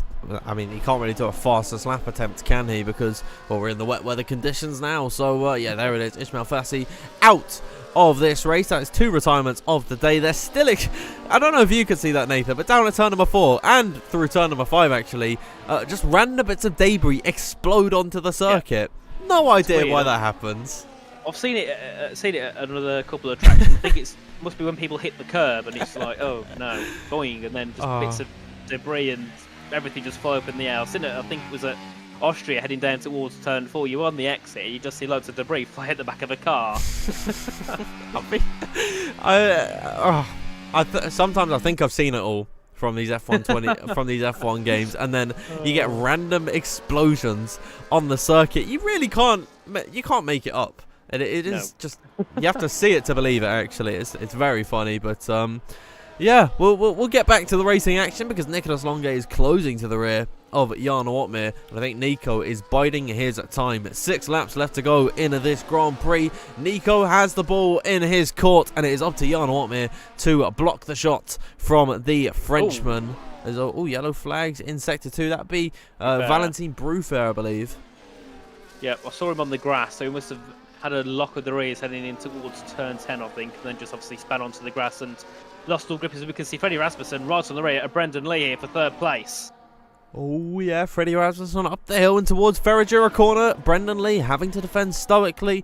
I mean, he can't really do a fastest lap attempt, can he? Because, well, we're in the wet weather conditions now. So, yeah, there it is. Ishmael Fassi out of this race. That is 2 retirements of the day. They're still, I don't know if you can see that, Nathan, but down at turn number 4 and through turn number 5, actually, just random bits of debris explode onto the circuit. Yeah. No idea why that happens. I've seen it at another couple of tracks. And I think it must be when people hit the curb and it's like, oh no, boing, and then just bits of debris and everything just fly up in the air. I've seen it, I think it was at Austria heading down towards turn 4. You're on the exit, you just see loads of debris fly at the back of a car. Sometimes I think I've seen it all from these F1 games, and then you get random explosions on the circuit. You really can't make it up. It is just, you have to see it to believe it. Actually, it's very funny, but yeah, we'll get back to the racing action because Nicholas Longue is closing to the rear of Jarno Watme, and I think Nico is biding his time. 6 laps left to go in this Grand Prix. Nico has the ball in his court, and it is up to Jarno Watme to block the shot from the Frenchman. There's yellow flags in Sector 2. That'd be Valentin Brufair, I believe. Yeah, I saw him on the grass, so he must have had a lock of the rears heading in towards turn 10, I think, and then just obviously span onto the grass and lost all grip. As we can see, Freddie Rasmussen right on the rear of Brendan Lee here for 3rd place. Oh yeah, Freddie Rasmussen up the hill and towards Ferragura corner. Brendan Lee having to defend stoically.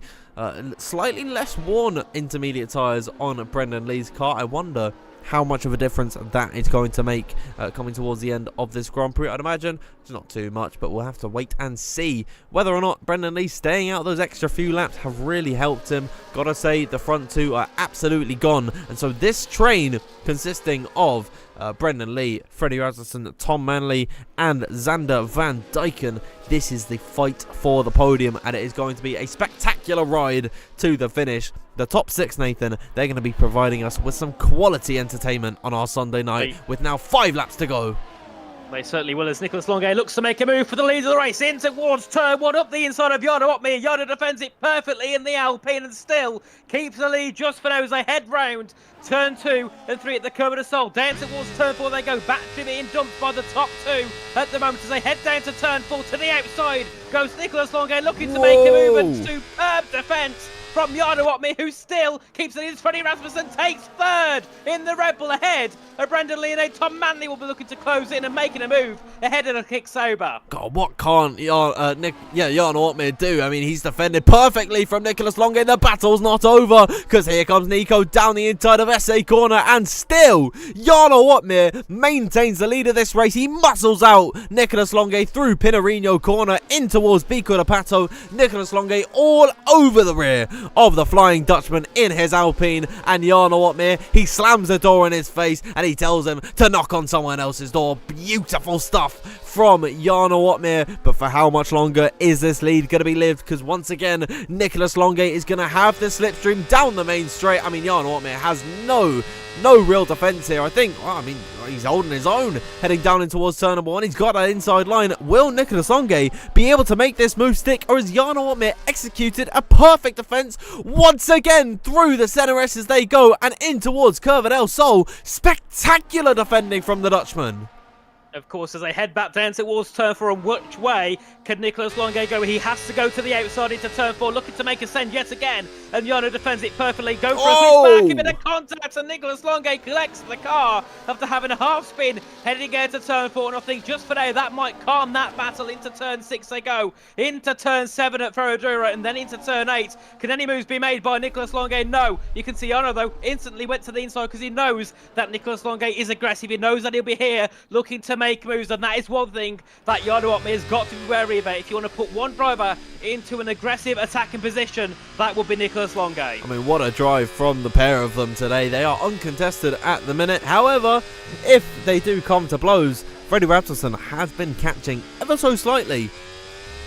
Slightly less worn intermediate tyres on Brendan Lee's car. I wonder how much of a difference that is going to make coming towards the end of this Grand Prix. I'd imagine it's not too much, but we'll have to wait and see whether or not Brendan Lee staying out those extra few laps have really helped him. Gotta say, the front two are absolutely gone, and so this train consisting of Brendan Lee, Freddie Rasmussen, Tom Manley and Xander Van Dyken. This is the fight for the podium, and it is going to be a spectacular ride to the finish. The top six, Nathan, they're going to be providing us with some quality entertainment on our Sunday night with now 5 laps to go. They certainly will, as Nicholas Longuet looks to make a move for the lead of the race in towards turn 1 up the inside of Jarno Opmeer. Jarno defends it perfectly in the Alpine and still keeps the lead just for now as they head round turn 2 and 3 at the curve of the Sol. Down towards turn 4 they go, back to being dumped by the top 2 at the moment as they head down to turn 4. To the outside goes Nicholas Longuet looking to make a move, and superb defence from Jarno Opmeer, who still keeps it in. Freddie Rasmussen takes third in the Red Bull ahead of Brendan Lee, and Tom Manley will be looking to close in and making a move ahead of the kick sober. God, what can't Jarno Opmeer do? I mean, he's defended perfectly from Nicholas Longuet. The battle's not over, because here comes Nico down the inside of SA corner, and still Jarno Opmeer maintains the lead of this race. He muscles out Nicholas Longuet through Pinarino corner in towards Pico de Pato. Nicholas Longuet all over the rear of the Flying Dutchman in his Alpine, and Jarno Opmeer, he slams the door in his face and he tells him to knock on someone else's door. Beautiful stuff from Jarno Opmeer, but for how much longer is this lead going to be lived? Because once again, Nicholas Longuet is going to have the slipstream down the main straight. I mean, Jarno Opmeer has no real defence here. I think, he's holding his own heading down in towards turn number 1. He's got that inside line. Will Nicholas Longuet be able to make this move stick, or has Jarno Opmeer executed a perfect defence once again through the centre S as they go and in towards Curva del Sol? Spectacular defending from the Dutchman. Of course, as they head back down towards turn 4, and which way can Nicholas Longuet go? He has to go to the outside into turn 4, looking to make a send yet again, and Jarno defends it perfectly. Go for a switch back, a bit of contact, and Nicholas Longuet collects the car after having a half spin, heading into turn 4, and I think just for now that might calm that battle. Into turn 6 they go, into turn 7 at Ferradura, and then into turn 8. Can any moves be made by Nicholas Longuet? No. You can see Jarno, though, instantly went to the inside because he knows that Nicholas Longuet is aggressive. He knows that he'll be here looking to make moves, and that is one thing that Jarno Opmeer has got to be wary about. If you want to put one driver into an aggressive attacking position, that would be Nicholas Longuet. I mean, what a drive from the pair of them today. They are uncontested at the minute. However, if they do come to blows, Freddie Rasmussen has been catching ever so slightly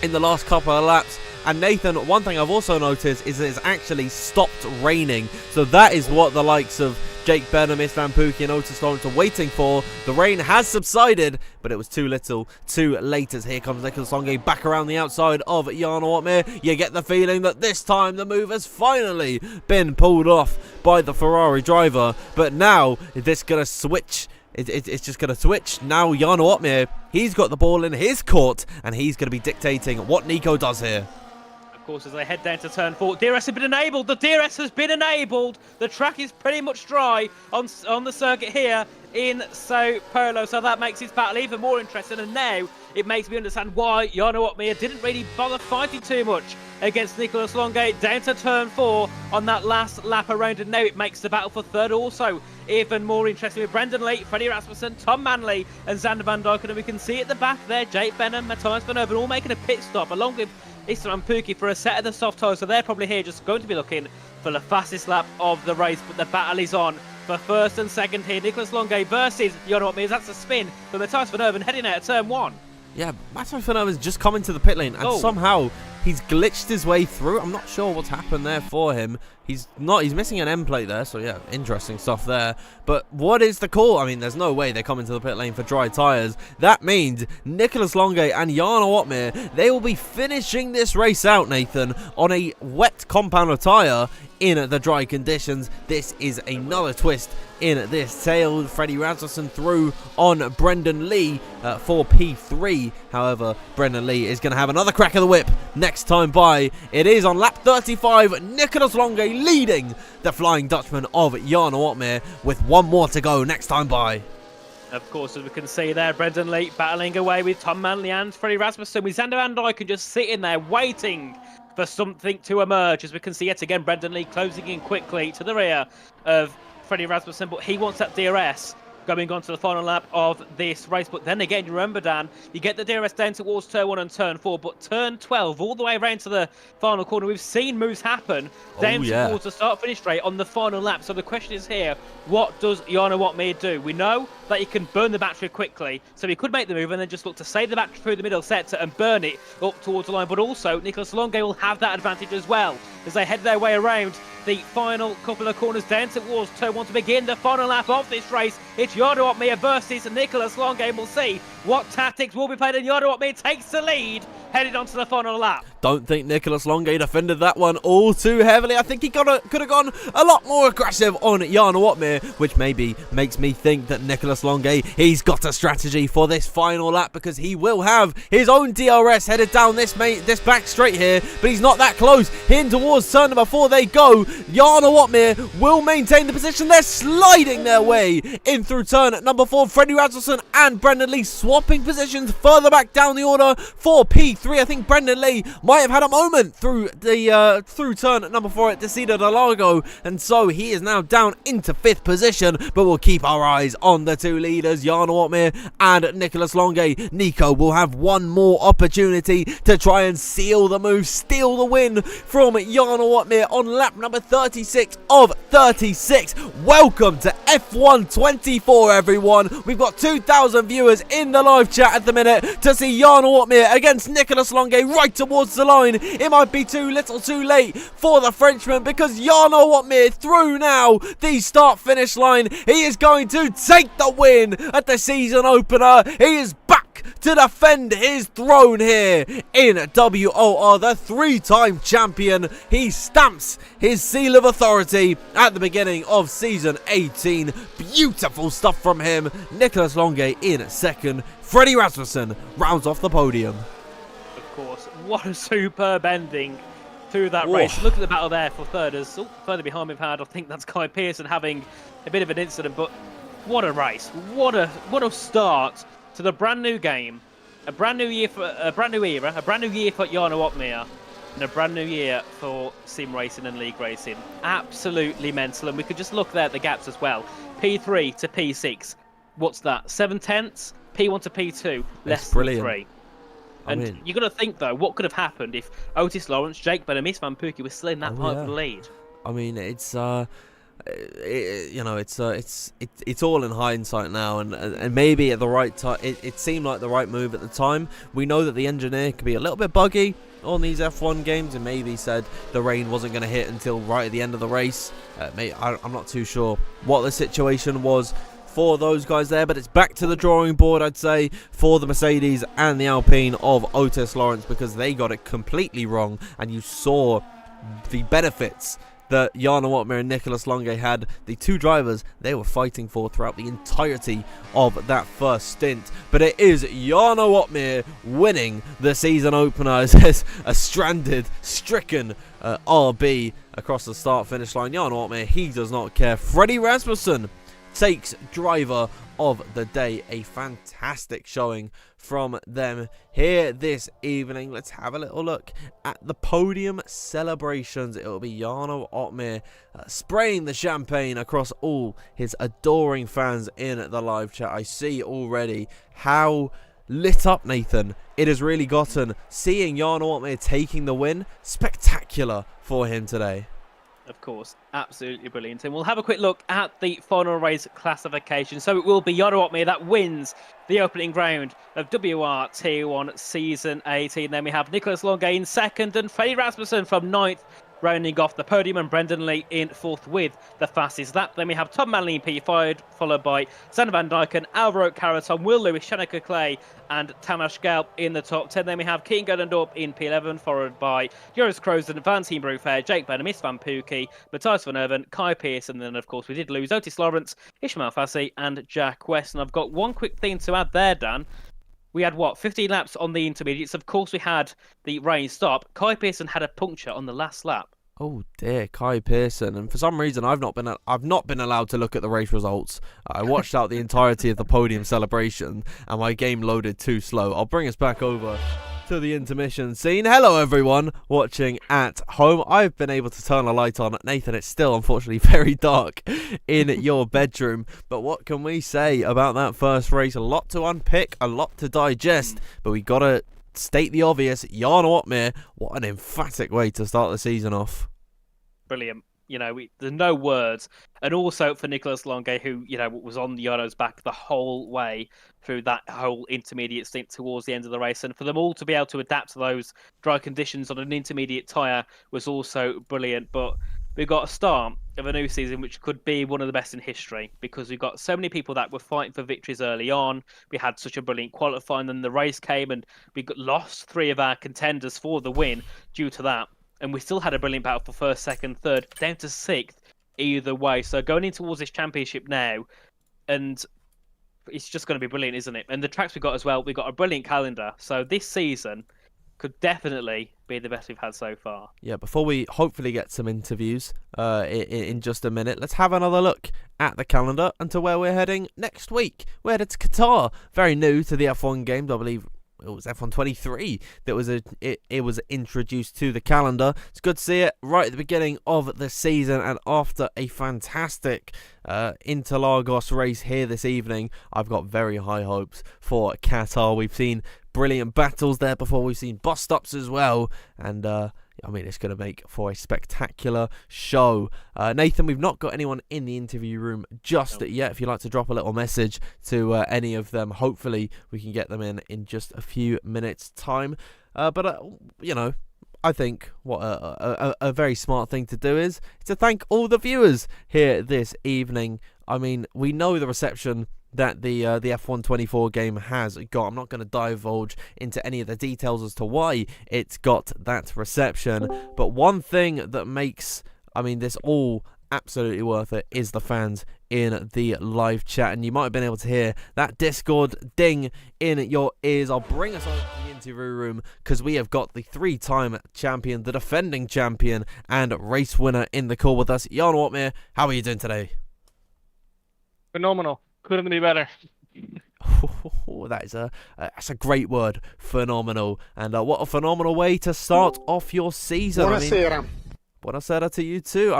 in the last couple of laps. And Nathan, one thing I've also noticed is that it's actually stopped raining. So that is what the likes of Jake Benham, Miss Van Pookie and Otis Lawrence are waiting for. The rain has subsided, but it was too little, too late, as here comes Nicholas Longuet back around the outside of Jarno Opmeer. You get the feeling that this time the move has finally been pulled off by the Ferrari driver. But now, is this going to switch? It's just going to switch. Now Jarno Opmeer, he's got the ball in his court, and he's going to be dictating what Nico does here. Of course, as they head down to turn 4, DRS has been enabled. The DRS has been enabled. The track is pretty much dry on the circuit here in Sao Paulo, so that makes this battle even more interesting. And now it makes me understand why Jarno Opmeer didn't really bother fighting too much against Nicholas Longuet down to turn 4 on that last lap around. And now it makes the battle for third also even more interesting, with Brendan Lee, Freddie Rasmussen, Tom Manley and Xander Van Dyken. And we can see at the back there Jake Benham, Matthias Van Erven all making a pit stop along with Istvan Pookie for a set of the soft tyres. So they're probably here just going to be looking for the fastest lap of the race. But the battle is on for first and second here. Nicholas Longuet versus Jarno Opmeer. That's a spin for Matthias Van Erven heading out of turn 1. Yeah, Matthias Van Erven's just come into the pit lane and somehow he's glitched his way through. I'm not sure what's happened there for him. He's missing an end plate there, so yeah, interesting stuff there. But what is the call? I mean, there's no way they come into the pit lane for dry tyres. That means Nicholas Longuet and Jarno Opmeer, they will be finishing this race out, Nathan, on a wet compounder tyre in the dry conditions. This is another twist in this tale. Freddie Rasmussen through on Brendan Lee for P3. However, Brendan Lee is going to have another crack of the whip next time by. It is on lap 35. Nicholas Longuet leading the Flying Dutchman of Jarno Opmeer with one more to go next time by. Of course, as we can see there, Brendan Lee battling away with Tom Manley and Freddie Rasmussen, with Xander Van Dyken just sitting there waiting for something to emerge. As we can see yet again, Brendan Lee closing in quickly to the rear of Freddie Rasmussen, but he wants that DRS going on to the final lap of this race. But then again, you remember, Dan, you get the DRS down towards turn 1 and turn 4, but turn 12 all the way around to the final corner, we've seen moves happen down towards the start-finish straight on the final lap. So the question is here, what does Jarno Watmere do? We know that he can burn the battery quickly, so he could make the move and then just look to save the battery through the middle sector and burn it up towards the line. But also, Nicholas Longe will have that advantage as well as they head their way around the final couple of corners down towards turn 1 to begin the final lap of this race. It's Jarno Watmere versus Nicholas Longe. We'll see what tactics will be played, and Jarno Watmere takes the lead headed on to the final lap. Don't think Nicholas Longe defended that one all too heavily. I think he could have gone a lot more aggressive on Jarno Watmere, which maybe makes me think that Nicholas Longe, he's got a strategy for this final lap, because he will have his own DRS headed down this back straight here, but he's not that close. In towards turn number 4 they go. Jarno Watmere will maintain the position. They're sliding their way in through turn number 4. Freddie Rasmussen and Brendan Lee swapping positions further back down the order for P3. I think Brendan Lee might have had a moment through turn number 4 at Descida de Largo, and so he is now down into 5th position. But we'll keep our eyes on the two leaders, Jarno Watmere and Nicholas Longe. Nico will have one more opportunity to try and seal the move, steal the win from Jarno Watmere on lap number 36 of 36. Welcome to F1 24, everyone. We've got 2,000 viewers in the live chat at the minute to see Jarno Watmere against Nicholas Longe right towards the line. It might be too little too late for the Frenchman, because Jarno Watmere through now the start-finish line. He is going to take the win at the season opener. He is back to defend his throne here in WOR, the 3-time champion. He stamps his seal of authority at the beginning of season 18. Beautiful stuff from him. Nicholas Longe in second. Freddie Rasmussen rounds off the podium. Of course, what a superb ending to that race. Look at the battle there for third. As further behind we've had, I think that's Kai Pearson having a bit of an incident, but what a race. What a start to the brand new game. A brand new year for a brand new era, a brand new year for Jarno Watmere, and a brand new year for sim racing and league racing. Absolutely mental. And we could just look there at the gaps as well. P3 to P6. What's that? 7/10? P1 to P2. Less than 3. And you've got to think, though, what could have happened if Otis Lawrence, Jake Bell and Miss Van Pookie were still in that part of the lead? I mean, it's it's all in hindsight now, and maybe at the right time, it seemed like the right move at the time. We know that the engineer can be a little bit buggy on these F1 games, and maybe said the rain wasn't going to hit until right at the end of the race. I'm not too sure what the situation was for those guys there, but it's back to the drawing board, I'd say, for the Mercedes and the Alpine of Otis Lawrence, because they got it completely wrong, and you saw the benefits that Jarno Watmere and Nicholas Longe had. The two drivers they were fighting for throughout the entirety of that first stint. But it is Jarno Watmere winning the season opener as there's a stricken RB across the start-finish line. Jarno Watmere, he does not care. Freddie Rasmussen takes driver of the day. A fantastic showing from them here this evening. Let's have a little look at the podium celebrations. It will be Jarno Watmere spraying the champagne across all his adoring fans in the live chat. I see already how lit up, Nathan, it has really gotten. Seeing Jarno Watmere taking the win, spectacular for him today. Of course, absolutely brilliant. And we'll have a quick look at the final race classification. So it will be Jarno Watmere that wins the opening round of WR T1 Season 18. Then we have Nicholas Longe in second and Freddie Rasmussen from 9th, rounding off the podium, and Brendan Lee in 4th with the fastest lap. Then we have Tom Manley in P5, followed by Xander Van Dyken, Alvaro Caraton, Will Lewis, Shanika Clay, and Tamas Gelb in the top 10. Then we have Keane Gellendorp in P11, followed by Joris Krozen, Van Tien Jake Benham, Miss Van Pookie, Matthias Van Erven, Kai Pearson, and then of course we did lose Otis Lawrence, Ishmael Fassi, and Jack West. And I've got one quick thing to add there, Dan. We had, 15 laps on the intermediates. Of course, we had the rain stop. Kai Pearson had a puncture on the last lap. Oh dear, Kai Pearson, and for some reason I've not been allowed to look at the race results. I watched out the entirety of the podium celebration, and my game loaded too slow. I'll bring us back over to the intermission scene. Hello everyone watching at home. I've been able to turn a light on. Nathan, it's still unfortunately very dark in your bedroom, but what can we say about that first race? A lot to unpick, a lot to digest, but we gotta state the obvious. Jan Otmir, what an emphatic way to start the season off. Brilliant. There's no words. And also for Nicholas Longe, who, was on Yano's back the whole way through that whole intermediate stint towards the end of the race. And for them all to be able to adapt to those dry conditions on an intermediate tyre was also brilliant. But we've got a start of a new season which could be one of the best in history, because we've got so many people that were fighting for victories early on. We had such a brilliant qualifying, then the race came and we lost 3 of our contenders for the win due to that. And we still had a brilliant battle for first, second, third, down to 6th either way. So going in towards this championship now, and it's just going to be brilliant, isn't it? And the tracks we got as well, we got a brilliant calendar. So this season could definitely be the best we've had so far. Yeah, before we hopefully get some interviews in just a minute, let's have another look at the calendar and to where we're heading next week. We're headed to Qatar, very new to the F1 games, I believe. It was F1 23 that was it was introduced to the calendar. It's good to see it right at the beginning of the season, and after a fantastic Interlagos race here this evening, I've got very high hopes for Qatar. We've seen brilliant battles there before. We've seen bus stops as well, and it's going to make for a spectacular show. Nathan, we've not got anyone in the interview room just yet. If you'd like to drop a little message to any of them, hopefully we can get them in just a few minutes' time. But I think what a very smart thing to do is to thank all the viewers here this evening. I mean, we know the reception that the F1 24 game has got. I'm not going to divulge into any of the details as to why it's got that reception, but one thing that makes this all absolutely worth it is the fans in the live chat, and you might have been able to hear that Discord ding in your ears. I'll bring us over to the interview room because we have got the 3-time champion, the defending champion and race winner in the call with us. Jan Otmir, how are you doing today? Phenomenal. Couldn't be better. That's a great word, phenomenal. And what a phenomenal way to start off your season. Buonasera. Buonasera to you too.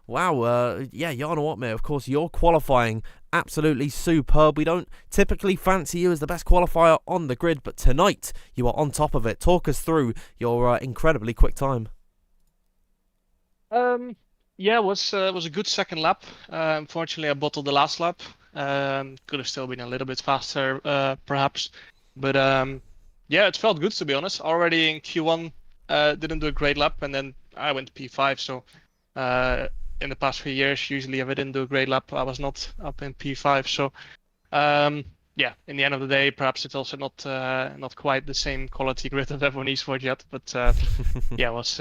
Wow. Yeah, Jan Otmir, of course, you're qualifying absolutely superb. We don't typically fancy you as the best qualifier on the grid, but tonight you are on top of it. Talk us through your incredibly quick time. Yeah, it was a good second lap. Unfortunately, I bottled the last lap. Could have still been a little bit faster, perhaps. But yeah, it felt good, to be honest. Already in Q1, didn't do a great lap, and then I went P5. So in the past few years, usually if I didn't do a great lap, I was not up in P5. So yeah, in the end of the day, perhaps it's also not quite the same quality grid as F1 Esports yet. But yeah, was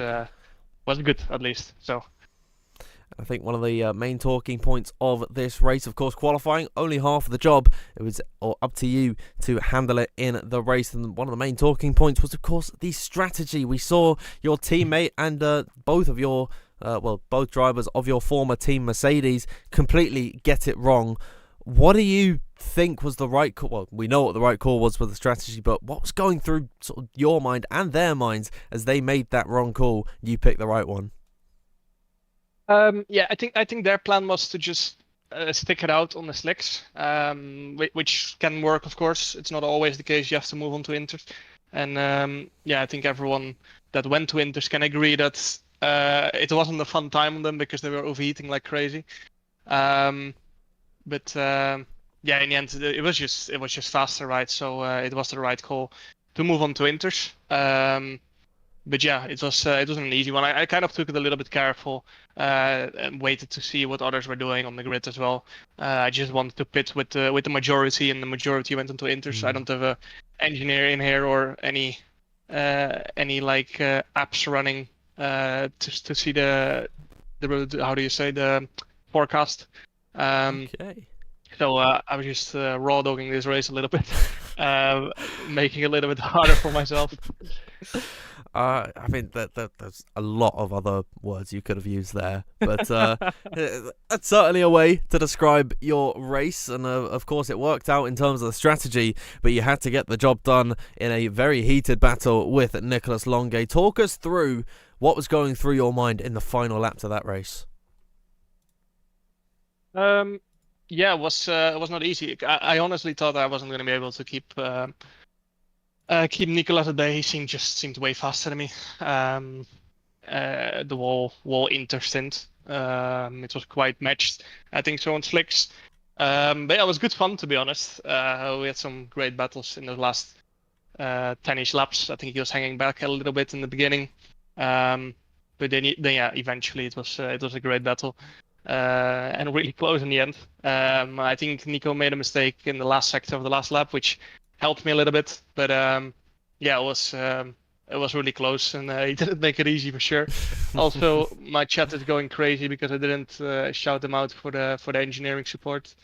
good at least. So. I think one of the main talking points of this race, of course, qualifying, only half of the job. It was up to you to handle it in the race. And one of the main talking points was, of course, the strategy. We saw your teammate and both drivers of your former team, Mercedes, completely get it wrong. What do you think was the right call? Well, we know what the right call was for the strategy, but what was going through sort of your mind and their minds as they made that wrong call? You picked the right one. Yeah, I think their plan was to just stick it out on the slicks, which can work, of course. It's not always the case. You have to move on to inters, and yeah, I think everyone that went to inters can agree that it wasn't a fun time on them because they were overheating like crazy. But yeah, in the end, it was just faster, right? So it was the right call to move on to inters. But yeah, it wasn't an easy one. I kind of took it a little bit careful and waited to see what others were doing on the grid as well. I just wanted to pit with the majority, and the majority went into inters. I don't have a engineer in here or any like apps running to see the how do you say, the forecast. Okay. So I was just raw dogging this race a little bit. making it a little bit harder for myself. I mean, there's a lot of other words you could have used there, but that's certainly a way to describe your race. And of course, it worked out in terms of the strategy, but you had to get the job done in a very heated battle with Nicolas Longue. Talk us through what was going through your mind in the final lap to that race. Yeah, it was not easy. I honestly thought I wasn't going to be able to keep Nicolas at bay. He seemed way faster than me. The wall interstint, it was quite matched, I think, so on slicks. But yeah, it was good fun, to be honest. We had some great battles in the last 10-ish laps. I think he was hanging back a little bit in the beginning, but then yeah, eventually it was a great battle. And really close in the end. I think Nico made a mistake in the last sector of the last lap, which helped me a little bit. But yeah, it was really close, and he didn't make it easy for sure. Also, my chat is going crazy because I didn't shout them out for the engineering support.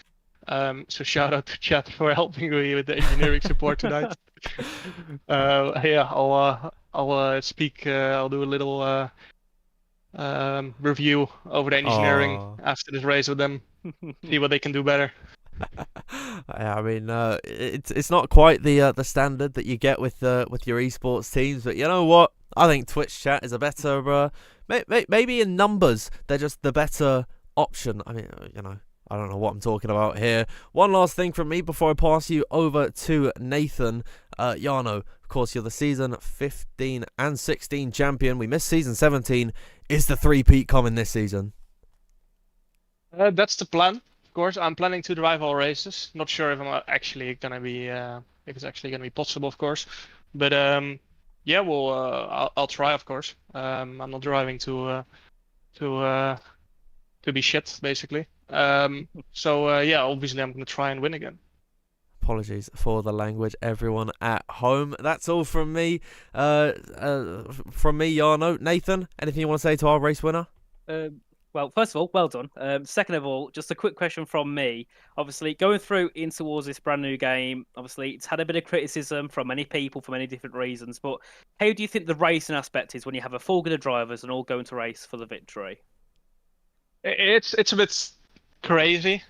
So shout out to chat for helping me with the engineering support tonight. Yeah, I'll speak. I'll do a little review over the engineering after this race with them, see what they can do better. I mean, it's not quite the standard that you get with your esports teams, but you know what? I think Twitch chat is a better, maybe in numbers, they're just the better option. I mean, you know, I don't know what I'm talking about here. One last thing from me before I pass you over to Nathan. Jarno, of course, you're the season 15 and 16 champion. We missed season 17. Is the three-peat coming this season? That's the plan, of course. I'm planning to drive all races. Not sure if I'm actually gonna be, if it's actually gonna be possible, of course. But yeah, well, I'll try, of course. I'm not driving to be shit, basically. So yeah, obviously I'm gonna try and win again. Apologies for the language, everyone at home. That's all from me. From me, Jarno. Nathan, anything you want to say to our race winner? Well, first of all, well done. Second of all, just a quick question from me. Obviously, going through in towards this brand new game, obviously, it's had a bit of criticism from many people for many different reasons. But how do you think the racing aspect is when you have a full grid of drivers and all going to race for the victory? It's a bit crazy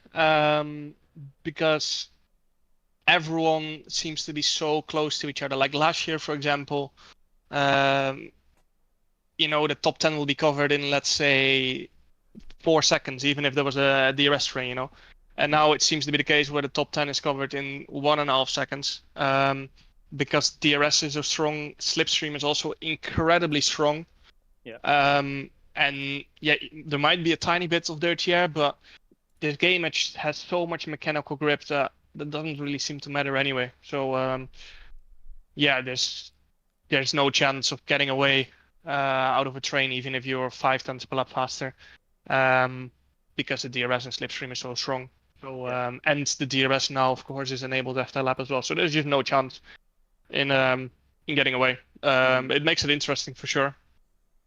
because everyone seems to be so close to each other. Like last year, for example, you know, the top 10 will be covered in, let's say, 4 seconds, even if there was a DRS train, you know. And now it seems to be the case where the top 10 is covered in 1.5 seconds, because DRS is so strong. Slipstream is also incredibly strong. Yeah. And yeah, there might be a tiny bit of dirty air, but this game has so much mechanical grip that doesn't really seem to matter anyway. So yeah, there's no chance of getting away out of a train, even if you're 5 times per lap faster, because the DRS and slipstream is so strong. So and the DRS now, of course, is enabled after lap as well. So there's just no chance in getting away. It makes it interesting for sure.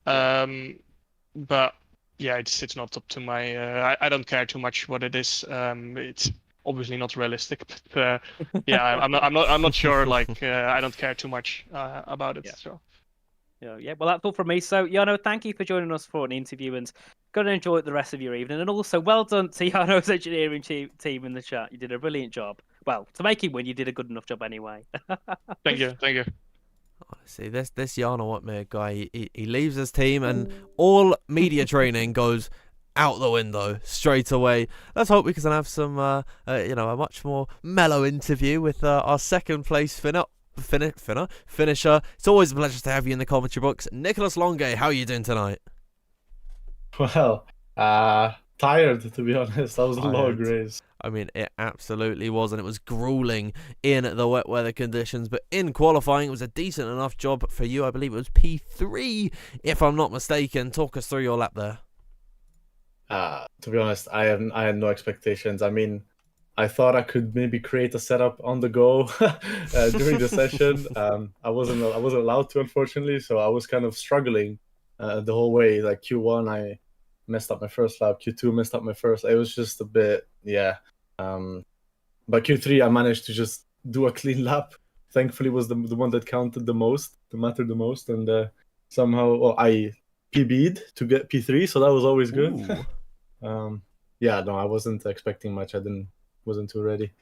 But yeah, it's not up to my. I don't care too much what it is. It's obviously not realistic, but yeah, I'm not sure. Like I don't care too much about it. Yeah. So. Yeah, well, that's all from me. So, Jarno, thank you for joining us for an interview, and go and enjoy the rest of your evening. And also, well done to Jarno's engineering team in the chat. You did a brilliant job. Well, to make him win, you did a good enough job anyway. Thank you. Honestly, this Jarno Uppbeat guy, he leaves his team, and all media training goes out the window straight away. Let's hope we can have some, a much more mellow interview with our second place finisher. It's always a pleasure to have you in the commentary books. Nicolas Longue, how are you doing tonight? Well, tired, to be honest. That was a long race. I mean, it absolutely was, and it was grueling in the wet weather conditions, but in qualifying, it was a decent enough job for you. I believe it was P3, if I'm not mistaken. Talk us through your lap there. To be honest, I had no expectations. I mean, I thought I could maybe create a setup on the go during the session. I wasn't allowed to, unfortunately, so I was kind of struggling the whole way. Like Q1, I messed up my first lap. Q2 messed up my first. It was just a bit, yeah. But Q3, I managed to just do a clean lap. Thankfully, was the one that counted the most, that mattered the most, and somehow I PB'd to get P3, so that was always good. Yeah, no, I wasn't expecting much. Wasn't too ready.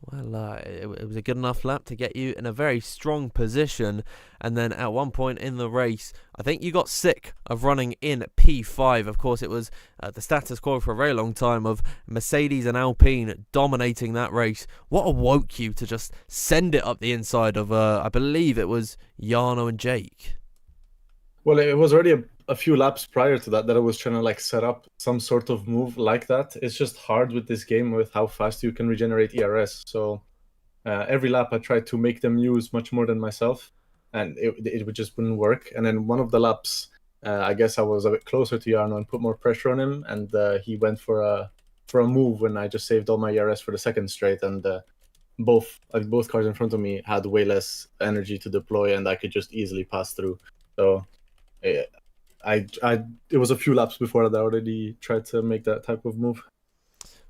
Well, it was a good enough lap to get you in a very strong position, and then at one point in the race, I think you got sick of running in P5. Of course, it was the status quo for a very long time of Mercedes and Alpine dominating that race. What awoke you to just send it up the inside of, I believe it was Jarno and Jake? Well, it was already a few laps prior to that I was trying to like set up some sort of move like that. It's just hard with this game with how fast you can regenerate ERS. So every lap I tried to make them use much more than myself, and it just wouldn't work. And then one of the laps, I guess I was a bit closer to Jarno and put more pressure on him, and he went for a move when I just saved all my ERS for the second straight, and both cars in front of me had way less energy to deploy, and I could just easily pass through. So it was a few laps before that I already tried to make that type of move.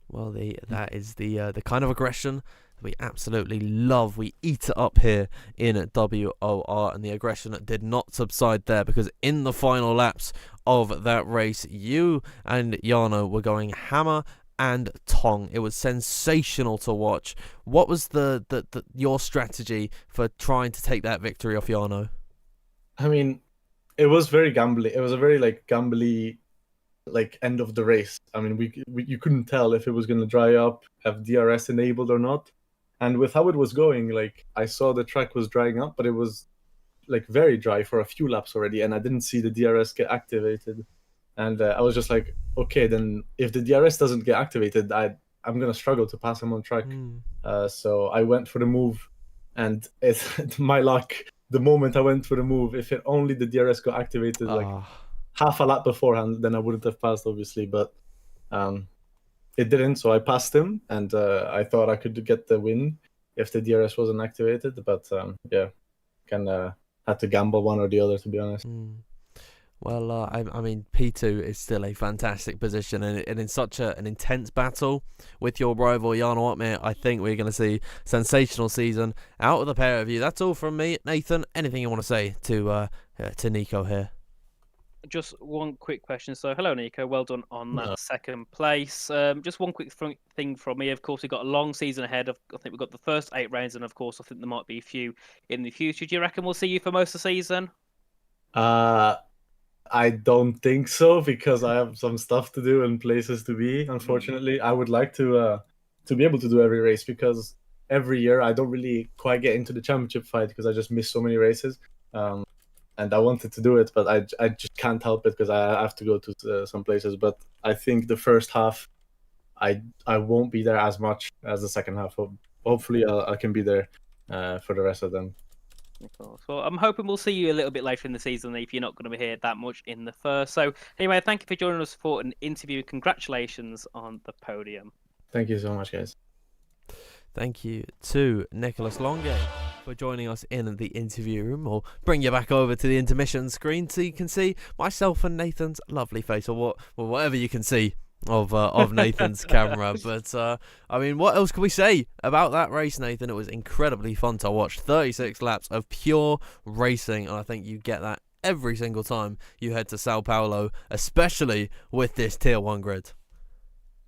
Well, that is the kind of aggression that we absolutely love. We eat it up here in WOR, and the aggression did not subside there, because in the final laps of that race, you and Jarno were going hammer and tong. It was sensational to watch. What was your strategy for trying to take that victory off Jarno? I mean, it was very gambly. It was a very gambly end of the race. I mean, you couldn't tell if it was going to dry up, have DRS enabled or not. And with how it was going, I saw the track was drying up, but it was very dry for a few laps already, and I didn't see the DRS get activated. And I was just like, okay, then if the DRS doesn't get activated, I'm going to struggle to pass him on track. So I went for the move, and it's my luck. The moment I went for the move, if only the DRS got activated half a lap beforehand, then I wouldn't have passed, obviously. But it didn't, so I passed him, and I thought I could get the win if the DRS wasn't activated. But yeah, kind of had to gamble one or the other, to be honest. Well, I mean, P2 is still a fantastic position, and in such an intense battle with your rival Jarno Uppbeat, I think we're going to see sensational season out of the pair of you. That's all from me. Nathan, anything you want to say to Nico here? Just one quick question. So, hello, Nico. Well done on that second place. Just one quick thing from me. Of course, we've got a long season ahead. I think we've got the first 8 rounds, and of course, I think there might be a few in the future. Do you reckon we'll see you for most of the season? I don't think so, because I have some stuff to do and places to be, unfortunately. I would like to be able to do every race, because every year I don't really quite get into the championship fight because I just miss so many races. And I wanted to do it, but I just can't help it because I have to go to some places. But I think the first half, I won't be there as much as the second half. Hopefully I can be there for the rest of them. Of course. Well, I'm hoping we'll see you a little bit later in the season if you're not going to be here that much in the first. So anyway, thank you for joining us for an interview. Congratulations on the podium. Thank you so much, guys. Thank you to Nicholas Longe for joining us in the interview room. We'll bring you back over to the intermission screen so you can see myself and Nathan's lovely face, or whatever you can see of Nathan's camera. But I mean, what else can we say about that race, Nathan? It was incredibly fun to watch. 36 laps of pure racing, and I think you get that every single time you head to Sao Paulo, especially with this Tier 1 grid.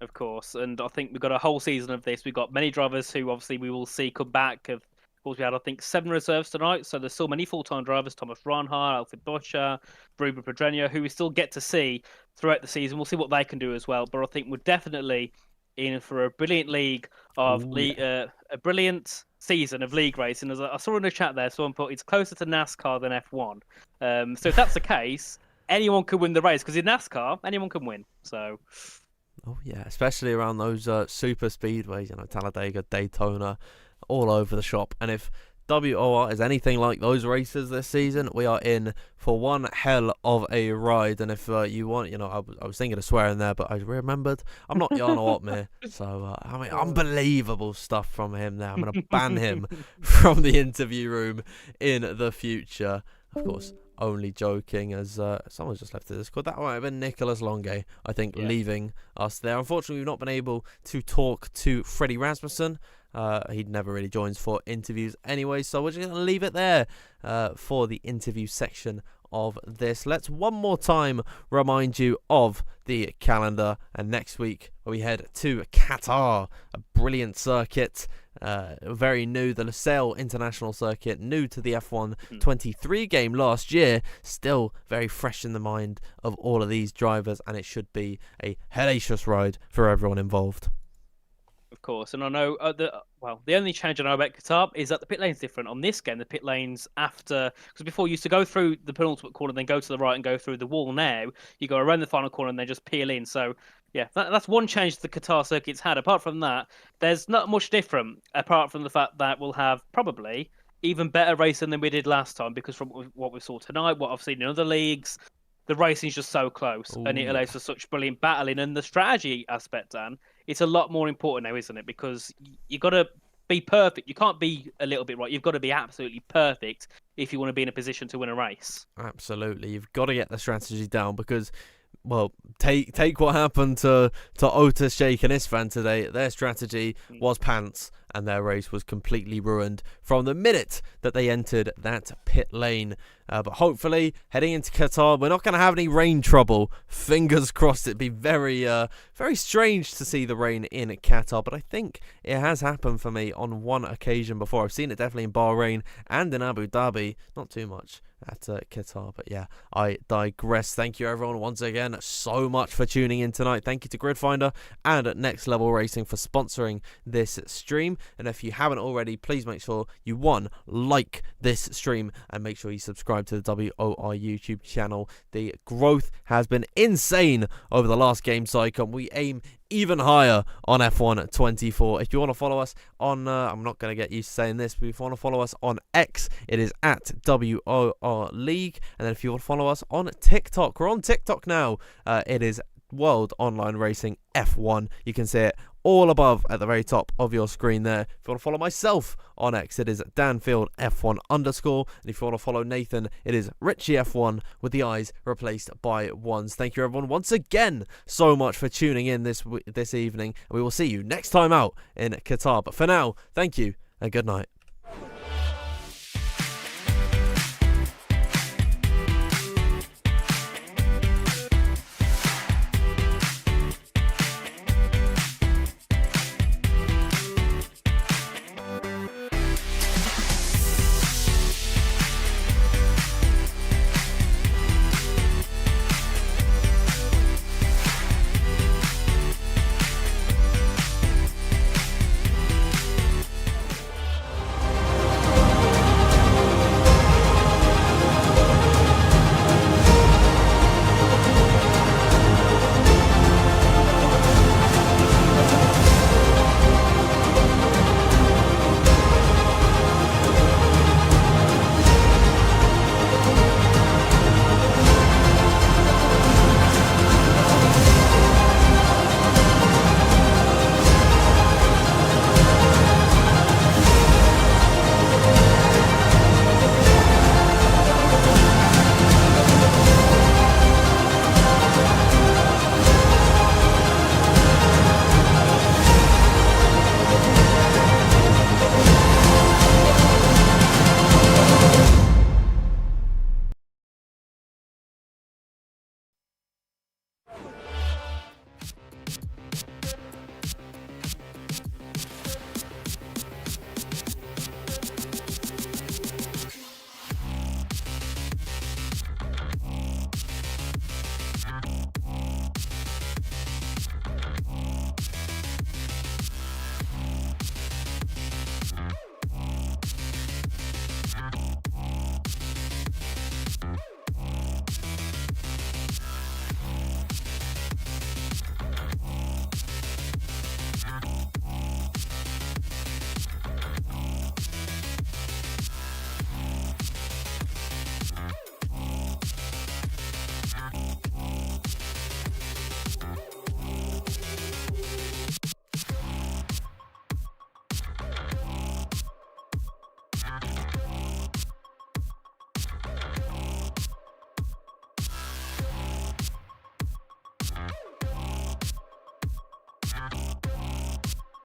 Of course, and I think we've got a whole season of this. We've got many drivers who obviously we will see come back. Of course, we had, I think, 7 reserves tonight, so there's still many full-time drivers, Thomas Ronhard, Alfred Boscher, Ruben Pedreño, who we still get to see throughout the season. We'll see what they can do as well, but I think we're definitely in for a brilliant league of a brilliant season of league racing. As I saw in the chat there, someone put it's closer to NASCAR than F1. So if that's the case, anyone could win the race, because in NASCAR, anyone can win. So... Oh yeah, especially around those super speedways, Talladega, Daytona, all over the shop. And if WOR is anything like those races this season, we are in for one hell of a ride. And if you want, I was thinking of swearing there, but I remembered I'm not Jarno Uppbeat, so I mean, unbelievable stuff from him there. I'm going to ban him from the interview room in the future. Of course, only joking, as someone's just left the Discord. That might have been Nicholas Longe, I think, leaving us there. Unfortunately, we've not been able to talk to Freddie Rasmussen, He never really joins for interviews anyway, so we're just going to leave it there for the interview section of this. Let's one more time remind you of the calendar, and next week we head to Qatar, a brilliant circuit, very new, the Lusail International Circuit, new to the F1 23 game last year, still very fresh in the mind of all of these drivers, and it should be a hellacious ride for everyone involved. Of course, and I know the only change I know about Qatar is that the pit lane's different. On this game, the pit lane's after, because before you used to go through the penultimate corner, then go to the right and go through the wall. Now you go around the final corner and then just peel in. So yeah, that's one change the Qatar circuit's had. Apart from that, there's not much different. Apart from the fact that we'll have probably even better racing than we did last time, because from what we saw tonight, what I've seen in other leagues, the racing's just so close, and it allows for such brilliant battling. And the strategy aspect, Dan, it's a lot more important now, isn't it? Because you got to be perfect. You can't be a little bit right. You've got to be absolutely perfect if you want to be in a position to win a race. Absolutely. You've got to get the strategy down, because, well, take what happened to Otis, Jake and Isfan today. Their strategy was pants, and their race was completely ruined from the minute that they entered that pit lane. But hopefully, heading into Qatar, we're not going to have any rain trouble. Fingers crossed. It'd be very strange to see the rain in Qatar, but I think it has happened for me on one occasion before. I've seen it definitely in Bahrain and in Abu Dhabi. Not too much at Qatar, but yeah, I digress. Thank you everyone once again so much for tuning in tonight. Thank you to Gridfinder and Next Level Racing for sponsoring this stream, and if you haven't already, please make sure you like this stream and make sure you subscribe to the WOR YouTube channel. The growth has been insane over the last game cycle. We aim even higher on F1 24. If you want to follow us on, I'm not going to get used to saying this, but if you want to follow us on X, it is at WOR League. And then if you want to follow us on TikTok, we're on TikTok now. It is World Online Racing F1. You can see it all above at the very top of your screen there. If you want to follow myself on X, it is Danfield F1 _. And if you want to follow Nathan, it is Richie F1 with the eyes replaced by ones. Thank you everyone once again so much for tuning in this evening. And we will see you next time out in Qatar. But for now, thank you and good night.